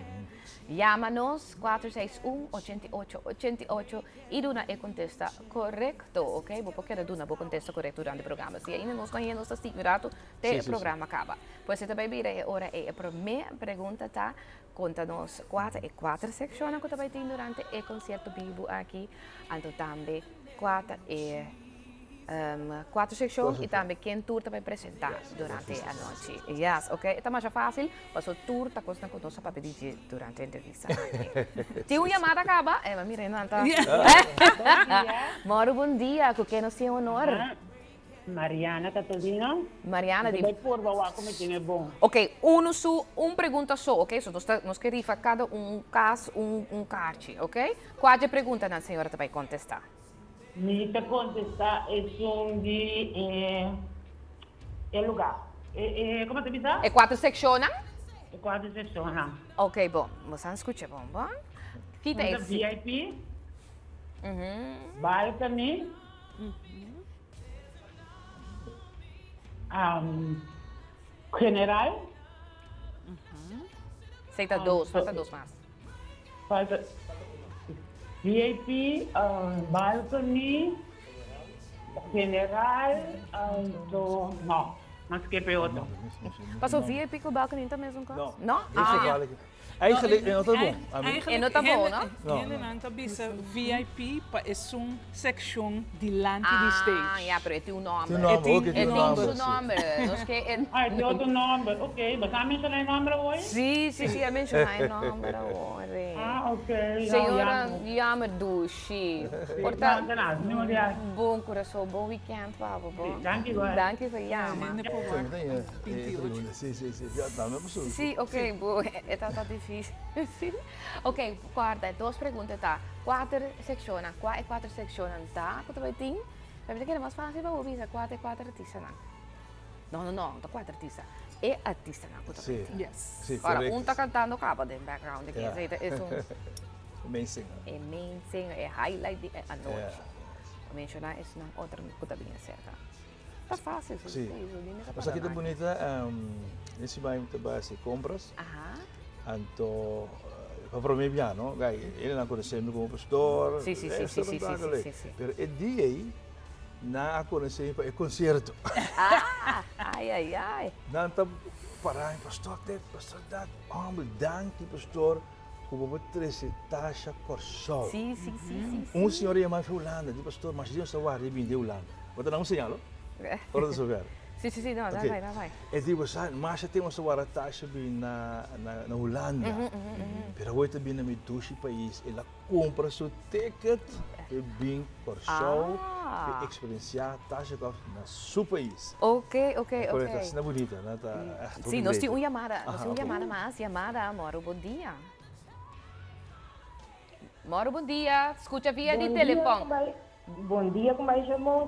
Chama-nos 461-8888 e Duna contesta correto, ok? Vou porque Duna vou contesta correto durante o programa. Se ainda não conhece, nós estamos mirados até o programa acaba. Pois você também vira agora a primeira pergunta, tá? Conta-nos 4 secções que vai ter durante o concerto vivo aqui. Então, também 4 secções e também quem tour vai apresentar durante a noite. Yes, ok? Está mais fácil, mas o tour está costando com nossa papel durante a entrevista. Tem uma chamada acaba? Mas mira, não está. Moro, bom dia, com quem nos tem honor? Mariana Catalino. Mariana de... como é bom. Ok, pergunta só, ok? So, nós queremos cada caso, carte, ok? Qual é a pergunta que a senhora vai contestar? Minha contestar é de lugar. Como você diz? É 4 secções? É 4 secções. Ok, bom. Você escuta, bom? Que tem? VIP. Balcony. General. Falta 2 mais. Falta VIP, balcony, general, não, mas que é outro. Passou VIP com o balcony também mesmo? Não. Não? Esse vale. Eigenlijk, en dat is bom. En dat is bom, no? Helemaal bisa VIP pa is een section die land die stage. Ja, pero é um nome. Tem nome, ok, tem nome. Tem nome. Nós que é. Ah, tem outro nome. Ok, mas a mencionar o nome hoje? Sim, a mencionar o nome hoje. Ah, ok. Senhora, jammer douche. Portanto, bom coração, bom weekend, Pablo. Dank je wel. Dank je voor jammer. Sim, ok, bom. Está difícil. Ok, guarda, duas perguntas, tá? Quatro secções, qual é quatro secções, tá? Quanto vai ter? Vai ver que é mais fácil para ouvir, quatro artistas, não, tá quatro artistas. É artista, não? Sim. Yes. Agora, está cantando capa no background, que é main singer. É main singer, é highlight a noite. Mencionar isso na outra coisa bem certa. Tá fácil, sim. Mas aqui tá bonita, nesse bairro também se compras. Então, para mim bem, não? Ele não conhece-me como pastor. Sim. Mas é dia aí, não conhece para o concerto. Ai. Não tá parar, pastor, humble, danke, pastor. Como vou trazer taxa corsol. Sim. Senhor ia mais Holanda, de pastor, mas Deus está de vir de Holanda. Vou dar sinal, para de saber. Sim, não, vai. É tipo, mas tem uma sua taxa na Holanda. Pero hoje também na meu país, ela compra seu ticket e vem corsol e experienciar taxa na seu país. Ok. Isso é bonita, não tá? Sim, nós temos uma chamada, Moro, bom dia. Moro, bom dia. Escuta via de telefone. Bom dia, como vai chamar?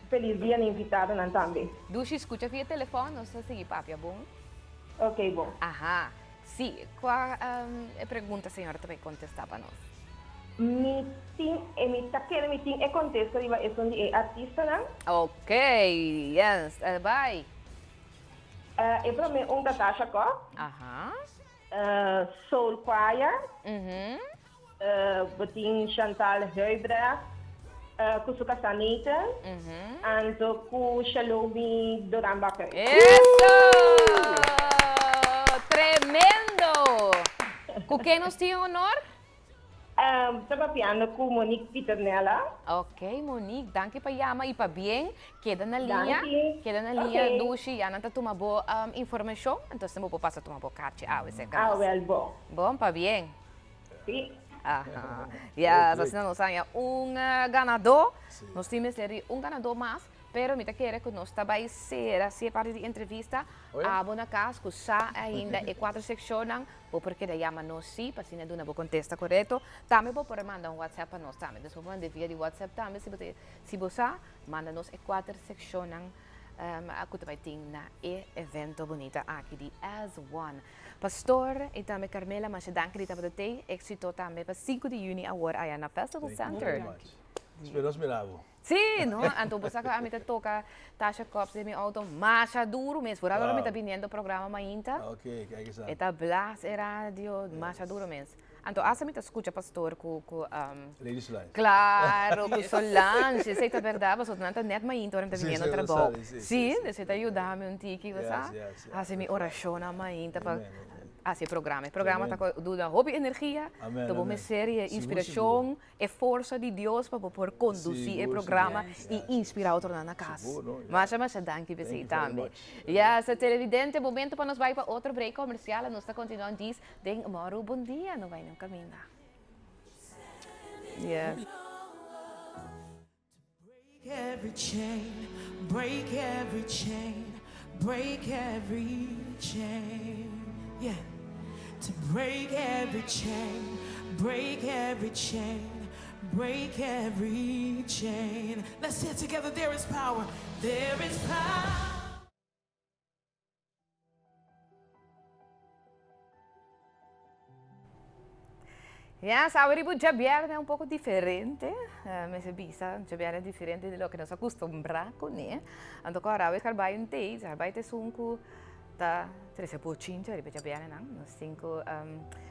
Feliz dia invitado também. Dushi, escuta via telefone, não sei se papi é bom. Ok, bom. Sim. Qual a pergunta a senhora também contestar para nós? Meeting é contexto de artista, não? Ok, yes. Vai. É para mim um da Tasha Cobb. Soul Choir. Beting Chantal Huibra, Kusuka Sanita, e com Shalomi Duran Bakker. Isso! Tremendo! Com quem nós tínhamos honor? Estava piano com Monique Piternella. Ok, Monique, danke pa yama e pa bem. Queda na linha. Okay. Dushi, já não tá tomando boa informação, então você pode passar a tomar boa carte. Bom. Bom, pa bem. Sim. Yes, assim nós temos ganador. Nós temos ganador mais, pero me quer que nós também ser parte de entrevista a bona casa que já ainda é quatro secções, porque daí chama nós sim, para se não contesta correto. Também pode mandar WhatsApp para nós também. Então pode via de WhatsApp também se você manda nos quatro secções que vai ter na evento bonito aqui de As One. Pastor e também Carmela, mas danke de ter te êxito também para 5 de junho agora aí na Festival Center. Esperamos miravo. Sim, não? Então você que a mim toca Tasha Cobbs de meu auto, mais duro mesmo. Por agora me está vindo o programa mainta. Ok, que sabe. Eta Blas e radio, mais duro mesmo. Então, essa me escuta pastor com Lady Solange. Claro, com Solange, sei que é verdade, você não está net mainta, não está vindo trabalho. Sim, você está ajudando um tiki, você sabe? Assim me oração na mainta para esse programa. O programa está com hobby energia, então uma série inspiração e força de Deus para poder conduzir o programa e inspirar outro na casa. Mas danke você também. E essa televidente momento para nós vai para outro break comercial, nós está continuando diz, den Moro, bom dia, não vai no caminho. Yes. Break every chain, break every chain, break every chain. Yeah. To break every chain, break every chain, break every chain. Let's say it together. There is power. There is power. Ja, Sauribu Jabier é pouco diferente, mas Jabier é diferente do que nós acostumamos, né? Então, agora eu trabalho em TI, trabalho em Sunku, tá Trece pochincha, ripeto bene, no? Nós cinco,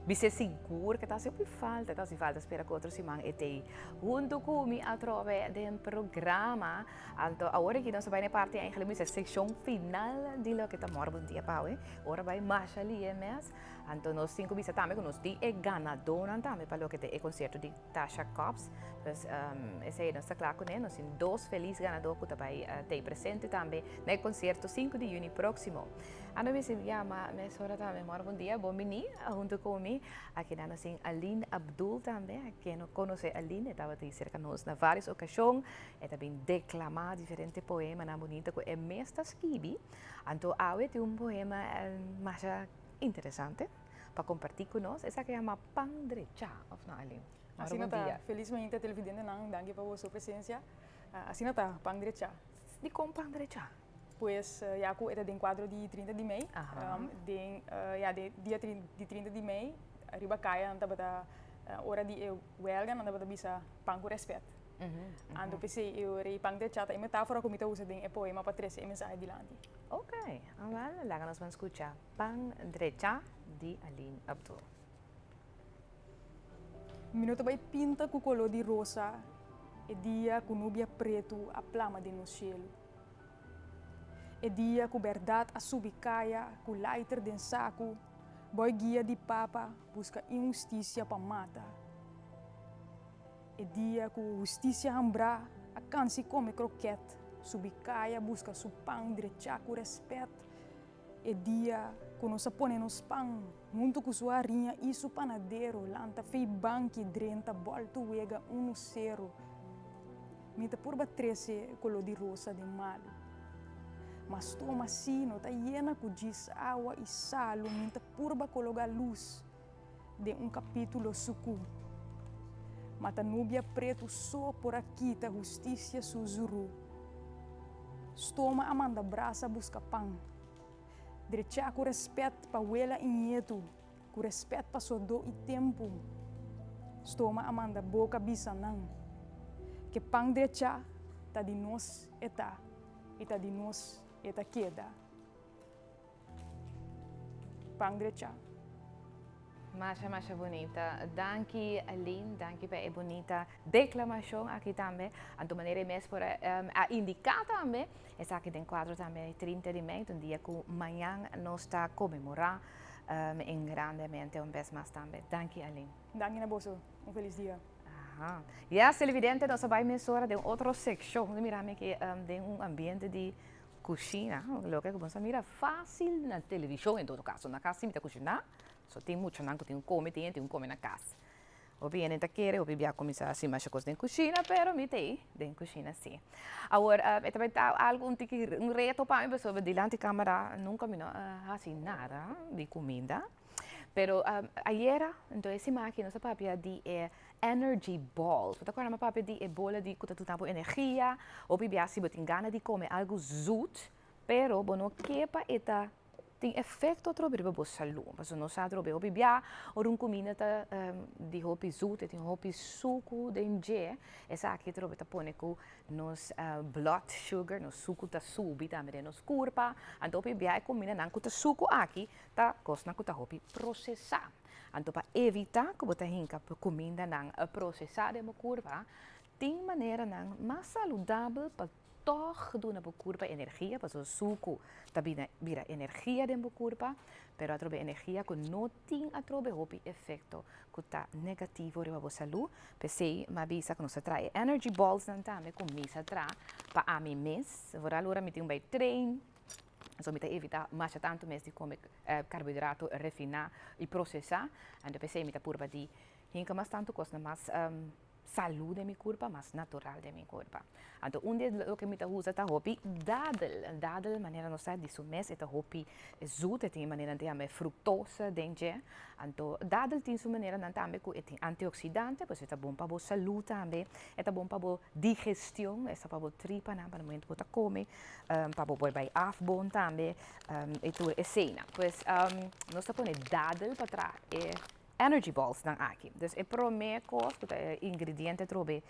bise seguro que tá sempre falta, espera que outro semana e te junto comigo através do programa. Então, agora que nós vamos parte eigenlijk a seção final de lo que tá morando bom dia pau, ora vai mais ali mes. Então, nós cinco bise também que nós ti é ganador também para lo que é concerto de Tasha Cobbs. Pues esse aí nós está claro com nós tem dois felizes ganadores que vai ter presente também no concerto 5 de junho próximo. A nome se chama Mesora também, bom dia, bom menino, junto comigo. Aqui nós temos Aline Abdul também, quem não conhece Aline, estava cerca de nós em várias ocasiões, e também declamar diferentes poemas na bonita que é Mesta Skibi. Então, hoje tem poema mais interessante para compartilhar com nós, essa que se chama Pandrecha, ou não, Aline? Assim está, felizmente, televidente, danke por sua presença. Assim está, Pandrecha. De como Pandrecha? Pues aku era den quadro di 30 di Mei, dia 30 di Mei, riba kaya anta bata ora di welga anta bata bisa pangku respect. Ando pensei eu rei Pandrecha, e metáfora como ita usa den poema para trazer a mensagem adiante. Ok, agora lá nós vamos escutar Pandrecha de Aline Abdul. Minuto vai pinta com color de rosa, e dia com nubia preto a plama de no cielo. E dia com verdade a subicaia, com lighter den saco, boy guia de papa busca injustiça para mata. E dia com justiça hambra, a cansi come croquete, subicaia busca su pão direcha com respeito. E dia com nós põe nos pão, junto com sua rinha e su panadeiro, lanta fei banque drenta, volta uega no zero. Mita purba 13 color de rosa de malo. Mas toma sino, tá llena com diz água e salo, minta purba coloca luz de capítulo suku. Mata nubia preto só por aqui, tá justiça suzuru. Stoma amanda braça busca pão. Direcha com respeito para wela e nieto, com respeito para sodo e tempo. Stoma amanda boca bisa nang. Que pão direcha tá de nós eta, e tá de nós eta queda. Pão direcha. Masha bonita. Danke Aline, danke per a bonita declamação aqui também. De maneira mesmo para a indicar também, essa aqui tem quadro também 30 de Mei, um dia que amanhã nós está comemorar em grandemente vez mais também. Danke Aline. Danke Naboso, feliz dia. E a televidente nós vai mensurar de outra secção, miramos que tem ambiente de cozinha, lo que você mira fácil na televisão em todo caso, na casa se cozinhar, só tem muito não tem come na casa. Obviamente quer, obviamente começar assim mais coisas em cozinha, pero me tem em cozinha sim. Agora, também tá algo um reto para mim, sobre delante da câmera nunca me assim nada de comida. Pero ayer, então esse máquina nossa papia de energy balls. Você agora uma papia de bola de que tu tempo energia, ou bibia se botin gana de comer algo zoet, pero bono kepa eta tem efeito sobre a boa saúde. Mas não sabe sobre o bibia ou comida tá de hopi zoet, tem hopi suco de essa aqui trobe tá põe com nos blood sugar, nos suco tá subi também nos corpo. Então bibia comida não com suco aqui tá costa com tá hopi processar. Então, para evitar que você tenha comida não processada no corpo, tem maneira não mais saudável para todo no corpo energia, para o suco também vira energia no corpo, mas a trobe energia que não tem a trobe hopi efeito que está negativo para a saúde. Pensei, mas bisa que nós traz energy balls também com misa traz para a mim mês, agora agora me tem um treino. Então, me evita mais tanto mesmo de comer carboidrato, refinar e processar. Então, pensei me purba de hinca mais tanto coisa mais saúde de meu corpo, mais natural de meu corpo. Então, dia que me usa tá hopi dadel maneira não sai de sumés é tá hopi zoet tem maneira de ame fructosa dentro. Então, dadel tem sua maneira não também com tem antioxidante, pois é bom para a saúde também, é bom para a digestão, é para a tripa, para o momento que come, para o boi vai afbon também, e tudo é cena. Pois nós põe dadel para trás energy balls dan aqui. Dus é promê coisa que ingrediente trobe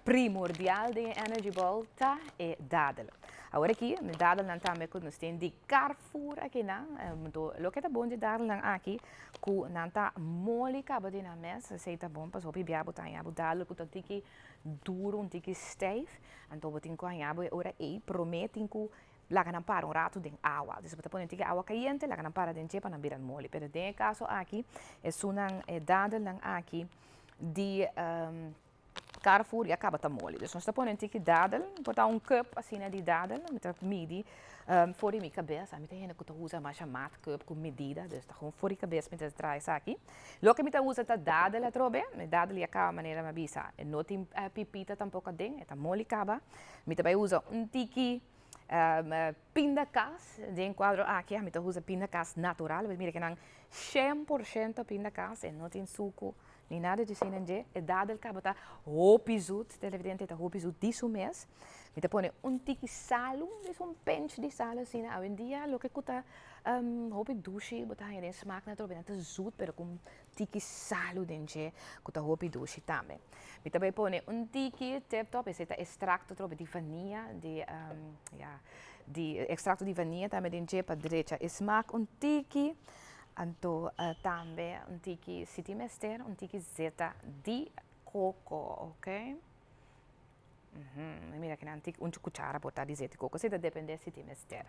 primordial de energy ball ta é dadel. Agora aqui, me dadel não também que nós temos de Carrefour aqui não, lo que tá bom de dadel não aqui, que não tá mole cabo de na mesa, se tá bom, pas opi biabo tá yabo dadel que tá tiki duro, um tiki stijf, então botin ko yabo ora prometem que laga não para rato de água, então você põe tiki água caliente, laga não para de chepa não virar mole, pero de caso aqui é sunang dadel não aqui de Carrefour e acaba tá mole. Dus nós põe tiki dadel, botar cup assim de dadel, met midi, voor de minha cabeça, met gente que usa mais chamado cup com medida, dus tá com voor de cabeça met traz aqui. Lo que me usa tá dadel trobe, me dadel e acaba maneira me bisa. E não tem pipita tampouco ding, é tá mole acaba. Me também usa tiki pindakaas, de quadro aqui, me usa pindakaas natural, mira que não 100% pindakaas e não tem suco. Ni nada de sinanje, e dadel cabata hopi zoet, televidente ta hopi zoet disso mês. Me te põe tiki salo, is pinch de salo assim, hoje em dia lo que cuta hopi douche, botar aí smaak na trobe, tá zoet, pero com tiki salo dentro, cuta hopi douche também. Me também põe tiki tip top, esse tá extracto trobe de vanilla, de extracto de vanilla também dentro para direita, smaak tiki. Anto também tiki city mester, tiki zeta de coco, ok? Mira que não tem cuchara botar de zeta de coco, zeta depende city mester.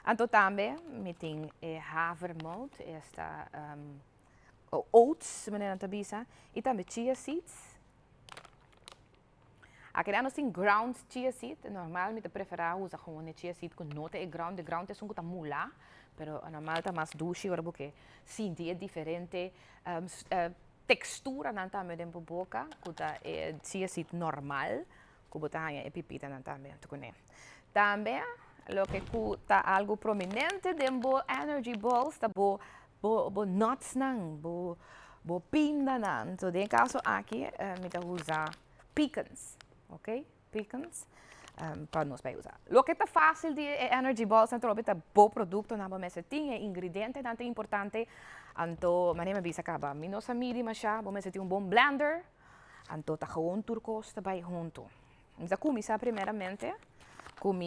Anto também me tem havermout, esta oats, maneira de bisa, e também chia seeds. Aqui nós tem ground chia seed, normalmente preferar usar gewoon chia seed com nota e ground, de ground é um que mula. Pero normal está mais doce, porque sinti é diferente textura não também dentro da boca, que é chia seed normal, que botar é pipita não também, também lo que está algo prominente dentro energy balls, está bo nuts não, bo pinda não. Então, em caso aqui, me dá usar pecans, ok? Pecans. Para nós vai usar. Lo que está fácil de energy balls é trobe tá bom produto na mesa tinha ingrediente tanto importante anto maneira bisa acaba minosa midi masha bom mesa tem bom blender anto tá gewoon turcos também junto. Então começar primeiramente com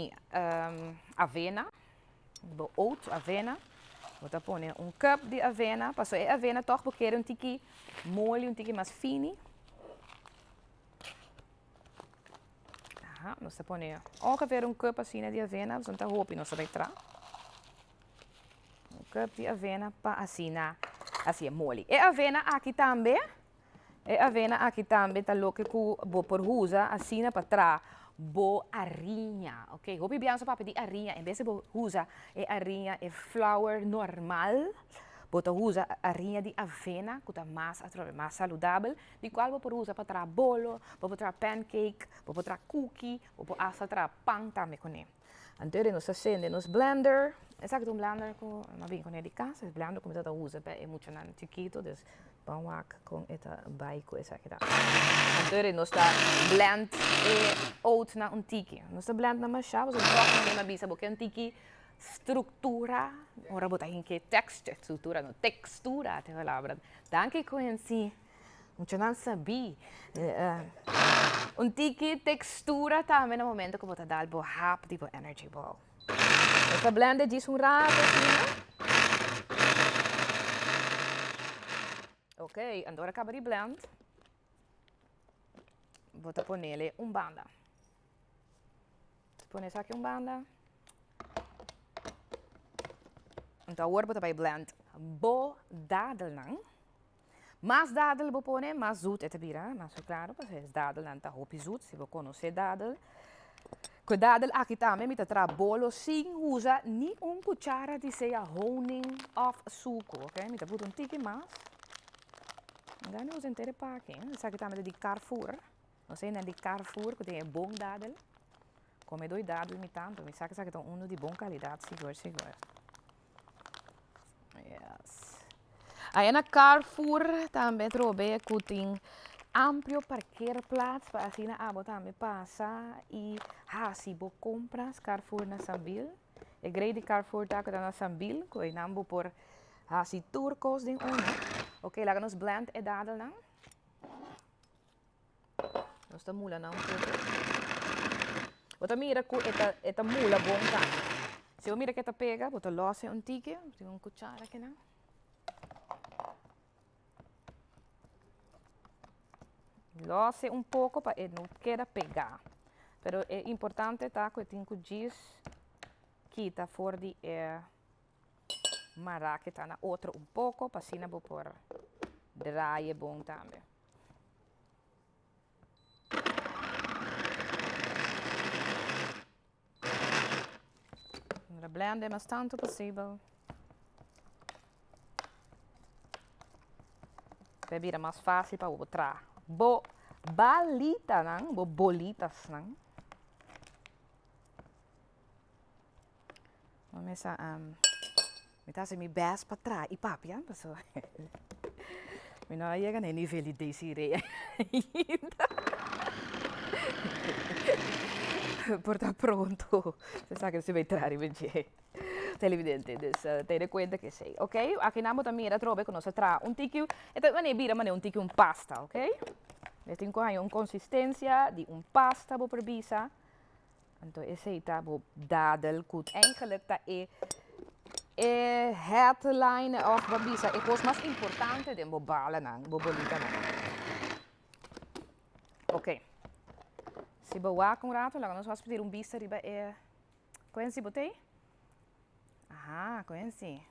avena, bo oat avena. Vou pôr cup de avena, passo a avena toch porque tiki mole, tiki mais fini. Nós põe ongeveer cup assim de avena, we zullen hopen nós vai tra. Cup de avena para assim é mole. E avena aqui também, tá louco que vou por usa assim para tra, bo arinha, ok? Hopi biasa papo de arinha, em vez de bo usa arinha é flour normal. Bota usa arinha de avena, que é mais saudável, de qual você usa para trazer bolo, para trazer pancake, para trazer cookie, para trazer pão também com ele. Então, nós acendemos nos blender, exacto blender com uma bem com ele de casa, o blender como você usa é muito chiquito, então pão com esta baico essa aqui. Então, nós está blend oat na tiki, nós está blend na machá, você troca na bisa porque tiki structura, ora botar que textura, não textura, te palavra. Danke conheci, não sabia. Tiki textura também no momento que botar dar bo hap tipo energy ball. Essa blender diz rato assim. Ok, agora acaba de blend. Botar por nele banda. Põe isso aqui banda. Então agora você vai blend bo dadel não. Mas dadel vou pôr mais zoet é tabira, mas claro, porque dadel não tá hopi zoet, se você conhece dadel. Que dadel aqui também me tra bolo sem usa nem cuchara de seja honing of suco, ok? Me tá pôr tiki mais. Agora não usa inteiro para aqui, isso aqui também é de Carrefour. Não sei nem de Carrefour, que tem bom dadel. Come dois dadel me tanto, me sabe que é um de boa qualidade, seguro. Yes. Aí na Carrefour também trobe que tem amplo parkeerplaats para assim a também passa e se você compras Carrefour na Sambil, é grande Carrefour tá que na Sambil, que é nambo por assim turcos de ok, lá nos blend é dadel não. Nós tá mula não. Bota mira ku eta mula bom tá. Se eu mira que tá pega, bota losse um tique, tem cuchara aqui não. Losse um pouco para ele não queira pegar. Pero é importante tá que tem que diz que tá fora de mará que tá na outra um pouco, para assim não vou por draai bom também. Blende mas tanto possível. Bebida mais fácil para botar. Balita não, bolitas não. Vamos me tá se me best para trás e papi, hein, pessoal. Me não ia ganhar nível de desire ainda. Por estar pronto. Você sabe que você vai entrar e televidente, dus te conta que sei, ok? Aqui namo também era trobe que nós tra um tiquinho, então mané bira mané um tiquinho pasta, ok? Eu tenho que uma consistência de pasta bo prebisa. Então esse está bo dadel goed eigenlijk dat headline of babisa é coisa mais importante de bo bala não, bo bolita não. Ok. Se boa com rato, lá nós vamos pedir vista riba conhece botei? Aha, conhece.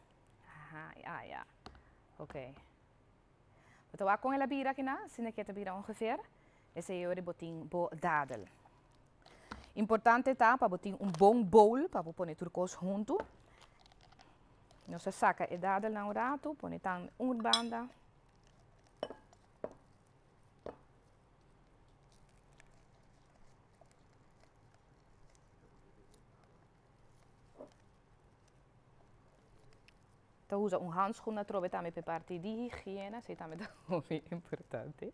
Aha, ja. Ok. Então, com ela bira aqui na, se não quer bira ongeveer, esse é o botin bo dadel. Importante tá para botin bom bowl para pôr turcos junto. Nós saca e dadel na rato, põe tan banda. Então usa handschoen na trobe também para parte de higiene, sei também muito importante.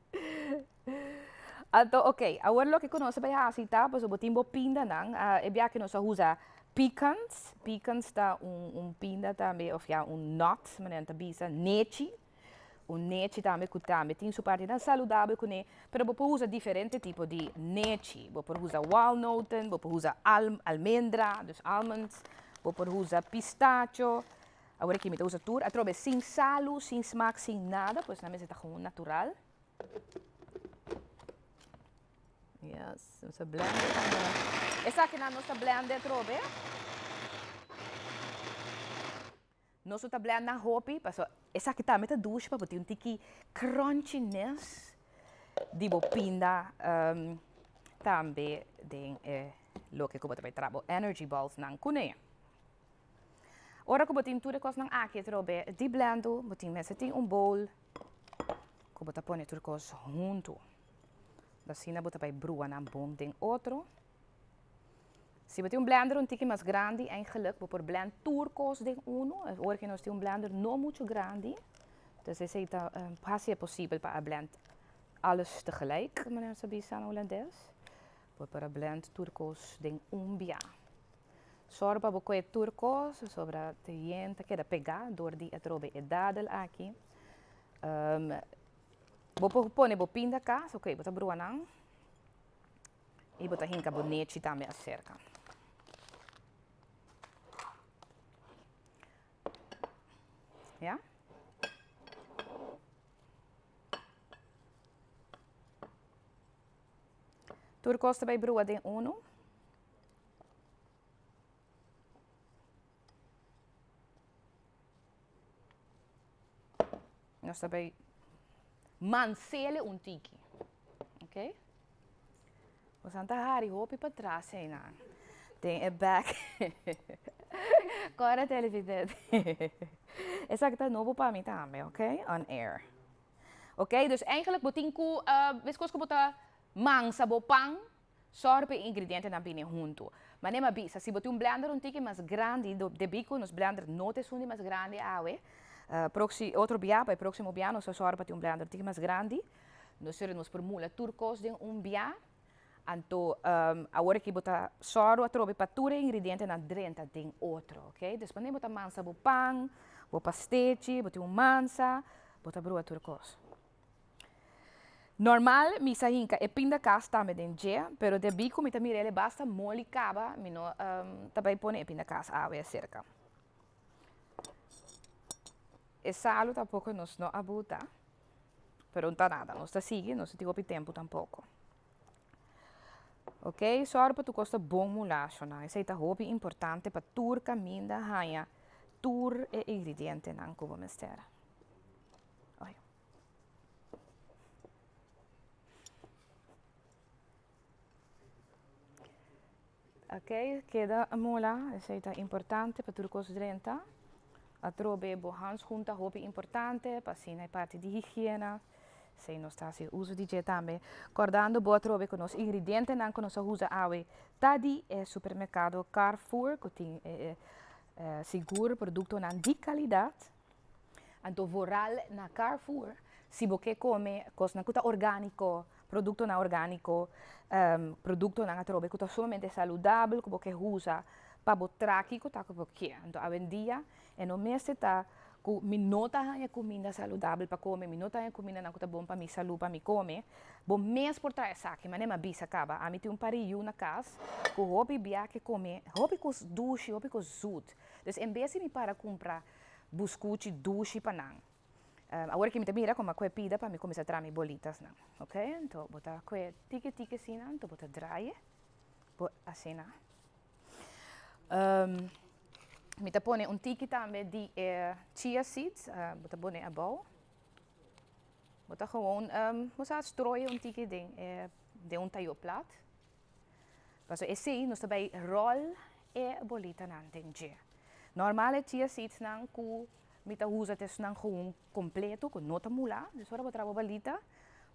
Então, ok, agora lo que conosco vai assim tá, pois o botimbo pinda não, é bem que nós usa pecans tá pinda também, ou já nut, mas não tá bisa neti também que também tem sua parte saudável com ele, pero você usa diferente tipo de neti, você usa walnut, você usa almendra, dus almonds, você usa pistacho. Agora que me usa tur, a trobe sem sal, sem smaak, sem nada, pois na mesa está gewoon natural. Yes, vamos blender. Essa aqui na nossa blender trobe. Nosso tá blender na hopi, passo. Essa aqui tá meta ducha para botar tiki crunchiness de bopinda também de lo que como também trabo energy balls nang kune. Ora que botin tudo coisa não aqui trobe de blendo, botin mesa tem bowl, que bota põe tudo coisa junto. Da sina bota para brua na bom tem outro. Se botin blender tiki mais grande, eigenlijk vou por blend turcos de ora que nós tem blender não muito grande, dus esse está quase possível para blend alles tegelijk, meneer Sabisa holandês. Vou para blend turcos de bia. Sorba bocoe turcos sobre a gente que da pegar door die atrobe e dadel aqui. Vou pôr bo pinda cá, ok, bota brua não. E bota hinca bonete também acerca. Ja? Turcos também brua de uno. Nós também mancele tiki, ok? Você não tá hari hopi para trás, hein, não? Tem back. Agora televidente. Essa aqui tá novo para mim também, ok? On air. Ok, dus eigenlijk botinku, viscos que bota mangsa bopang, sorpe ingrediënten na binnen junto. Maar nem bisa, se botar blender tiki mais grande, de bico nos blender não te sundi mais grande, outro bia, para o próximo bia, nós sorpa tem blender tiki mais grande. Nós seremos por mula turcos de bia. Então, agora que bota soro a trobe para tudo ingrediente na drenta tem outro, ok? Depois bota mansa bopang, bota pastete, bota mansa, bota brua turcos. Normal, misa hinka e pindakaas também den dia, pero de bico mita mirele basta moli kaba, mino também pone e pindakaas awe cerca. E salo tampouco nos no abuta, pero não tá nada, não está sigue, não se tigo tempo tampouco. Ok, sorpa tu costa bom mulacho, na. Isso aí tá hobby importante para tur caminda hanha, tur e ingrediente nan kubo mestera. Ok, queda a mola, isso aí tá importante para tur costa drenta. A trobe bo handschoen hobby importante, para assim parte de higiene. Se não está se uso de também. Cordando boa trobe com os ingredientes não com nós usa awe. Tadi é supermercado Carrefour que tem seguro produto nan de qualidade. Então voral na Carrefour se você come coisa na cuta orgânico, produto na orgânico, produto na trobe que somente saudável que você usa para botar aqui que tá com você. Então hoje em dia é no mês está ku minota hanya comida saudável para comer, minota hanya comida na kuta bom para mi saúde para mi comer. Bom mês por trás aqui, mas nem ma bisa acaba. A mim tem pariu na casa, ku hobby bia que comer, hobby cos duche, hobby cos zoet. Dus em vez de me para comprar biscoito duche para não. Agora que me mira como a coisa pida para me começar a trazer bolitas não, ok? Então botar coisa tique assim não, então botar dry, assim não. Me pone tiki também de chia seeds, bota pone a bowl. Bota gewoon, você strooien tiki de taio plat. Mas assim, nós também roll e bolita nan denje. Normale chia seeds nan ku mita usa tes nan gewoon completo, ku nota mula, dus ora bota bolita,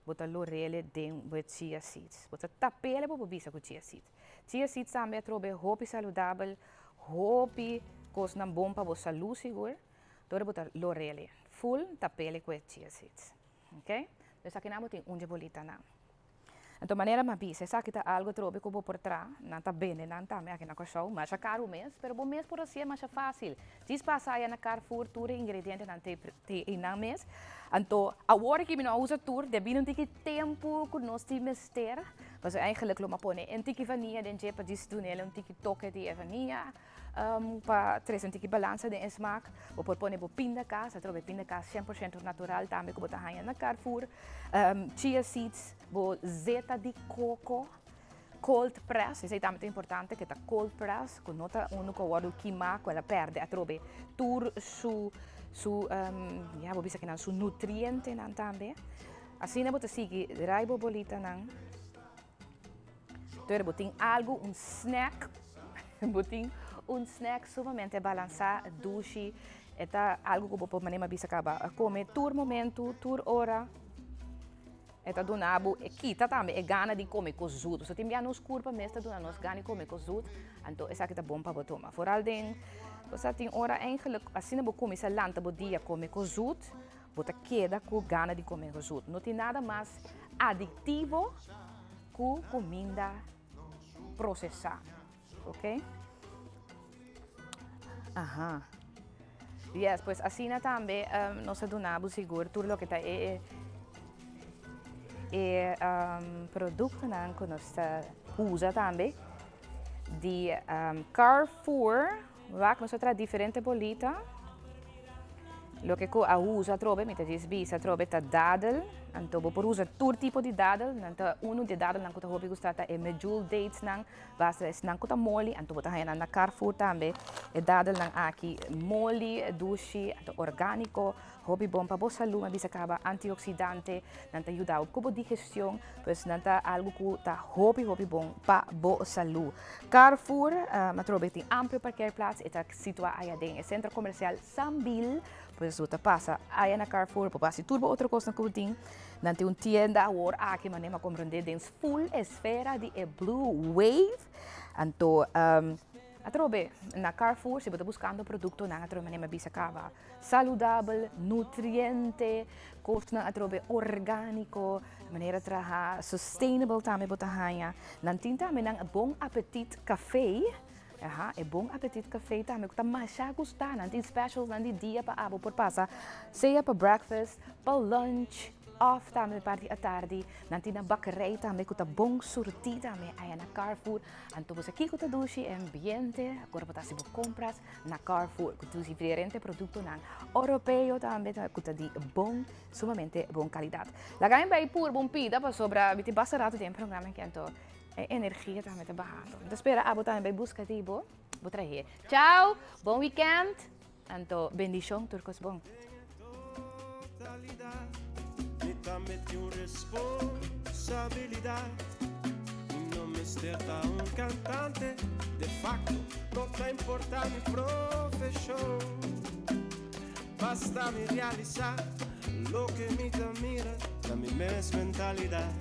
bota lorele den with chia seeds. Bota tapele bo bisa ku chia seeds. Chia seeds também trobe hopi saudável, hopi cos nan bom para vossa saúde seguro, então botar lorele, full tapele com chia seeds, ok? Então aqui namo tem bolita na. Então maneira mais bisa, essa aqui tá algo trobe que vou por trás, não tá bem, não tá me aqui na coisa, mas é caro mês, pero bom mês por assim é mais fácil. Diz passar aí na Carrefour tour ingrediente não tem em mês, então agora que me não usa tour, deve não ter tempo que nós temos ter, mas eigenlijk lo pone en tiki vanilla den para diz doen ele tiki toque de vanilla. Para trazer um balança de smaak, we pone pindakaas, dat trobe pindakaas 100% natural, também que botar na Carrefour, chia seeds, zeta de coco, cold press, isso é também importante que tá cold press, que nota que o queima, que ela perde, a trobe tur vou bisa que não su nutriente nan também, assim não botar sigue raibo bolita nan, então botin algo snack, botin snack sumamente balançado, duche, é algo que você pode bisa acaba comer tur momento, tur hora, é donabo, e kita também é gana de comer cozudo, se tem bem nos curva, mas tá dona nos gana de comer cozudo, então essa aqui tá bom para tomar. Vooral den, você tem hora eigenlijk, assim você come essa lanta bo dia comer cozudo, você queda com gana de comer cozudo. Não tem nada mais aditivo que comida processada, ok? Aha. Yes, pues assim também nós donamos seguro tudo o que está produto que nós usa também de Carrefour, lá que nós traz diferente bolita. Lo que a usa trobe, me diz bisa trobe ta dadel, então por usa todo tipo de dadel, então de dadel não que hobby gostata é medjool dates não, basta é não que moli, então botar aí na Carrefour também, é dadel não aqui moli, duche, orgânico, hobby bom para boa saúde, mas bisa acaba antioxidante, não te ajuda a cubo digestão, pois não tá algo que tá hobby bom para boa saúde. Carrefour, mas trobe tem amplo parkeerplaats, está situado aí dentro, centro comercial Sambil. Pois você passa aí na Carrefour, passa tudo outra coisa que tem, não tem tienda agora aqui, mas nem me compreender dentro full esfera de Blue Wave, então a trobe na Carrefour se você buscando produto na trobe nem me bisa acaba saudável, nutriente, coisa na trobe orgânico, maneira trabalhar sustainable também botar hanha, não tem também um bom apetite café. É bom apetite café também, que tá mais gostar, não tem specials, não tem dia para abo por passar, seja para breakfast, para lunch, off também parte à tarde, nanti na bakkerij também kuta bom surti também aí na Carrefour, anto você aqui kuta dushi ambiente, agora botar se compras na Carrefour, kuta diferente produto na europeu também kuta di bom, sumamente bom qualidade. Lagai bem pur bom pida para sobra, biti bastarato tem programa que anto energia também tá barrato. Então espera a botar bem busca tipo, vou trazer. Tchau, bom weekend, anto bendição turcos bom. También tiene responsabilidad. No me esterta un cantante, de facto no te importa mi profesión. Basta mi realizar lo que me mira, da mi mes mentalidad.